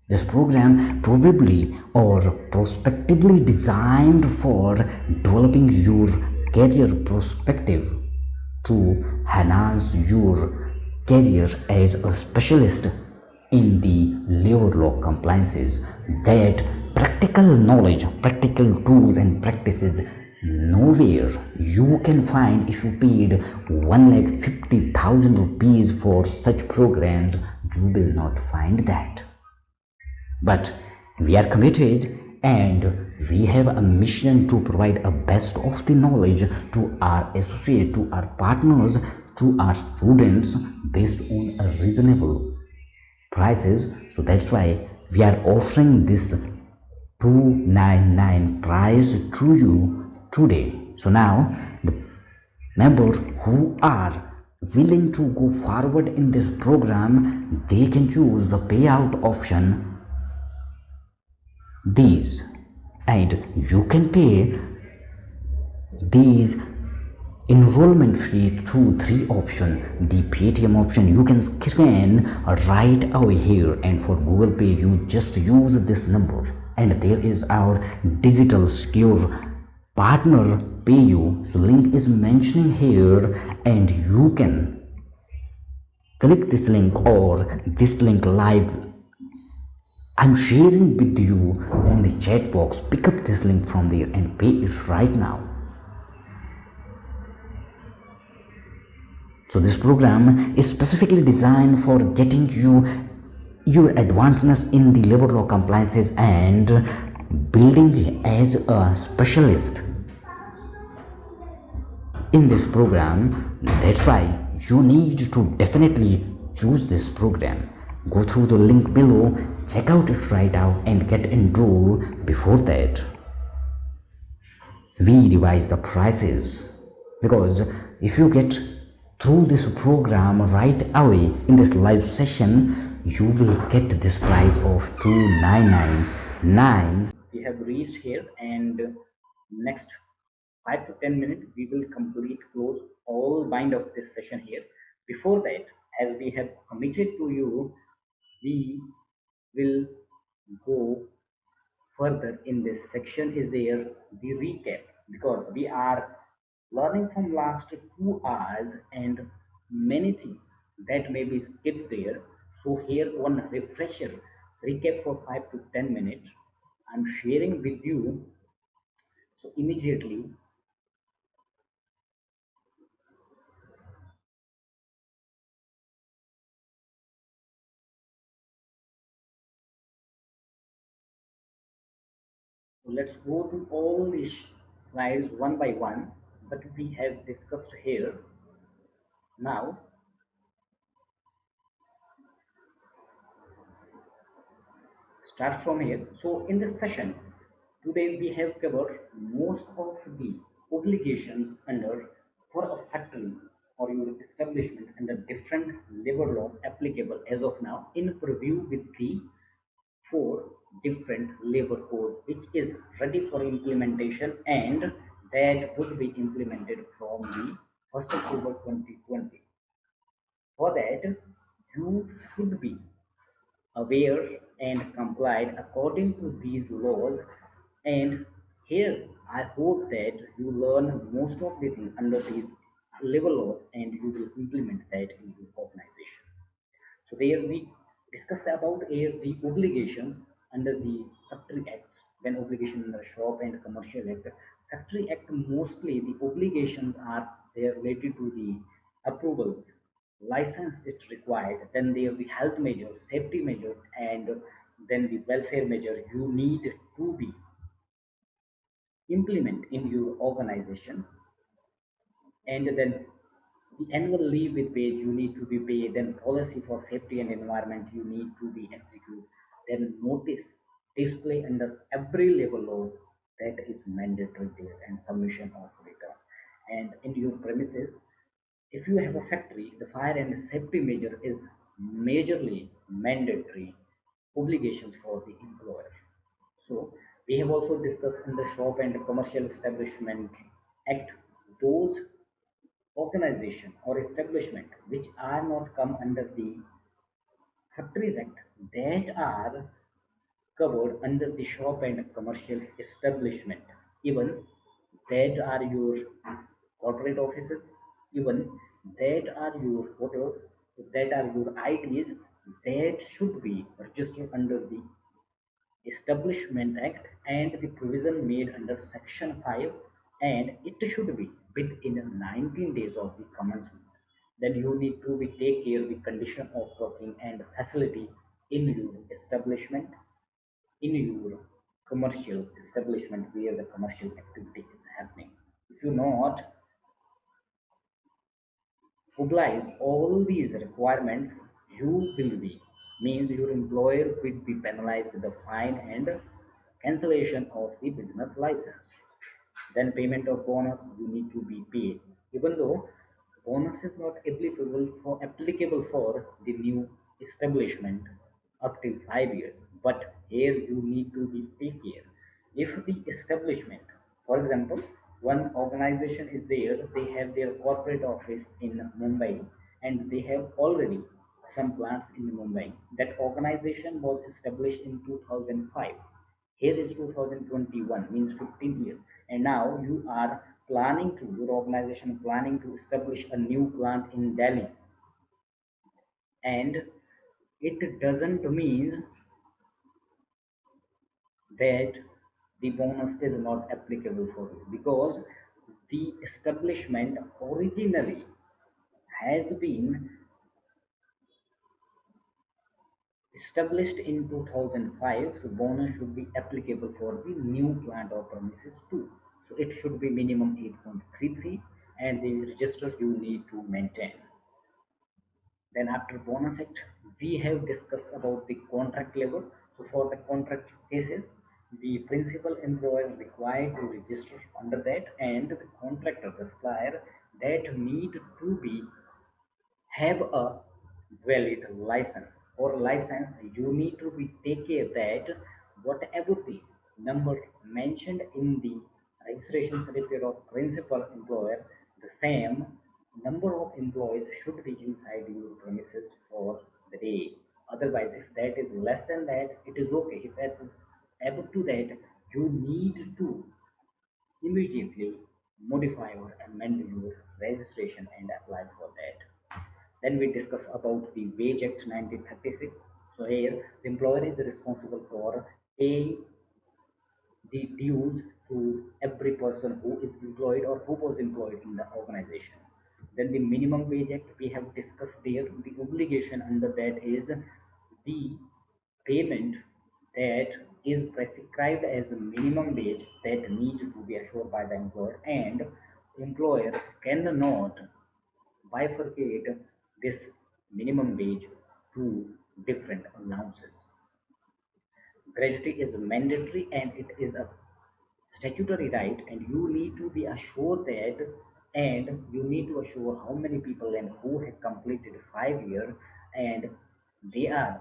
This program probably or prospectively designed for developing your career perspective to enhance your career as a specialist in the labor law compliances, that practical knowledge, practical tools and practices nowhere you can find. If you paid 1,50,000 rupees for such programs, you will not find that. But we are committed and we have a mission to provide a best of the knowledge to our associate, to our partners, to our students based on a reasonable prices. So that's why we are offering this 299 price to you today. So now the members who are willing to go forward in this program, they can choose the payout option these, and you can pay these enrollment fee through three option. The Paytm option you can scan right away here, and for Google Pay you just use this number, and there is our digital secure partner PayU, so link is mentioning here, and you can click this link or this link live I'm sharing with you on the chat box. Pick up this link from there and pay it right now. So this program is specifically designed for getting you your advancements in the labor law compliances and building you as a specialist in this program. That's why you need to definitely choose this program. Go through the link below, check out it right now and get enrolled. Before that, we revise the prices, because if you get through this program right away in this live session, you will get this price of 2,999. We have reached here, and next 5 to 10 minutes we will complete close all bind of this session here. Before that, as we have committed to you, we will go further in this section. Is there the recap, because we are learning from last 2 hours, and many things that may be skipped there. So here one refresher recap for 5 to 10 minutes I'm sharing with you. So immediately, let's go to all these slides one by one that we have discussed here. Now, start from here. So in this session, today we have covered most of the obligations under for a factory or your establishment under different labor laws applicable as of now in preview with the four different labor code which is ready for implementation and that would be implemented from the 1st October 2020. For that, you should be aware and complied according to these laws. And here, I hope that you learn most of the things under these labor laws and you will implement that in your organization. So there we discuss about here the obligations under the Factory Acts, when obligation under Shop and Commercial Act. Factory Act mostly the obligations are there related to the approvals, license is required, then there the health measures, safety measures, and then the welfare measure you need to be implement in your organization. And then the annual leave with wage you need to be paid, then policy for safety and environment you need to be executed, then notice display under every level law that is mandatory there, and submission of return. And in your premises, if you have a factory, the fire and safety measure is majorly mandatory obligations for the employer. So we have also discussed in the Shop and Commercial Establishment Act those organization or establishment which are not come under the Factories Act that are covered under the Shop and Commercial Establishment. Even that are your corporate offices, even that are your hotels, that are your ITs, that should be registered under the Establishment Act and the provision made under Section 5, and it should be within 19 days of the commencement. Then you need to be take care the condition of working and facility in your establishment, in your commercial establishment where the commercial activity is happening. If you not oblige all these requirements, you will be means your employer will be penalized with a fine and cancellation of the business license. Then payment of bonus you need to be paid, even though bonus is not applicable for the new establishment up to 5 years. But here you need to be take care. If the establishment, for example, one organization is there, they have their corporate office in Mumbai and they have already some plants in Mumbai. That organization was established in 2005. Here is 2021, means 15 years. And now you are planning to, your organization planning to establish a new plant in Delhi. And it doesn't mean that the bonus is not applicable for you, because the establishment originally has been established in 2005, so bonus should be applicable for the new plant or premises too. So it should be minimum 8.33 and the register you need to maintain. Then after bonus act, we have discussed about the contract level. So for the contract cases, the principal employer required to register under that, and the contractor, the supplier, that need to be have a valid license or license. You need to be take care that whatever the number mentioned in the registration certificate of principal employer, the same number of employees should be inside your premises for the day. Otherwise, if that is less than that, it is okay. If that is above to that, you need to immediately modify or amend your registration and apply for that. Then we discuss about the Wage Act 1936. So here the employer is responsible for paying the dues to every person who is employed or who was employed in the organization. Then the Minimum Wage Act we have discussed there. The obligation under that is the payment that is prescribed as a minimum wage that need to be assured by the employer, and employer cannot bifurcate this minimum wage to different allowances. Gratuity is mandatory and it is a statutory right, and you need to be assured that, and you need to assure how many people and who have completed 5 years, and they are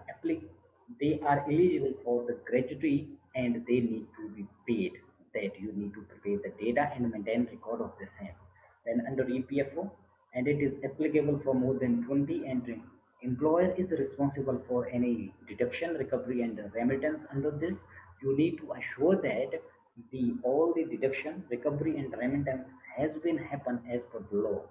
they are eligible for the gratuity and they need to be paid. That you need to prepare the data and maintain record of the same. Then under EPFO, and it is applicable for more than 20, and employer is responsible for any deduction, recovery, and remittance under this. You need to assure that the all the deduction, recovery, and remittance has been happen as per the law.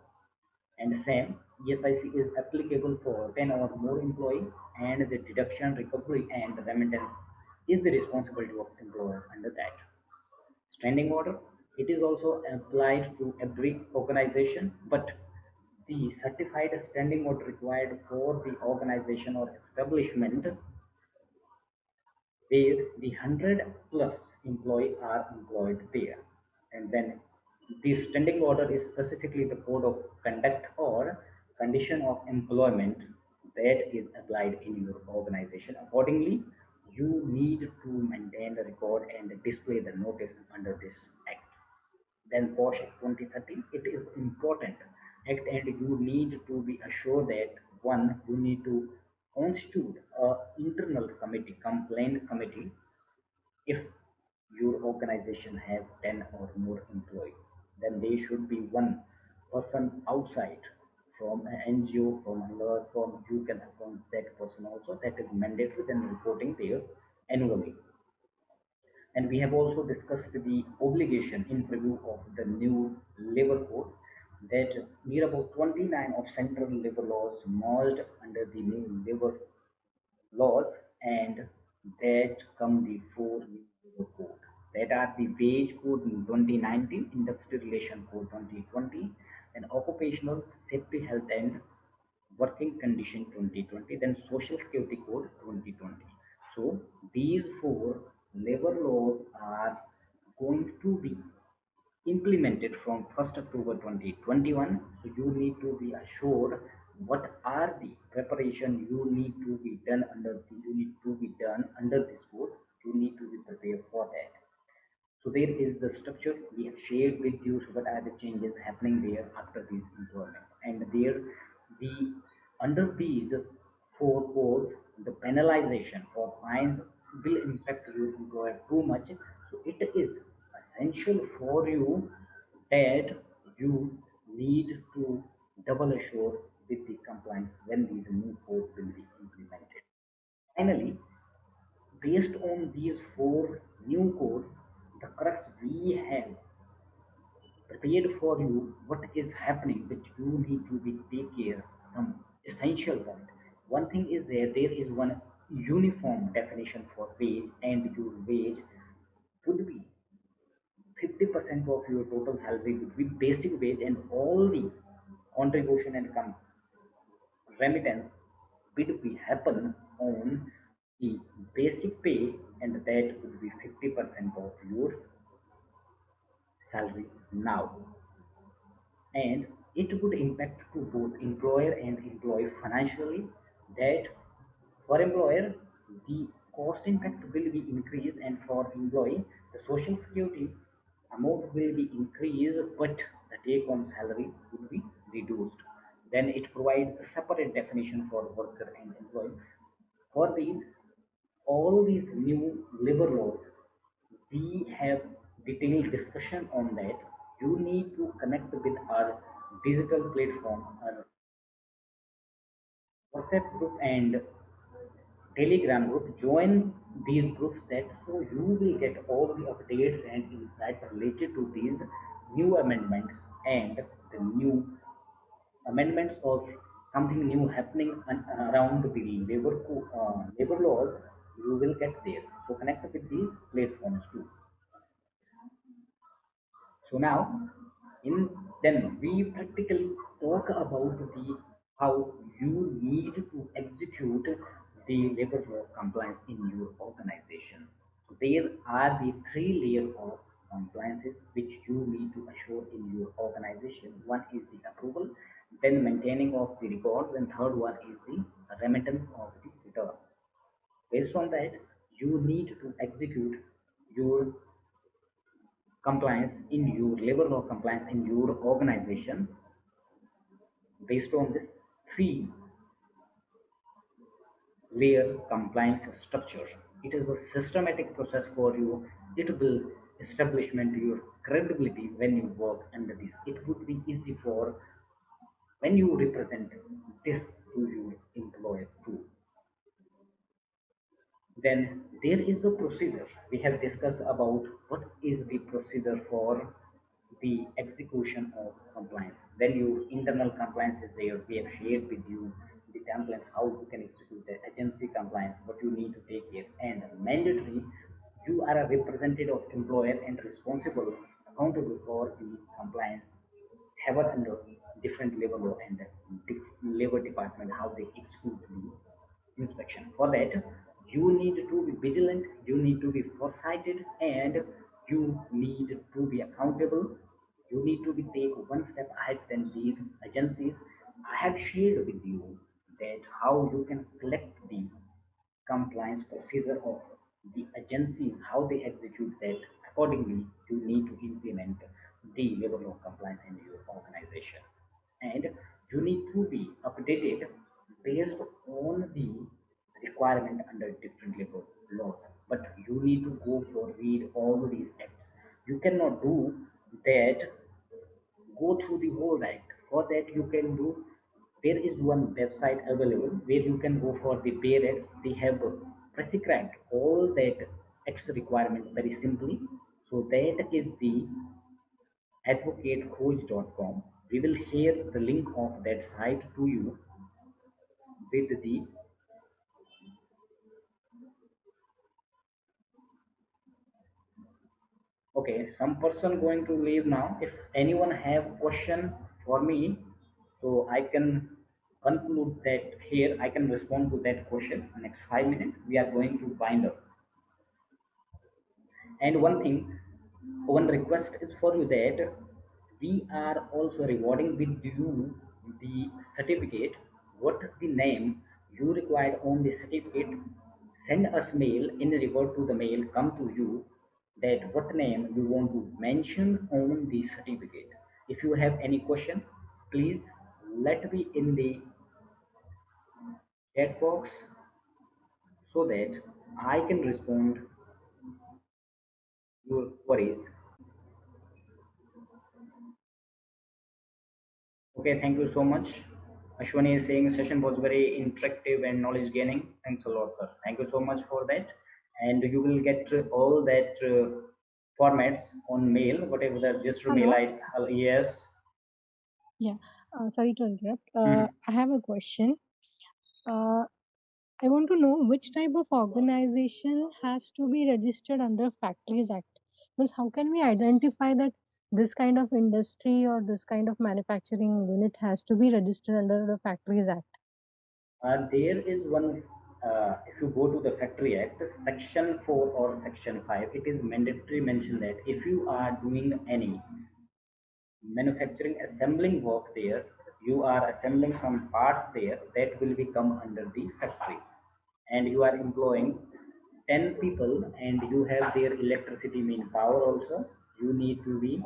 And same, ESIC is applicable for 10 or more employee, and the deduction, recovery, and remittance is the responsibility of employer under that. Standing order, it is also applied to every organization, but the certified standing order required for the organization or establishment where the 100 plus employee are employed there. And then the standing order is specifically the code of conduct or condition of employment that is applied in your organization. Accordingly, you need to maintain the record and display the notice under this act. Then Posh Act 2013, it is important act, and you need to be assured that one, you need to constitute a internal committee, complaint committee, if your organization have 10 or more employees. Then there should be one person outside from an NGO, from a law firm. You can appoint that person also. That is mandatory. Then reporting there annually. And we have also discussed the obligation in preview of the new labor code, that near about 29 of central labor laws merged under the new labor laws, and that come the four new labor code, that are the wage code in 2019, industrial relation code 2020, and occupational safety, health, and working condition 2020, then social security code 2020. So these four labor laws are going to be implemented from 1st October 2021. So you need to be assured what are the preparation you need to be done under you need to be done under this code. You need to be prepared for that. So there is the structure we have shared with you. So what are the changes happening there after this employment? And there, the under these four codes, the penalization or fines will impact your employer too much. So it is essential for you that you need to double assure with the compliance when these new codes will be implemented. Finally, based on these four new codes, the crux we have prepared for you what is happening, which you need to be take care some essential point. One thing is there is one uniform definition for wage, and your wage would be 50% of your total salary would be basic wage, and all the contribution and remittance will be happen on the basic pay, and that would be 50% of your salary now. And it would impact to both employer and employee financially. That for employer, the cost impact will be increased, and for employee, the social security amount will be increased, but the take home salary will be reduced. Then it provides a separate definition for worker and employee. For these, all these new labor laws, we have detailed discussion on that. You need to connect with our digital platform, our WhatsApp group and Telegram group. Join these groups, that so you will get all the updates and insight related to these new amendments and the new amendments of something new happening around the labor laws, you will get there. So connect with these platforms too. So now, in then we practically talk about the how you need to execute the labor law compliance in your organization. So there are the three layers of compliances which you need to assure in your organization. One is the approval, then maintaining of the records, and third one is the remittance of the returns. Based on that, you need to execute your compliance in your labor law compliance in your organization based on this three layer compliance structure. It is a systematic process for you. It will establishment your credibility when you work under this. It would be easy for when you represent this to your employer too. Then there is the procedure. We have discussed about what is the procedure for the execution of compliance. Then your internal compliance is there. We have shared with you the templates, how you can execute the agency compliance, what you need to take care, and mandatory. You are a representative of employer and responsible, accountable for the compliance ever under different labor law and labor department, how they execute the inspection. For that, you need to be vigilant, you need to be foresighted, and you need to be accountable. You need to be take one step ahead than these agencies. I have shared with you that how you can collect the compliance procedure of the agencies, how they execute that. Accordingly, you need to implement the labor law compliance in your organization. And you need to be updated based on the requirement under different labor laws. But you need to go for read all these acts. You cannot do that, go through the whole act. For that, you can do, there is one website available where you can go for the bare acts. They have prescribed all that acts requirement very simply. So that is the advocatecoach.com. We will share the link of that site to you with the. Okay, some person going to leave now. If anyone have question for me, so I can conclude that here. I can respond to that question. Next 5 minutes, we are going to wind up. And one thing, one request is for you that we are also rewarding with you the certificate. What the name you required on the certificate? Send us mail. In regard to the mail, come to you that what name you want to mention on the certificate. If you have any question, please let me in the chat box so that I can respond your queries. Okay, thank you so much. Ashwani is saying session was very interactive and knowledge gaining. Thanks a lot, sir. Thank you so much for that. And you will get all that formats on mail, whatever the register mail Hello. ID. Yes. Yeah. Sorry to interrupt. Mhm. I have a question. Uh, I want to know which type of organization has to be registered under Factories Act. Means how can we identify that this kind of industry or this kind of manufacturing unit has to be registered under the Factories Act? There is one, if you go to the Factory Act, Section 4 or Section 5, it is mandatory mention that if you are doing any manufacturing assembling work there, you are assembling some parts there, that will become under the factories, and you are employing 10 people and you have their electricity mean power also, you need to be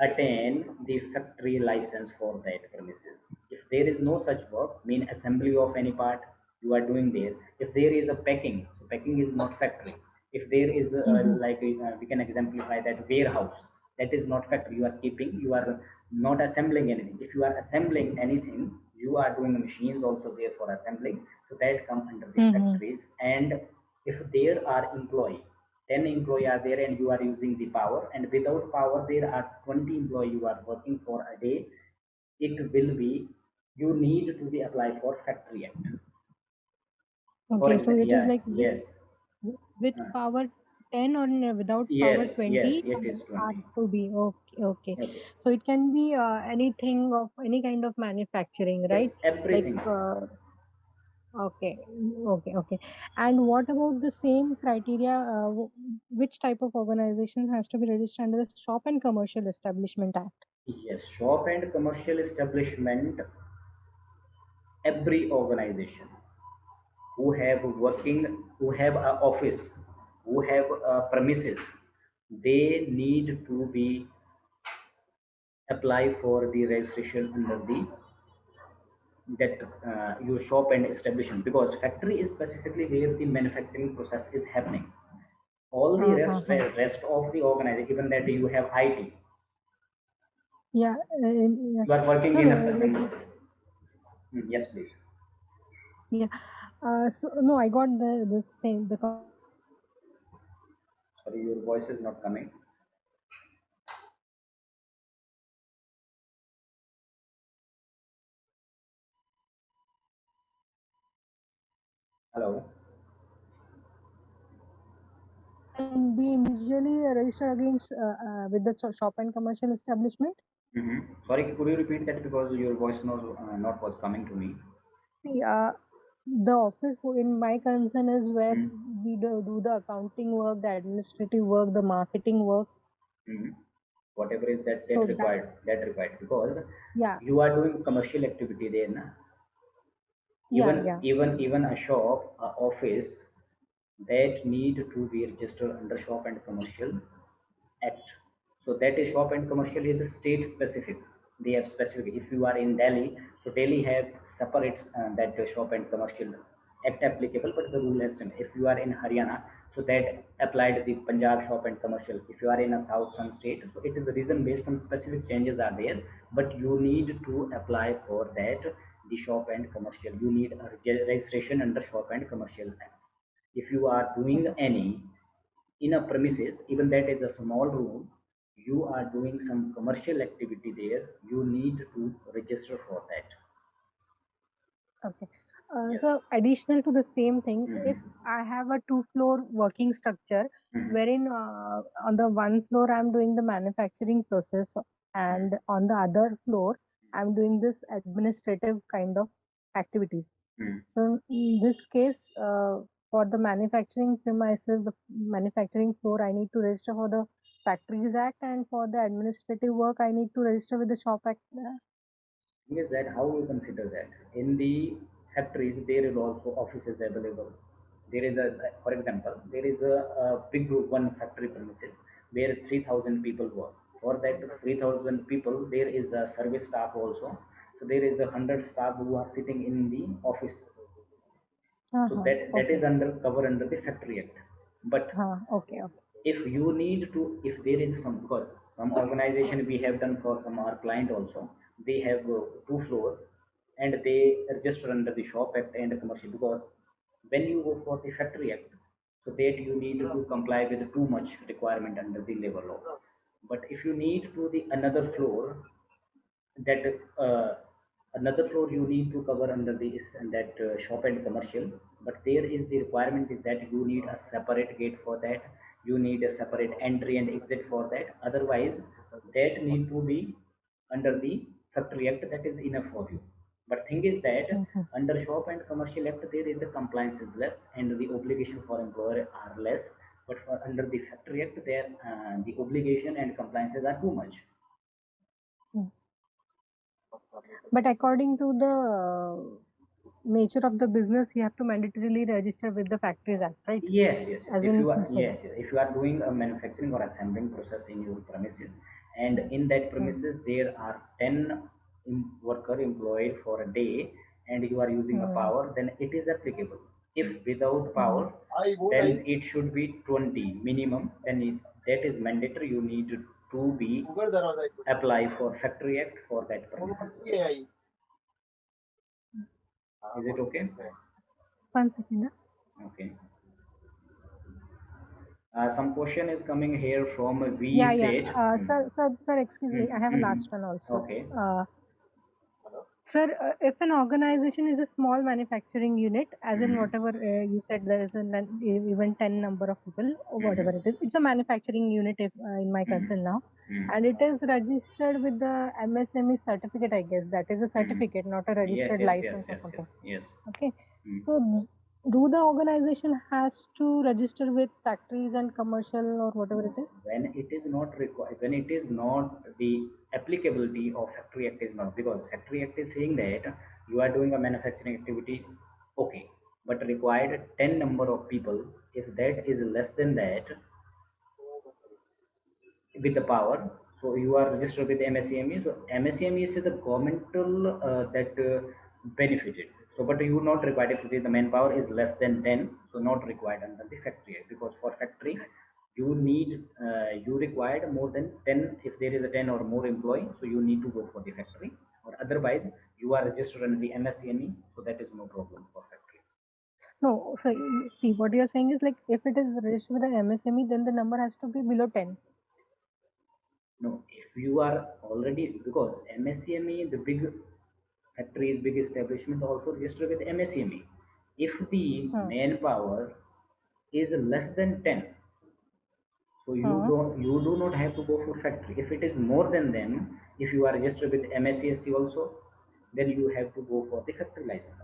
attain the factory license for that premises. If there is no such work mean assembly of any part you are doing there, if there is a packing, so packing is not factory. If there is Mm-hmm. we can exemplify that warehouse, that is not factory. You are keeping, you are not assembling anything. If you are assembling anything, you are doing machines also there for assembling, so that come under the Mm-hmm. factories. And if there are employee, 10 employee are there and you are using the power, and without power there are 20 employee you are working for a day, it will be you need to be apply for Factory Act. For Okay, so example, it is yeah, like yes, with uh, power 10 or without power yes, 20 it is are 20. to be okay. Okay, Okay, so it can be anything of any kind of manufacturing, yes, right? Like everything. okay, okay. And what about the same criteria? Which type of organization has to be registered under the Shop and Commercial Establishment Act? Yes, shop and commercial establishment, every organization who have working, who have a office, who have premises, they need to be apply for the registration under the that your shop and establishment, because factory is specifically where the manufacturing process is happening. All the Uh, rest of the organization, even that you have IT, yeah, yeah. you are working No, in no, a certain. like Yes, please. yeah. So no, I got the this thing. The Sorry, your voice is not coming. Hello. can be individually registered against with the shop and commercial establishment. Sorry, could you repeat that, because your voice not was coming to me. See, the office in my concern is where Mhm. we do the accounting work, the administrative work, the marketing work. Mhm. Whatever is that So that, that required, because yeah, you are doing commercial activity there na? yeah, even yeah. even a shop, a office, that need to be registered under Shop and Commercial Act. So that is Shop and Commercial is state specific. They have specific. If you are in Delhi, so Delhi have separate that Shop and Commercial Act applicable, but the rule has same. If you are in Haryana, so that applied the Punjab Shop and Commercial. If you are in a South some state, so it is the reason based some specific changes are there, but you need to apply for that the Shop and Commercial. You need a registration under Shop and Commercial Act. If you are doing Okay. any in a premises, even that is a small room, you are doing some commercial activity there, you need to register for that. Okay. Yes. So additional to the same thing, if Mhm. I have a two-floor working structure, Mhm. wherein on the one floor I'm doing the manufacturing process, and on the other floor I'm doing this administrative kind of activities. Mhm. So in this case, for the manufacturing premises, the manufacturing floor, I need to register for the Factories Act, and for the administrative work, I need to register with the Shop Act. Thing is that how you consider that in the factories there is also offices available. There is a, for example, there is a big one factory premises where 3,000 people work. For that 3,000 people, there is a service staff also. So there is 100 staff who are sitting in the office. So Uh-huh. that is Okay. under cover under the Factory Act. But Okay. Okay. if you need to, if there is some, because some organization we have done for some our client also, they have two floor, and they register under the Shop Act and commercial, because when you go for the Factory Act, so that you need to comply with too much requirement under the labor law. But if you need to the another floor, that another floor you need to cover under this and that Shop and Commercial, but there is the requirement is that you need a separate gate for that, you need a separate entry and exit for that, otherwise that need to be under the Factory Act, that is enough for you. But thing is that Mhm. under Shop and Commercial Act there is a compliance is less and the obligation for employer are less, but for under the Factory Act there the obligation and compliances are too much. Mm. But according to the nature of the business, you have to mandatorily register with the Factories Act, right? Yes. As If in you you are, said. if you are doing a manufacturing or assembling process in your premises, and in that Mm. premises there are 10 worker employed for a day, and you are using a Mm. power, then it is applicable. If without Mm. power, then it should be 20 minimum. Then that is mandatory. You need to be apply for Factory Act for that premises. Is it okay? 1 second. Okay. Some question is coming here from V Yeah, yeah. said. Sir, excuse me. I have a Mhm. last one also. Okay. Uh, Sir, if an organization is a small manufacturing unit, as in Mhm. whatever you said, there is even 10 number of people or whatever Mhm. it is, it's a manufacturing unit if, in my Mhm. concern now, Mhm. and it is registered with the MSME certificate, I guess. That is a Mhm. certificate, not a Yes, registered yes, yes, license or yes, something. yes, yes. Okay. Mhm. So, do the organization has to register with factories and commercial or whatever No, it is? when it is not required, when it is not the applicability of Factory Act is not, because Factory Act is saying that you are doing a manufacturing activity, okay, but required 10 number of people. If that is less than that, with the power, so you are registered with MSCME. So MSCME is the governmental that benefited. So, but you not required if the manpower is less than 10, so not required under the Factory Act, because for factory you need you required more than 10. If there is a 10 or more employee, so you need to go for the factory, or otherwise you are registered under the MSCME, so that is no problem for factory. No, so see, what you're saying is like if it is registered with the MSME, then the number has to be below 10. No, if you are already, because MSCME, the big factories, big establishment also register with MSCME. If the Hmm. manpower is less than 10, so Hmm. you do not have to go for factory. If it is more than them, if you are registered with MSCSC also, then you have to go for the factory license.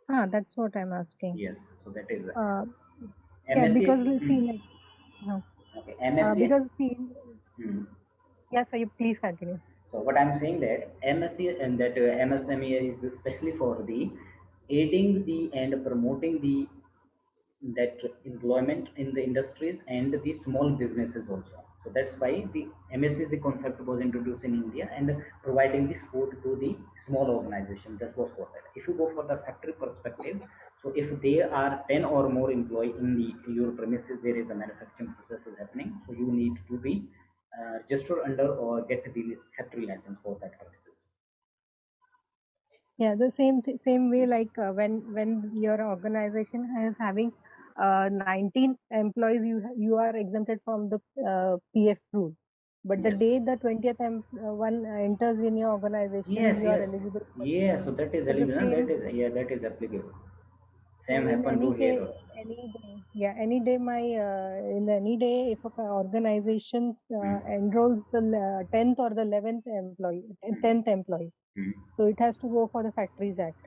Ah, that's what I'm asking. Yes, so that is Uh, yeah, MSC. because see, like, uh, Okay, MSC. because see, Hmm. yes, sir, you please continue. So what I'm saying that MSc and that MSME is especially for the aiding the and promoting the that employment in the industries and the small businesses also. So that's why the MSCC concept was introduced in India and providing the support to the small organization. That was for that. If you go for the factory perspective, so if there are 10 or more employee in the your premises, there is a manufacturing process is happening. So you need to be registered under or get the factory license for that purposes. Yeah, the same way like when your organization is having 19 employees, you are exempted from the PF rule. But the Yes. day the 20th one enters in your organization, Yes, you are yes, eligible for the yes. So PF. that is So the eligible. That same. is, yeah, that is applicable. So Same in happen to any here. case, any day, yeah, any day, my in any day, if a organization Mm, enrolls the 10th or the 11th employee, mm, 10th employee, mm. so it has to go for the Factories Act.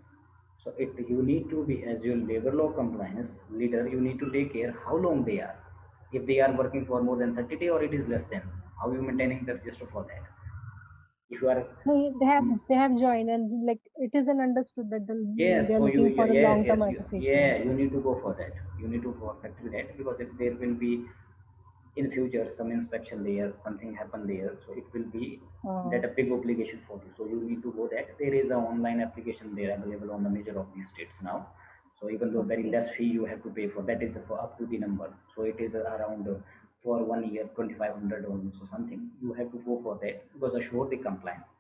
So it you need to be as your labor law compliance leader. You need to take care how long they are. If they are working for more than 30 days or it is less than, how you maintaining the register for that? If you are, No, mm, they have joined, and like it is an understood that yes. they are So looking for a yes, long term yes, association. yeah. You need to go for that. You need to go factory that, because if there will be in future some inspection there, something happen there, so it will be Uh, that a big obligation for you, so you need to go that. There is a online application there available on the major of these states now. So even though very okay. less fee you have to pay for that, is for up to the number, so it is around for 1 year 2500 or so something, you have to go for that because assure the compliance.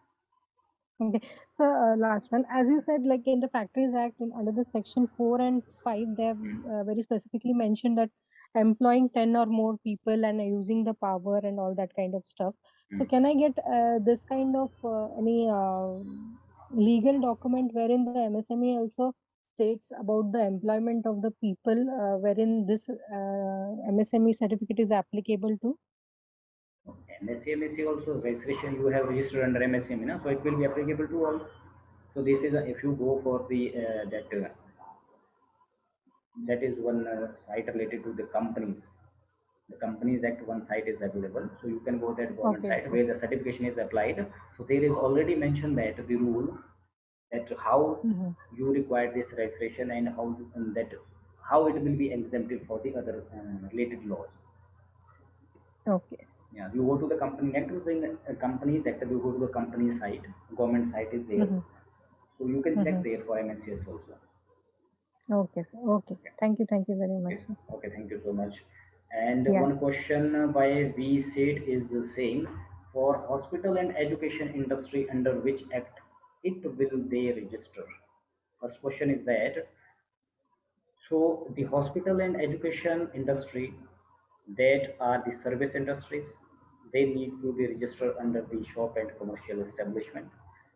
Okay. So last one, as you said, like in the Factories Act, under the section 4 and 5, they have Mm, very specifically mentioned that employing 10 or more people and using the power and all that kind of stuff. So mm. can I get this kind of any legal document wherein the MSME also states about the employment of the people, wherein this MSME certificate is applicable to? MSc MSc also registration you have registered under MSc, so it will be applicable to all. So this is if you go for the that that is one site related to the companies. The companies act one site is available, so you can go that government Okay. site where the certification is applied. So there is already mentioned that the rule that how Hmm. you require this registration and how and that how it will be exempted for the other related laws. Okay. Yeah, you go to the company next to the companies act, you go to the company site, government site is there, Hmm. so you can check Hmm. there for MNCs also. Okay, sir. Okay. Thank you very much, Okay, sir. okay, thank you so much. And Yeah. one question by V said is the same, for hospital and education industry, under which act it will they register? First question is that, so the hospital and education industry, that are the service industries, they need to be registered under the shop and commercial establishment.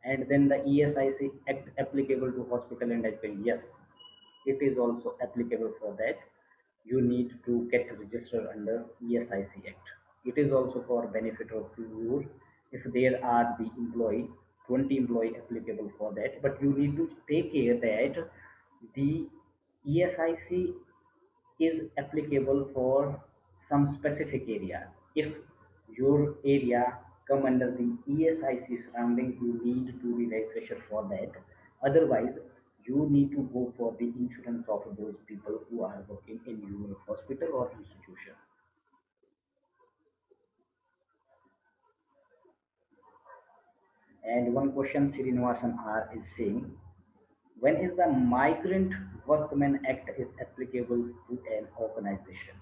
And then the ESIC Act applicable to hospital and education. Yes, it is also applicable for that. You need to get registered under ESIC Act. It is also for benefit of you if there are the employee 20 employee applicable for that, but you need to take care that the ESIC is applicable for some specific area. If your area come under the ESIC surrounding, you need to be registered for that. Otherwise, you need to go for the insurance of those people who are working in your hospital or institution. And one question Srinivasan R is saying, when is the Migrant Workmen Act is applicable to an organization?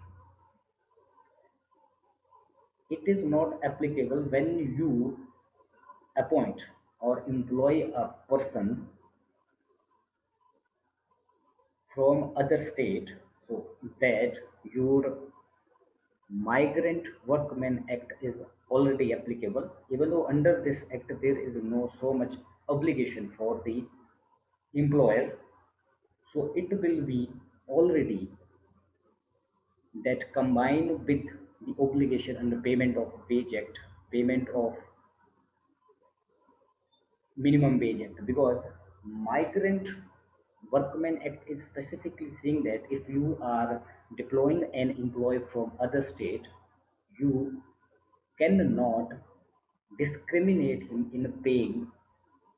It is not applicable when you appoint or employ a person from other state, so that your Migrant Workmen Act is already applicable, even though under this act there is no so much obligation for the employer. So it will be already that combined with the obligation under payment of wage act, payment of minimum wage act, because Migrant Workmen Act is specifically saying that if you are deploying an employee from other state, you cannot discriminate him in paying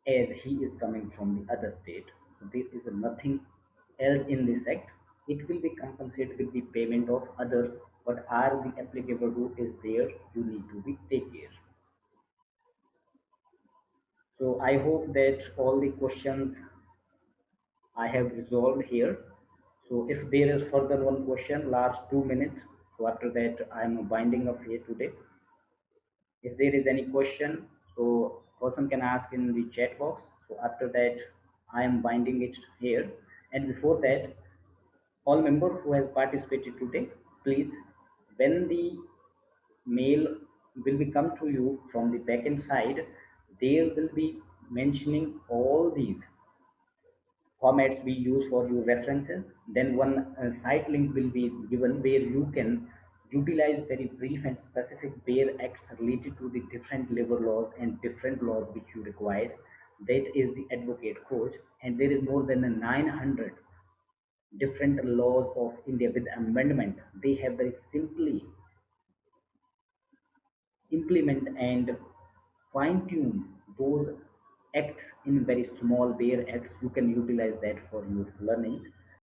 as he is coming from the other state. There is nothing else in this act. It will be compensated with the payment of other, what are the applicable rule is there, you need to be take care. So I hope that all the questions I have resolved here. So if there is further one question, last 2 minutes. So after that, I am binding up here today. If there is any question, so person can ask in the chat box. So after that, I am binding it here. And before that, all member who has participated today, please, when the mail will be come to you from the backend side, there will be mentioning all these formats we use for your references. Then one site link will be given where you can utilize very brief and specific bare acts related to the different labor laws and different laws which you require. That is the advocate coach, and there is more than 900 different laws of India with amendment. They have very simply implement and fine tune those acts in very small bare acts. You can utilize that for your learnings.